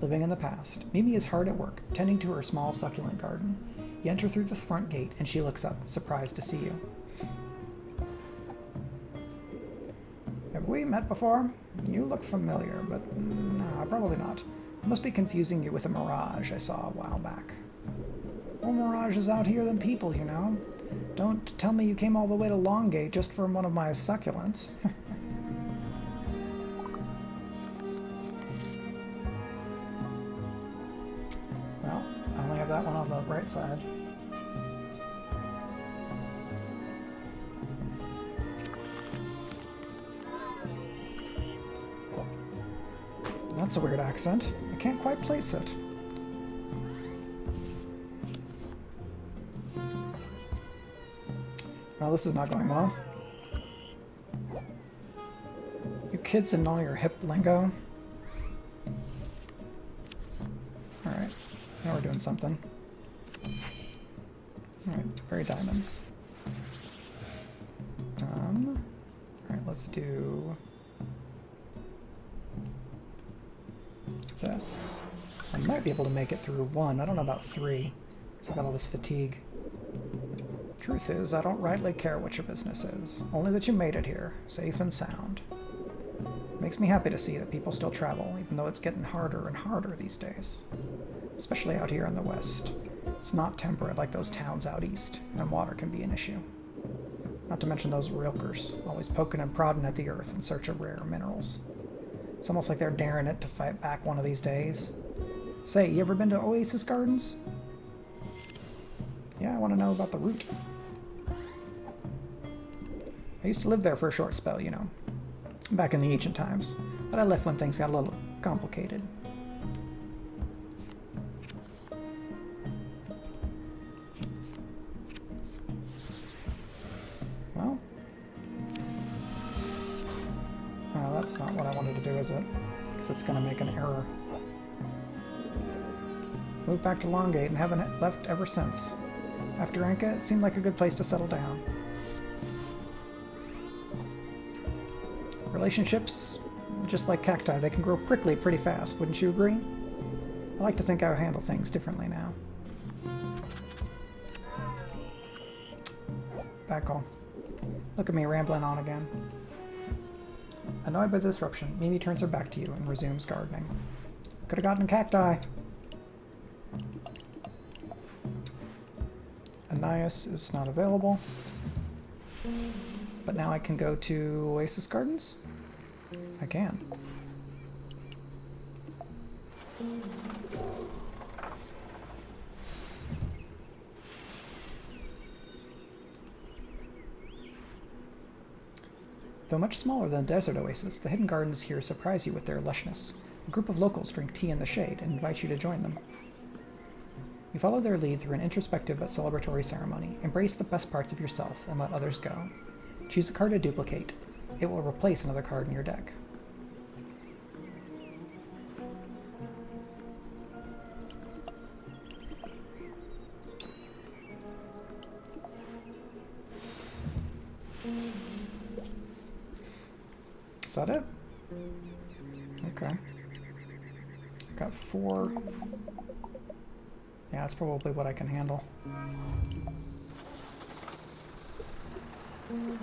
Living in the past, Mimi is hard at work, tending to her small succulent garden. You enter through the front gate, and she looks up, surprised to see you. Have we met before? You look familiar, but no, probably not. I must be confusing you with a mirage I saw a while back. More mirages out here than people, you know. Don't tell me you came all the way to Longgate just for one of my succulents. Well, I only have that one on the right side. That's a weird accent. I can't quite place it. Well, this is not going well. You kids and all your hip lingo. Alright, now we're doing something. Alright, very diamonds. Alright, let's do this. I might be able to make it through 1. I don't know about 3, because I got all this fatigue. Truth is, I don't rightly care what your business is, only that you made it here, safe and sound. Makes me happy to see that people still travel, even though it's getting harder and harder these days. Especially out here in the west. It's not temperate like those towns out east, and water can be an issue. Not to mention those rilkers, always poking and prodding at the earth in search of rare minerals. It's almost like they're daring it to fight back one of these days. Say, you ever been to Oasis Gardens? Yeah, I want to know about the route. I used to live there for a short spell, you know, back in the ancient times, but I left when things got a little complicated. Well, that's not what I wanted to do, is it? Because it's going to make an error. Moved back to Longgate and haven't left ever since. After Anka, it seemed like a good place to settle down. Relationships, just like cacti, they can grow prickly pretty fast, wouldn't you agree? I like to think I would handle things differently now. Back on. Look at me rambling on again. Annoyed by the disruption, Mimi turns her back to you and resumes gardening. Could have gotten cacti. Ananias is not available. But now I can go to Oasis Gardens? I can. Though much smaller than a desert oasis, the hidden gardens here surprise you with their lushness. A group of locals drink tea in the shade and invite you to join them. You follow their lead through an introspective but celebratory ceremony. Embrace the best parts of yourself and let others go. Choose a card to duplicate. It will replace another card in your deck. Is that it? Okay. Got 4. Yeah, that's probably what I can handle. On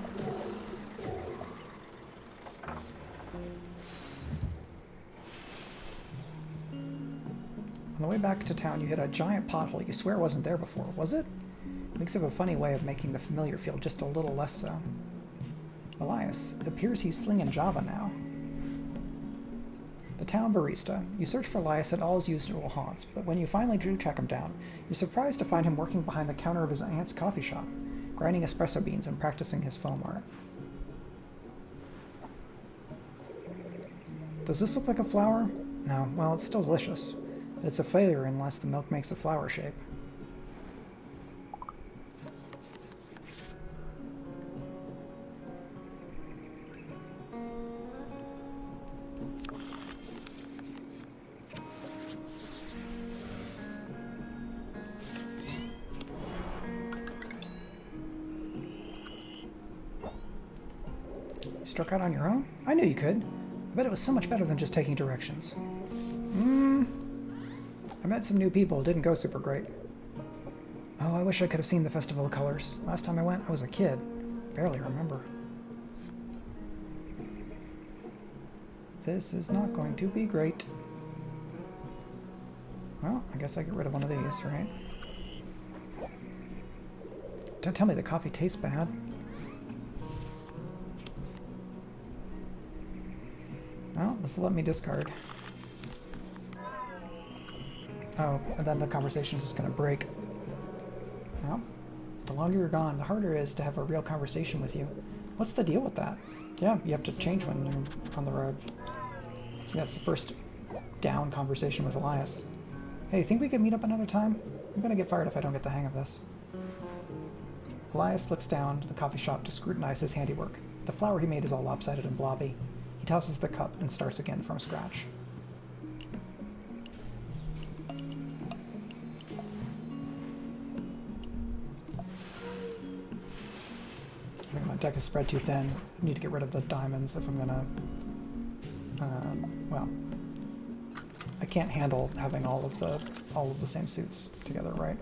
the way back to town, you hit a giant pothole you swear wasn't there before, was it? Makes have a funny way of making the familiar feel just a little less so. Elias, it appears he's slinging Java now. The town barista. You search for Elias at all his usual haunts, but when you finally do track him down, you're surprised to find him working behind the counter of his aunt's coffee shop, grinding espresso beans and practicing his foam art. Does this look like a flower? No, well, it's still delicious. But it's a failure unless the milk makes a flower shape. You struck out on your own? I knew you could. I bet it was so much better than just taking directions. I met some new people. It didn't go super great. Oh, I wish I could have seen the Festival of Colors. Last time I went, I was a kid. Barely remember. This is not going to be great. Well, I guess I get rid of one of these, right? Don't tell me the coffee tastes bad. Well, this will let me discard. Oh, and then the conversation is just going to break. Well, the longer you're gone, the harder it is to have a real conversation with you. What's the deal with that? Yeah, you have to change when you're on the road. I think that's the first down conversation with Elias. Hey, think we could meet up another time? I'm going to get fired if I don't get the hang of this. Elias looks down to the coffee shop to scrutinize his handiwork. The flower he made is all lopsided and blobby. He tosses the cup and starts again from scratch. I think my deck is spread too thin. I need to get rid of the diamonds if I'm gonna... well, I can't handle having all of the same suits together, right?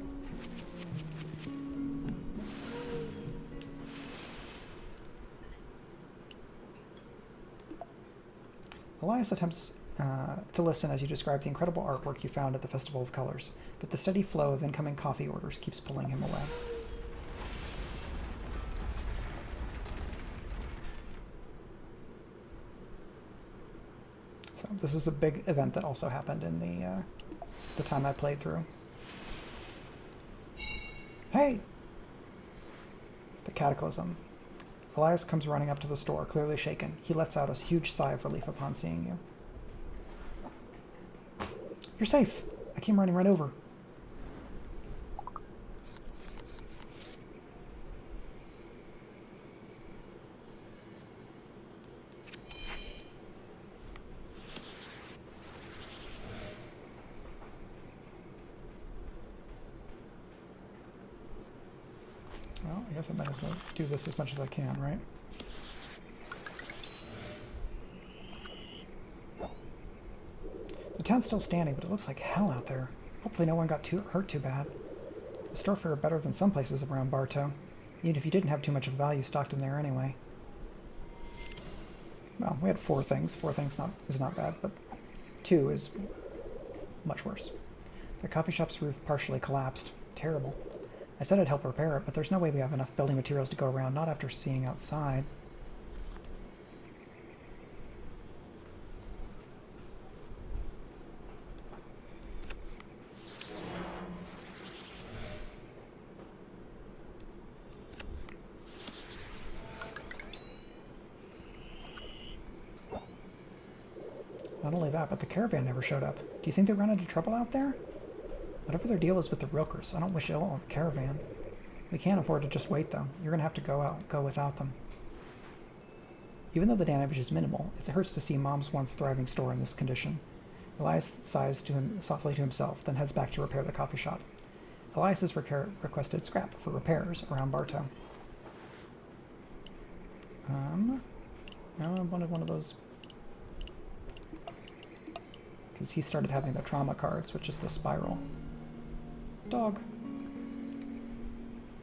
Elias attempts to listen as you describe the incredible artwork you found at the Festival of Colors, but the steady flow of incoming coffee orders keeps pulling him away. So this is a big event that also happened in the time I played through. Hey! The Cataclysm. Elias comes running up to the store, clearly shaken. He lets out a huge sigh of relief upon seeing you. You're safe! I came running right over. Well, I guess I might as well do this as much as I can, right? The town's still standing, but it looks like hell out there. Hopefully no one got hurt too bad. The store fared better than some places around Bartow, even if you didn't have too much of value stocked in there anyway. Well, we had 4 things. 4 things is not bad, but 2 is much worse. The coffee shop's roof partially collapsed. Terrible. I said I'd help repair it, but there's no way we have enough building materials to go around, not after seeing outside. Not only that, but the caravan never showed up. Do you think they ran into trouble out there? Whatever their deal is with the Rilkers, I don't wish ill on the caravan. We can't afford to just wait, though. You're going to have to go without them. Even though the damage is minimal, it hurts to see Mom's once thriving store in this condition. Elias sighs softly to himself, then heads back to repair the coffee shop. Elias has requested scrap for repairs around Bartow. No, I wanted one of those. Because he started having the trauma cards, which is the spiral. Dog.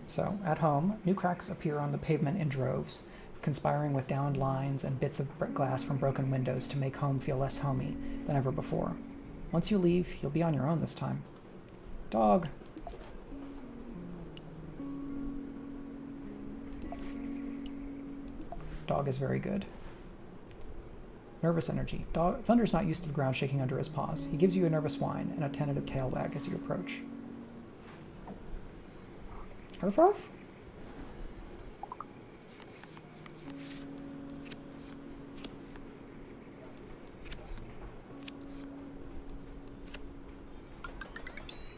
So, at home, new cracks appear on the pavement in droves, conspiring with downed lines and bits of glass from broken windows to make home feel less homey than ever before. Once you leave, you'll be on your own this time. Dog. Dog is very good. Nervous energy. Thunder's not used to the ground shaking under his paws. He gives you a nervous whine and a tentative tail wag as you approach. Ruff ruff?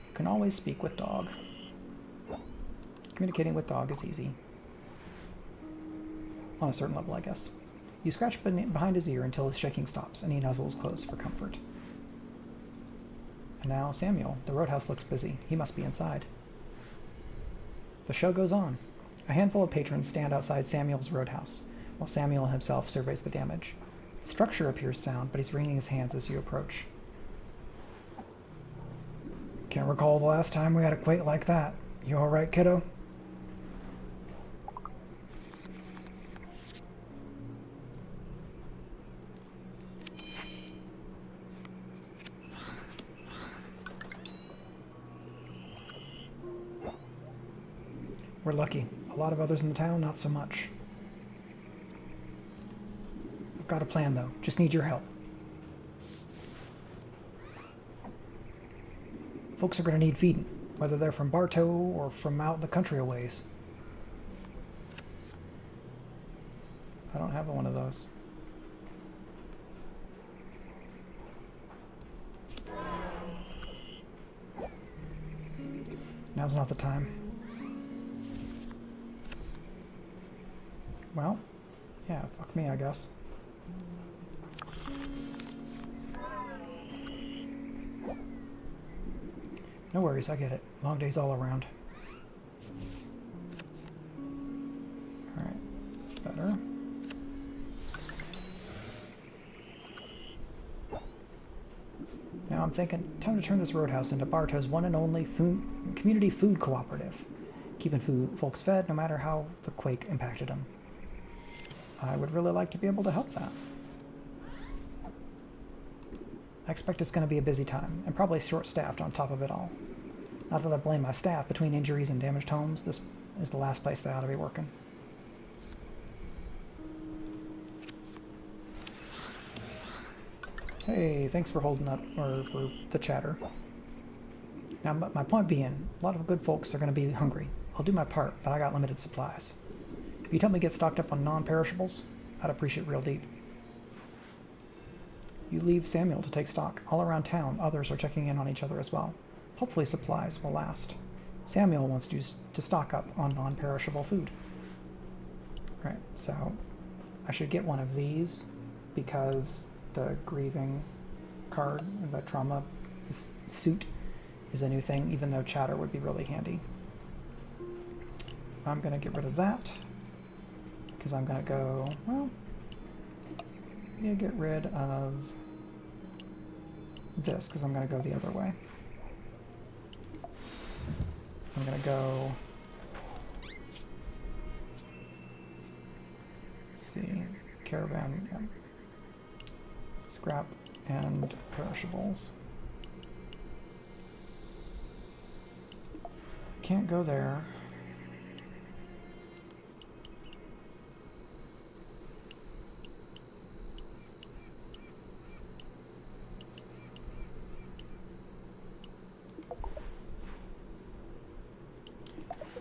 You can always speak with dog. Communicating with dog is easy. On a certain level, I guess. You scratch behind his ear until his shaking stops, and he nuzzles close for comfort. And now Samuel. The roadhouse looks busy. He must be inside. The show goes on. A handful of patrons stand outside Samuel's roadhouse, while Samuel himself surveys the damage. The structure appears sound, but he's wringing his hands as you approach. Can't recall the last time we had a quake like that. You all right, kiddo? We're lucky. A lot of others in the town, not so much. I've got a plan, though. Just need your help. Folks are going to need feeding, whether they're from Bartow or from out in the country a ways. I don't have one of those. Now's not the time. Well, yeah, fuck me, I guess. No worries, I get it. Long days all around. Alright, better. Now I'm thinking, time to turn this roadhouse into Bartow's one and only community food cooperative. Keeping folks fed no matter how the quake impacted them. I would really like to be able to help that. I expect it's going to be a busy time, and probably short-staffed on top of it all. Not that I blame my staff. Between injuries and damaged homes, this is the last place they ought to be working. Hey, thanks for holding up, or for the chatter. Now, my point being, a lot of good folks are going to be hungry. I'll do my part, but I got limited supplies. If you'd help me get stocked up on non-perishables, I'd appreciate real deep. You leave Samuel to take stock. All around town, others are checking in on each other as well. Hopefully supplies will last. Samuel wants to stock up on non-perishable food. Right, so I should get one of these because the grieving card, the trauma suit, is a new thing, even though chatter would be really handy. I'm going to get rid of that because I'm going to go, well, yeah, get rid of this because I'm going to go the other way. I'm going to go, let's see, caravan, yeah. Scrap and perishables. Can't go there.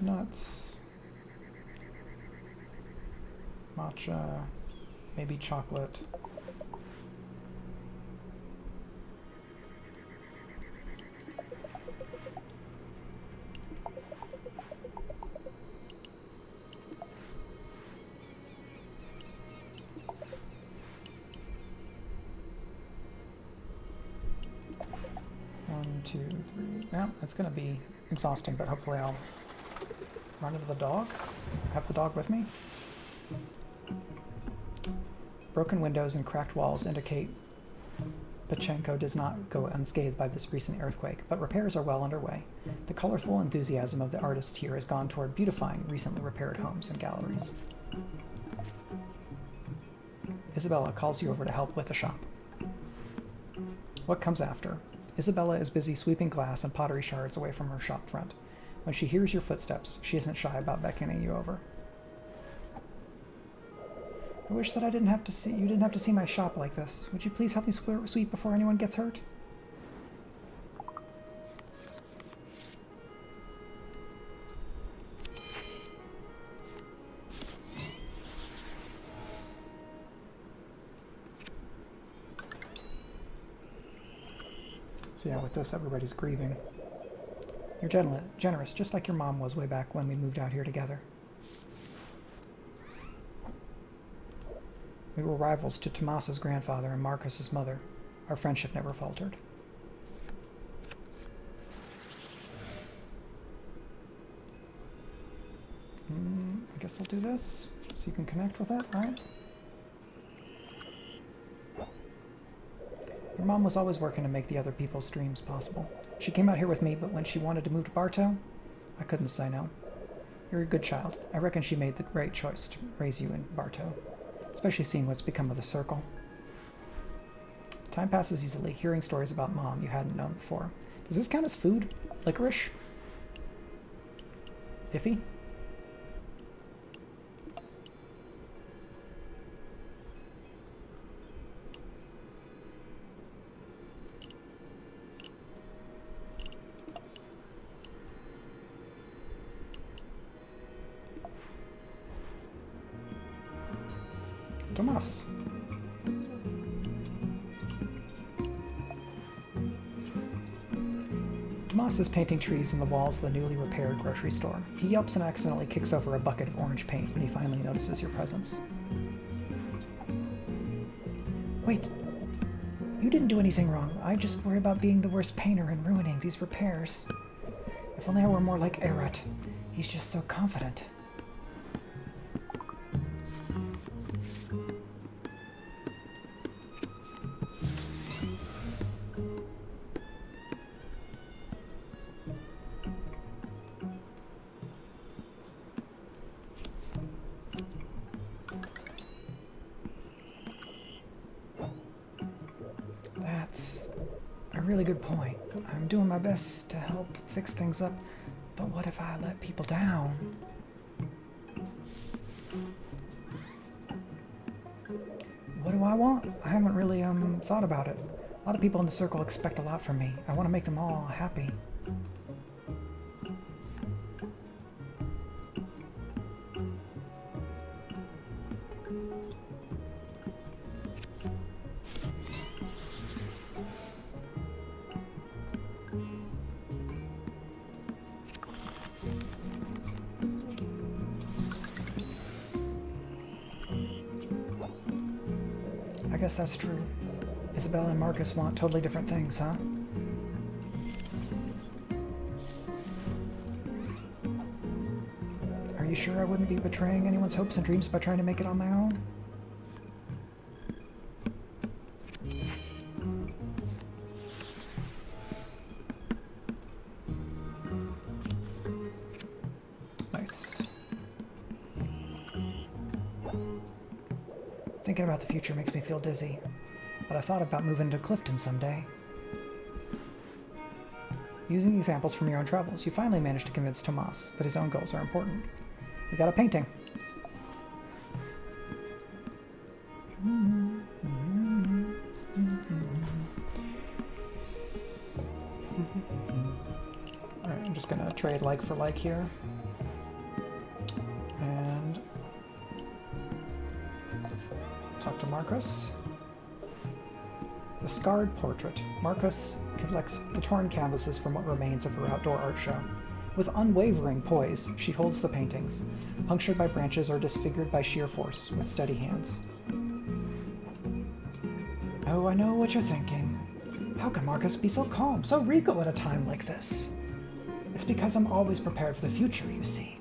Nuts, matcha, maybe chocolate. 2, 3. Yeah, it's going to be exhausting, but hopefully I'll run into the dog. Have the dog with me. Broken windows and cracked walls indicate Pachenko does not go unscathed by this recent earthquake, but repairs are well underway. The colorful enthusiasm of the artists here has gone toward beautifying recently repaired homes and galleries. Isabella calls you over to help with the shop. What comes after? Isabella is busy sweeping glass and pottery shards away from her shop front. When she hears your footsteps, she isn't shy about beckoning you over. I wish that you didn't have to see my shop like this. Would you please help me sweep before anyone gets hurt? So yeah, with this, everybody's grieving. You're generous, just like your mom was way back when we moved out here together. We were rivals to Tomas's grandfather and Marcus's mother. Our friendship never faltered. I guess I'll do this, so you can connect with it, right? Your mom was always working to make the other people's dreams possible. She came out here with me, but when she wanted to move to Bartow, I couldn't say no. You're a good child. I reckon she made the right choice to raise you in Bartow. Especially seeing what's become of the circle. Time passes easily, hearing stories about Mom you hadn't known before. Does this count as food? Licorice? Iffy? Tomas. Tomas is painting trees in the walls of the newly repaired grocery store. He yelps and accidentally kicks over a bucket of orange paint when he finally notices your presence. Wait, you didn't do anything wrong. I just worry about being the worst painter and ruining these repairs. If only I were more like Erat. He's just so confident. That's a really good point. I'm doing my best to help fix things up, but what if I let people down? What do I want? I haven't really thought about it. A lot of people in the circle expect a lot from me. I want to make them all happy. I guess that's true. Isabella and Marcus want totally different things, huh? Are you sure I wouldn't be betraying anyone's hopes and dreams by trying to make it on my own? Nice. Thinking about the future makes me feel dizzy, but I thought about moving to Clifton someday. Using examples from your own travels, you finally managed to convince Tomas that his own goals are important. We got a painting. Alright, I'm just gonna trade like for like here. And talk to Marcus. The Scarred Portrait. Marcus collects the torn canvases from what remains of her outdoor art show. With unwavering poise, she holds the paintings, punctured by branches or disfigured by sheer force, with steady hands. Oh, I know what you're thinking. How can Marcus be so calm, so regal at a time like this? It's because I'm always prepared for the future, you see.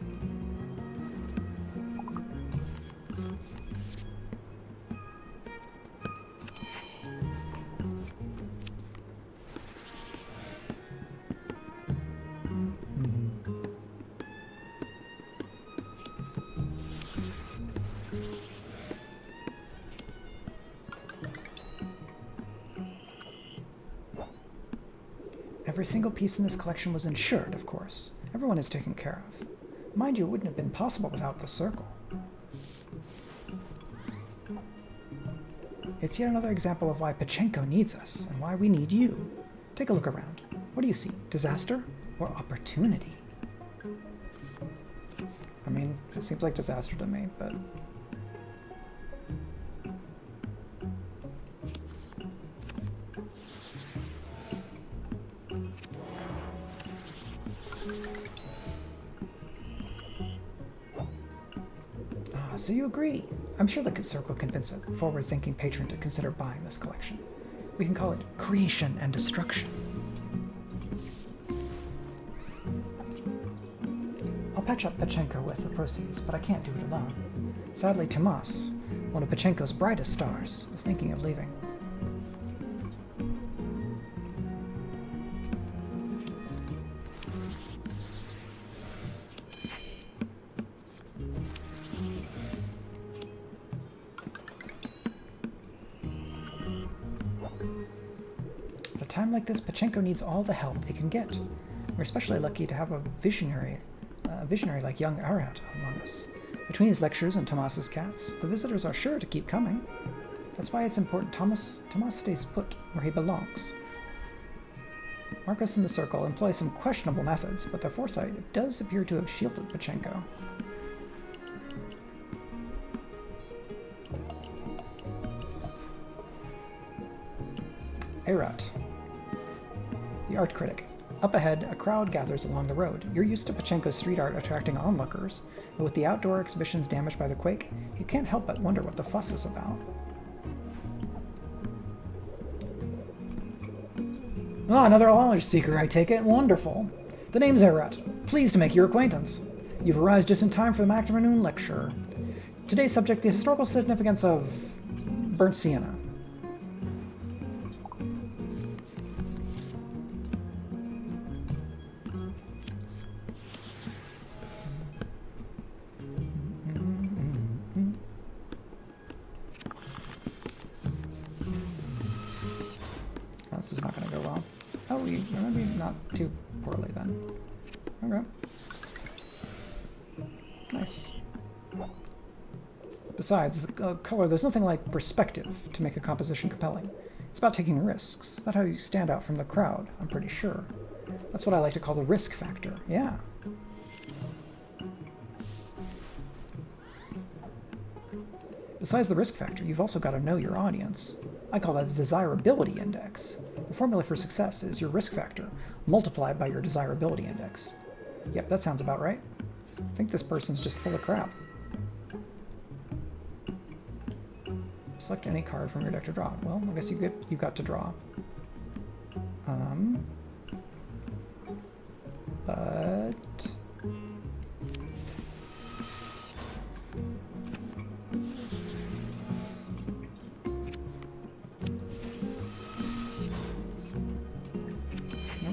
Every single piece in this collection was insured, of course. Everyone is taken care of. Mind you, it wouldn't have been possible without the circle. It's yet another example of why Pachenko needs us, and why we need you. Take a look around. What do you see? Disaster or opportunity? I mean, it seems like disaster to me, but... So you agree. I'm sure the circle convince a forward-thinking patron to consider buying this collection. We can call it creation and destruction. I'll patch up Pachenko with the proceeds, but I can't do it alone. Sadly, Tomas, one of Pachenko's brightest stars, is thinking of leaving. At a time like this, Pachenko needs all the help it can get. We're especially lucky to have a visionary like young Arat among us. Between his lectures and Tomas's cats, the visitors are sure to keep coming. That's why it's important Tomas stays put where he belongs. Marcus and the Circle employ some questionable methods, but their foresight does appear to have shielded Pachenko. Arat, the art critic. Up ahead, a crowd gathers along the road. You're used to Pachenko's street art attracting onlookers, but with the outdoor exhibitions damaged by the quake, you can't help but wonder what the fuss is about. Ah, another knowledge seeker, I take it. Wonderful. The name's Arat. Pleased to make your acquaintance. You've arrived just in time for the afternoon lecture. Today's subject, the historical significance of burnt sienna. This is not going to go well. Oh, maybe not too poorly then. Okay. Nice. Besides, color, there's nothing like perspective to make a composition compelling. It's about taking risks. That's how you stand out from the crowd, I'm pretty sure. That's what I like to call the risk factor. Yeah. Besides the risk factor, you've also got to know your audience. I call that a desirability index. The formula for success is your risk factor multiplied by your desirability index. Yep, that sounds about right. I think this person's just full of crap. Select any card from your deck to draw. Well, I guess you got to draw. But...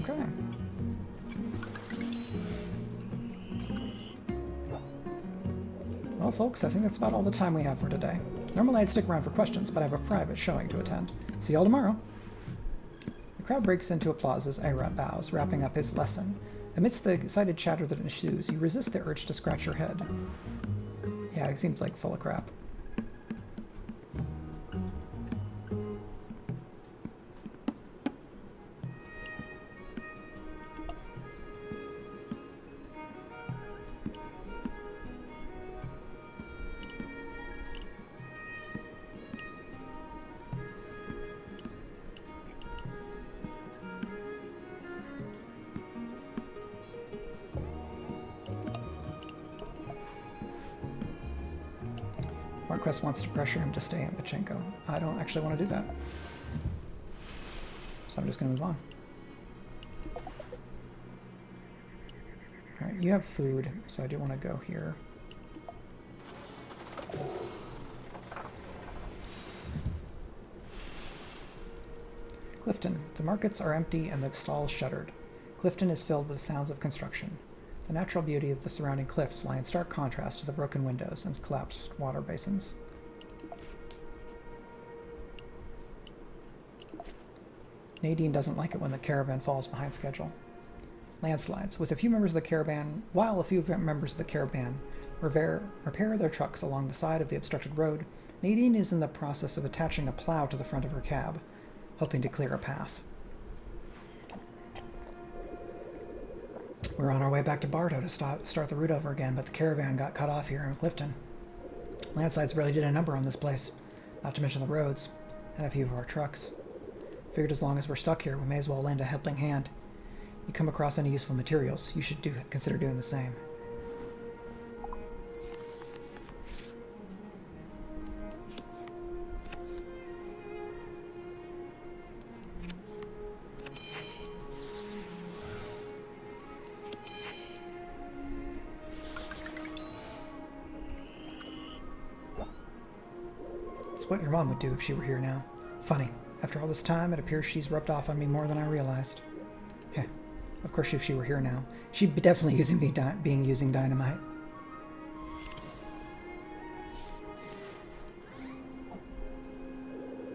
Okay. Well, folks, I think that's about all the time we have for today. Normally I'd stick around for questions, but I have a private showing to attend. See y'all tomorrow. The crowd breaks into applause as Arat bows, wrapping up his lesson. Amidst the excited chatter that ensues, you resist the urge to scratch your head. Yeah, it seems like full of crap. Marquess wants to pressure him to stay in Pachenko. I don't actually want to do that. So I'm just going to move on. Alright, you have food, so I do want to go here. Clifton. The markets are empty and the stalls shuttered. Clifton is filled with sounds of construction. The natural beauty of the surrounding cliffs lie in stark contrast to the broken windows and collapsed water basins. Nadine doesn't like it when the caravan falls behind schedule. Landslides. While a few members of the caravan repair their trucks along the side of the obstructed road, Nadine is in the process of attaching a plow to the front of her cab, hoping to clear a path. We're on our way back to Bardo to start the route over again, but the caravan got cut off here in Clifton. Landslides really did a number on this place, not to mention the roads, and a few of our trucks. Figured as long as we're stuck here, we may as well lend a helping hand. You come across any useful materials, you should consider doing the same. It's what your mom would do if she were here now. Funny. After all this time, it appears she's rubbed off on me more than I realized. Heh. Of course, if she were here now, she'd be definitely using dynamite.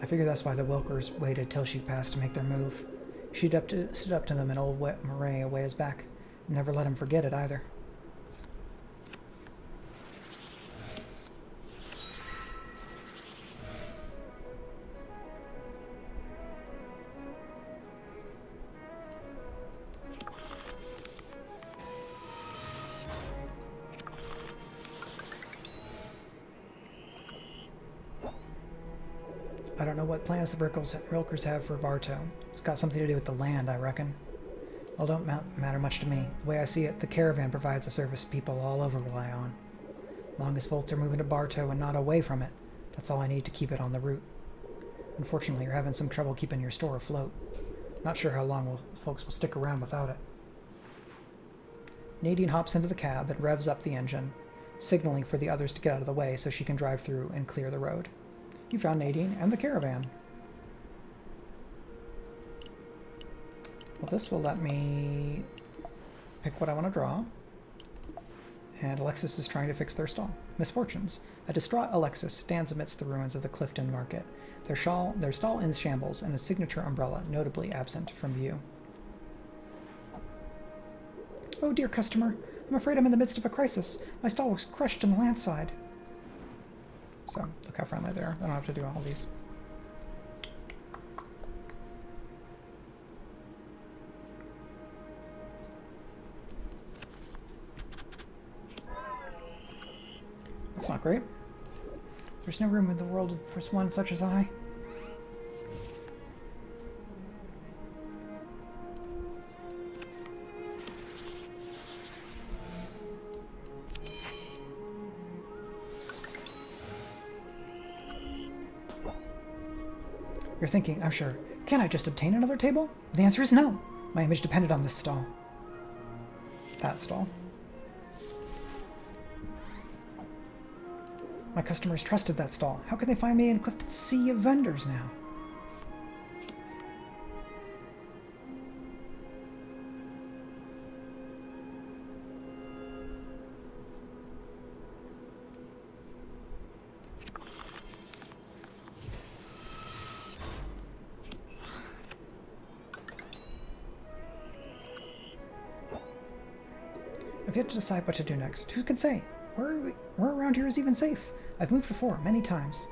I figure that's why the Wilkers waited till she passed to make their move. She stood up to them in old wet Murray a ways back, and never let him forget it either. I don't know what plans the Rilkers have for Bartow. It's got something to do with the land, I reckon. Well, don't matter much to me. The way I see it, the caravan provides a service people all over rely on. Long as folks are moving to Bartow and not away from it, that's all I need to keep it on the route. Unfortunately, you're having some trouble keeping your store afloat. Not sure how long folks will stick around without it. Nadine hops into the cab and revs up the engine, signaling for the others to get out of the way so she can drive through and clear the road. You found Nadine and the caravan. Well, this will let me pick what I want to draw. And Alexis is trying to fix their stall. Misfortunes. A distraught Alexis stands amidst the ruins of the Clifton Market, their stall in shambles and a signature umbrella notably absent from view. Oh, dear customer. I'm afraid I'm in the midst of a crisis. My stall was crushed in the landslide. So, look how friendly they are. I don't have to do all these. That's not great. There's no room in the world for one such as I. You're thinking, I'm sure, can I just obtain another table? The answer is no. My image depended on this stall. That stall. My customers trusted that stall. How can they find me in Clifton's sea of vendors now? I've yet to decide what to do next. Who can say? Where around here is even safe? I've moved before, many times.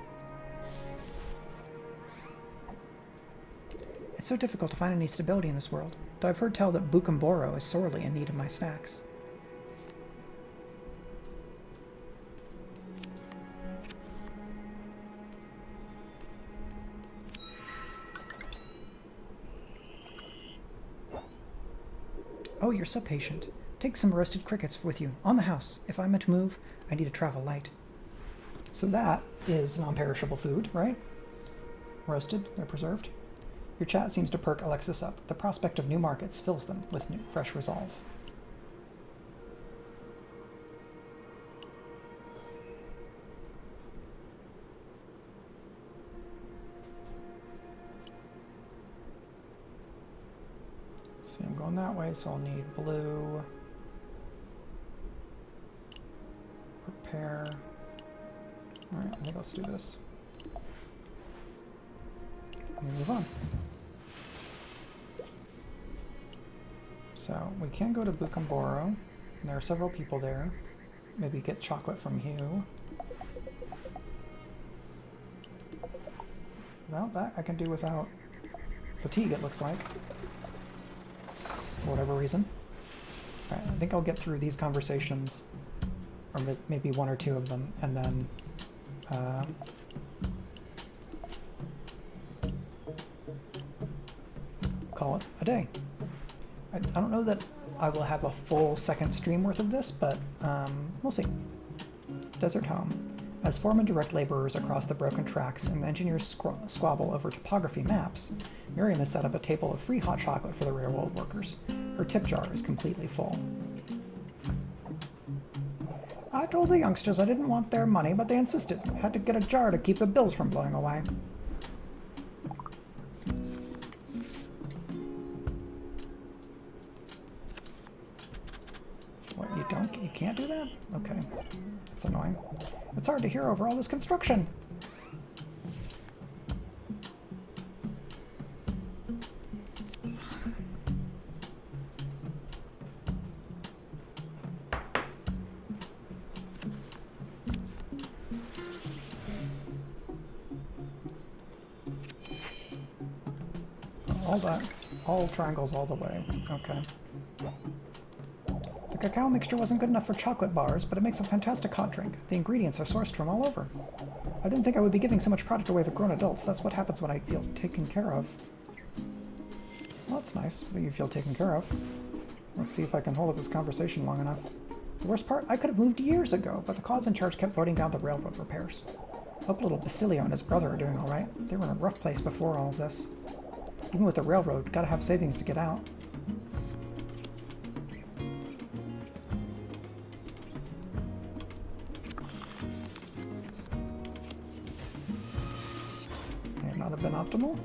It's so difficult to find any stability in this world, though I've heard tell that Bucamboro is sorely in need of my snacks. Oh, you're so patient. Take some roasted crickets with you, on the house. If I'm to move, I need to travel light. So that is non-perishable food, right? Roasted, they're preserved. Your chat seems to perk Alexis up. The prospect of new markets fills them with fresh resolve. See, I'm going that way, so I'll need blue. Repair. Alright, well, let's do this. And move on. So, we can go to Bucamboro. There are several people there. Maybe get chocolate from Hugh. Well, that I can do without fatigue, it looks like. For whatever reason. Alright, I think I'll get through these conversations, or maybe one or two of them, and then call it a day. I don't know that I will have a full second stream worth of this, but we'll see. Desert home. As foremen direct laborers across the broken tracks and engineers squabble over topography maps, Miriam has set up a table of free hot chocolate for the railroad workers. Her tip jar is completely full. I told the youngsters I didn't want their money, but they insisted. Had to get a jar to keep the bills from blowing away. What, you can't do that? Okay. That's annoying. It's hard to hear over all this construction. All triangles all the way. Okay. The cacao mixture wasn't good enough for chocolate bars, but it makes a fantastic hot drink. The ingredients are sourced from all over. I didn't think I would be giving so much product away to grown adults. That's what happens when I feel taken care of. Well, that's nice that you feel taken care of. Let's see if I can hold up this conversation long enough. The worst part, I could have moved years ago, but the cause in charge kept voting down the railroad repairs. Hope little Basilio and his brother are doing all right. They were in a rough place before all of this. Even with the railroad, gotta have savings to get out. May not have been optimal.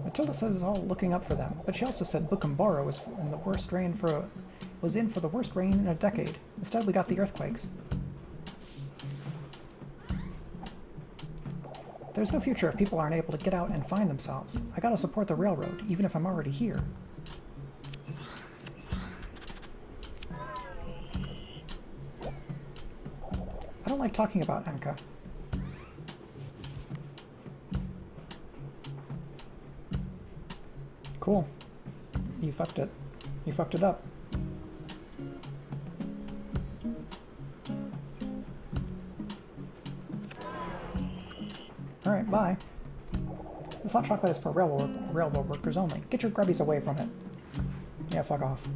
Matilda says it's all looking up for them, but she also said Bucamboro was in for the worst rain in a decade. Instead, we got the earthquakes. There's no future if people aren't able to get out and find themselves. I gotta support the railroad, even if I'm already here. I don't like talking about Anka. Cool. You fucked it. You fucked it up. Alright, bye. This hot chocolate is for railroad workers only. Get your grubbies away from it. Yeah, fuck off.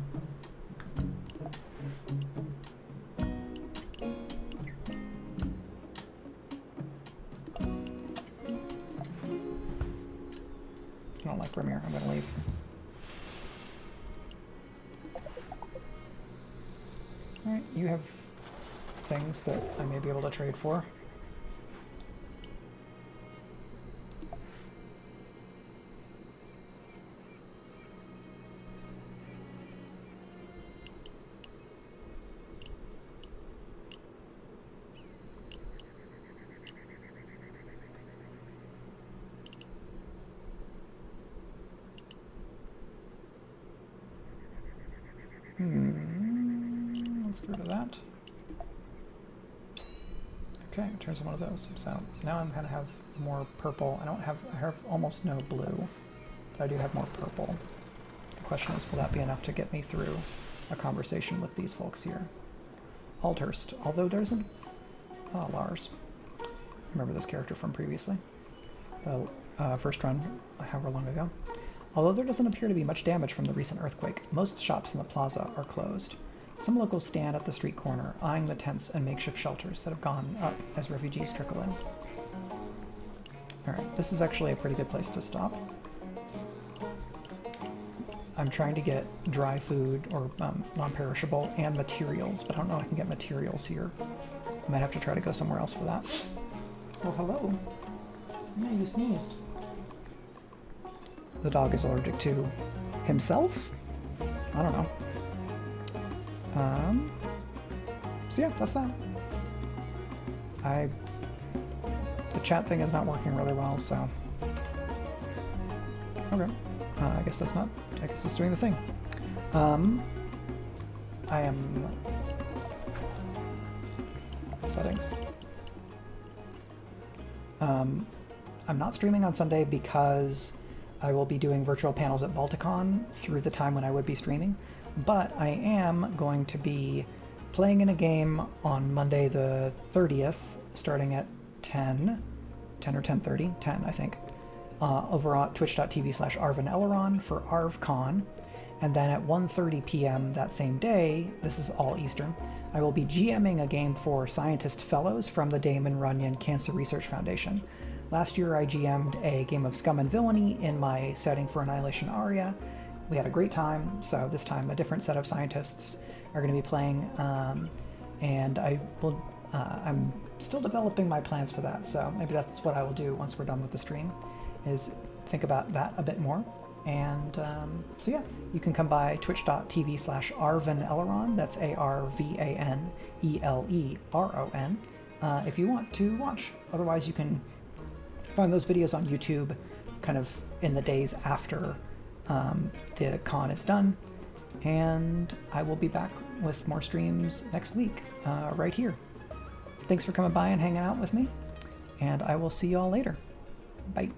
I don't like Bromio. I'm gonna leave. Alright, you have things that I may be able to trade for. Let's go to that. Okay, turns on one of those. So now I'm gonna have more purple. I have almost no blue, but I do have more purple. The question is, will that be enough to get me through a conversation with these folks here? Aldhurst. Although there isn't... Oh, Lars. I remember this character from previously. The first run, however long ago. Although there doesn't appear to be much damage from the recent earthquake, most shops in the plaza are closed. Some locals stand at the street corner, eyeing the tents and makeshift shelters that have gone up as refugees trickle in. Alright, this is actually a pretty good place to stop. I'm trying to get dry food, or non-perishable, and materials, but I don't know if I can get materials here. I might have to try to go somewhere else for that. Oh, hello. Yeah, you sneezed. The dog is allergic to himself? I don't know. So yeah, that's that. The chat thing is not working really well, so... Okay. I guess that's not... I guess it's doing the thing. I am... Settings. I'm not streaming on Sunday because I will be doing virtual panels at Balticon through the time when I would be streaming, but I am going to be playing in a game on Monday the 30th, starting at 10 or 10:30, 10 I think, over at twitch.tv/ArvinEleron for ArvCon, and then at 1:30 p.m. that same day, this is all Eastern, I will be GMing a game for Scientist Fellows from the Damon Runyon Cancer Research Foundation. Last year I GM'd a game of Scum and Villainy in my setting for Annihilation Aria. We had a great time, so this time a different set of scientists are going to be playing, and I'm still developing my plans for that, so maybe that's what I will do once we're done with the stream, is think about that a bit more. And so yeah, you can come by twitch.tv/ArvinEleron, that's ArvanEleron, if you want to watch. Otherwise, you can find those videos on YouTube kind of in the days after the con is done. And I will be back with more streams next week, right here. Thanks for coming by and hanging out with me, and I will see you all later. Bye.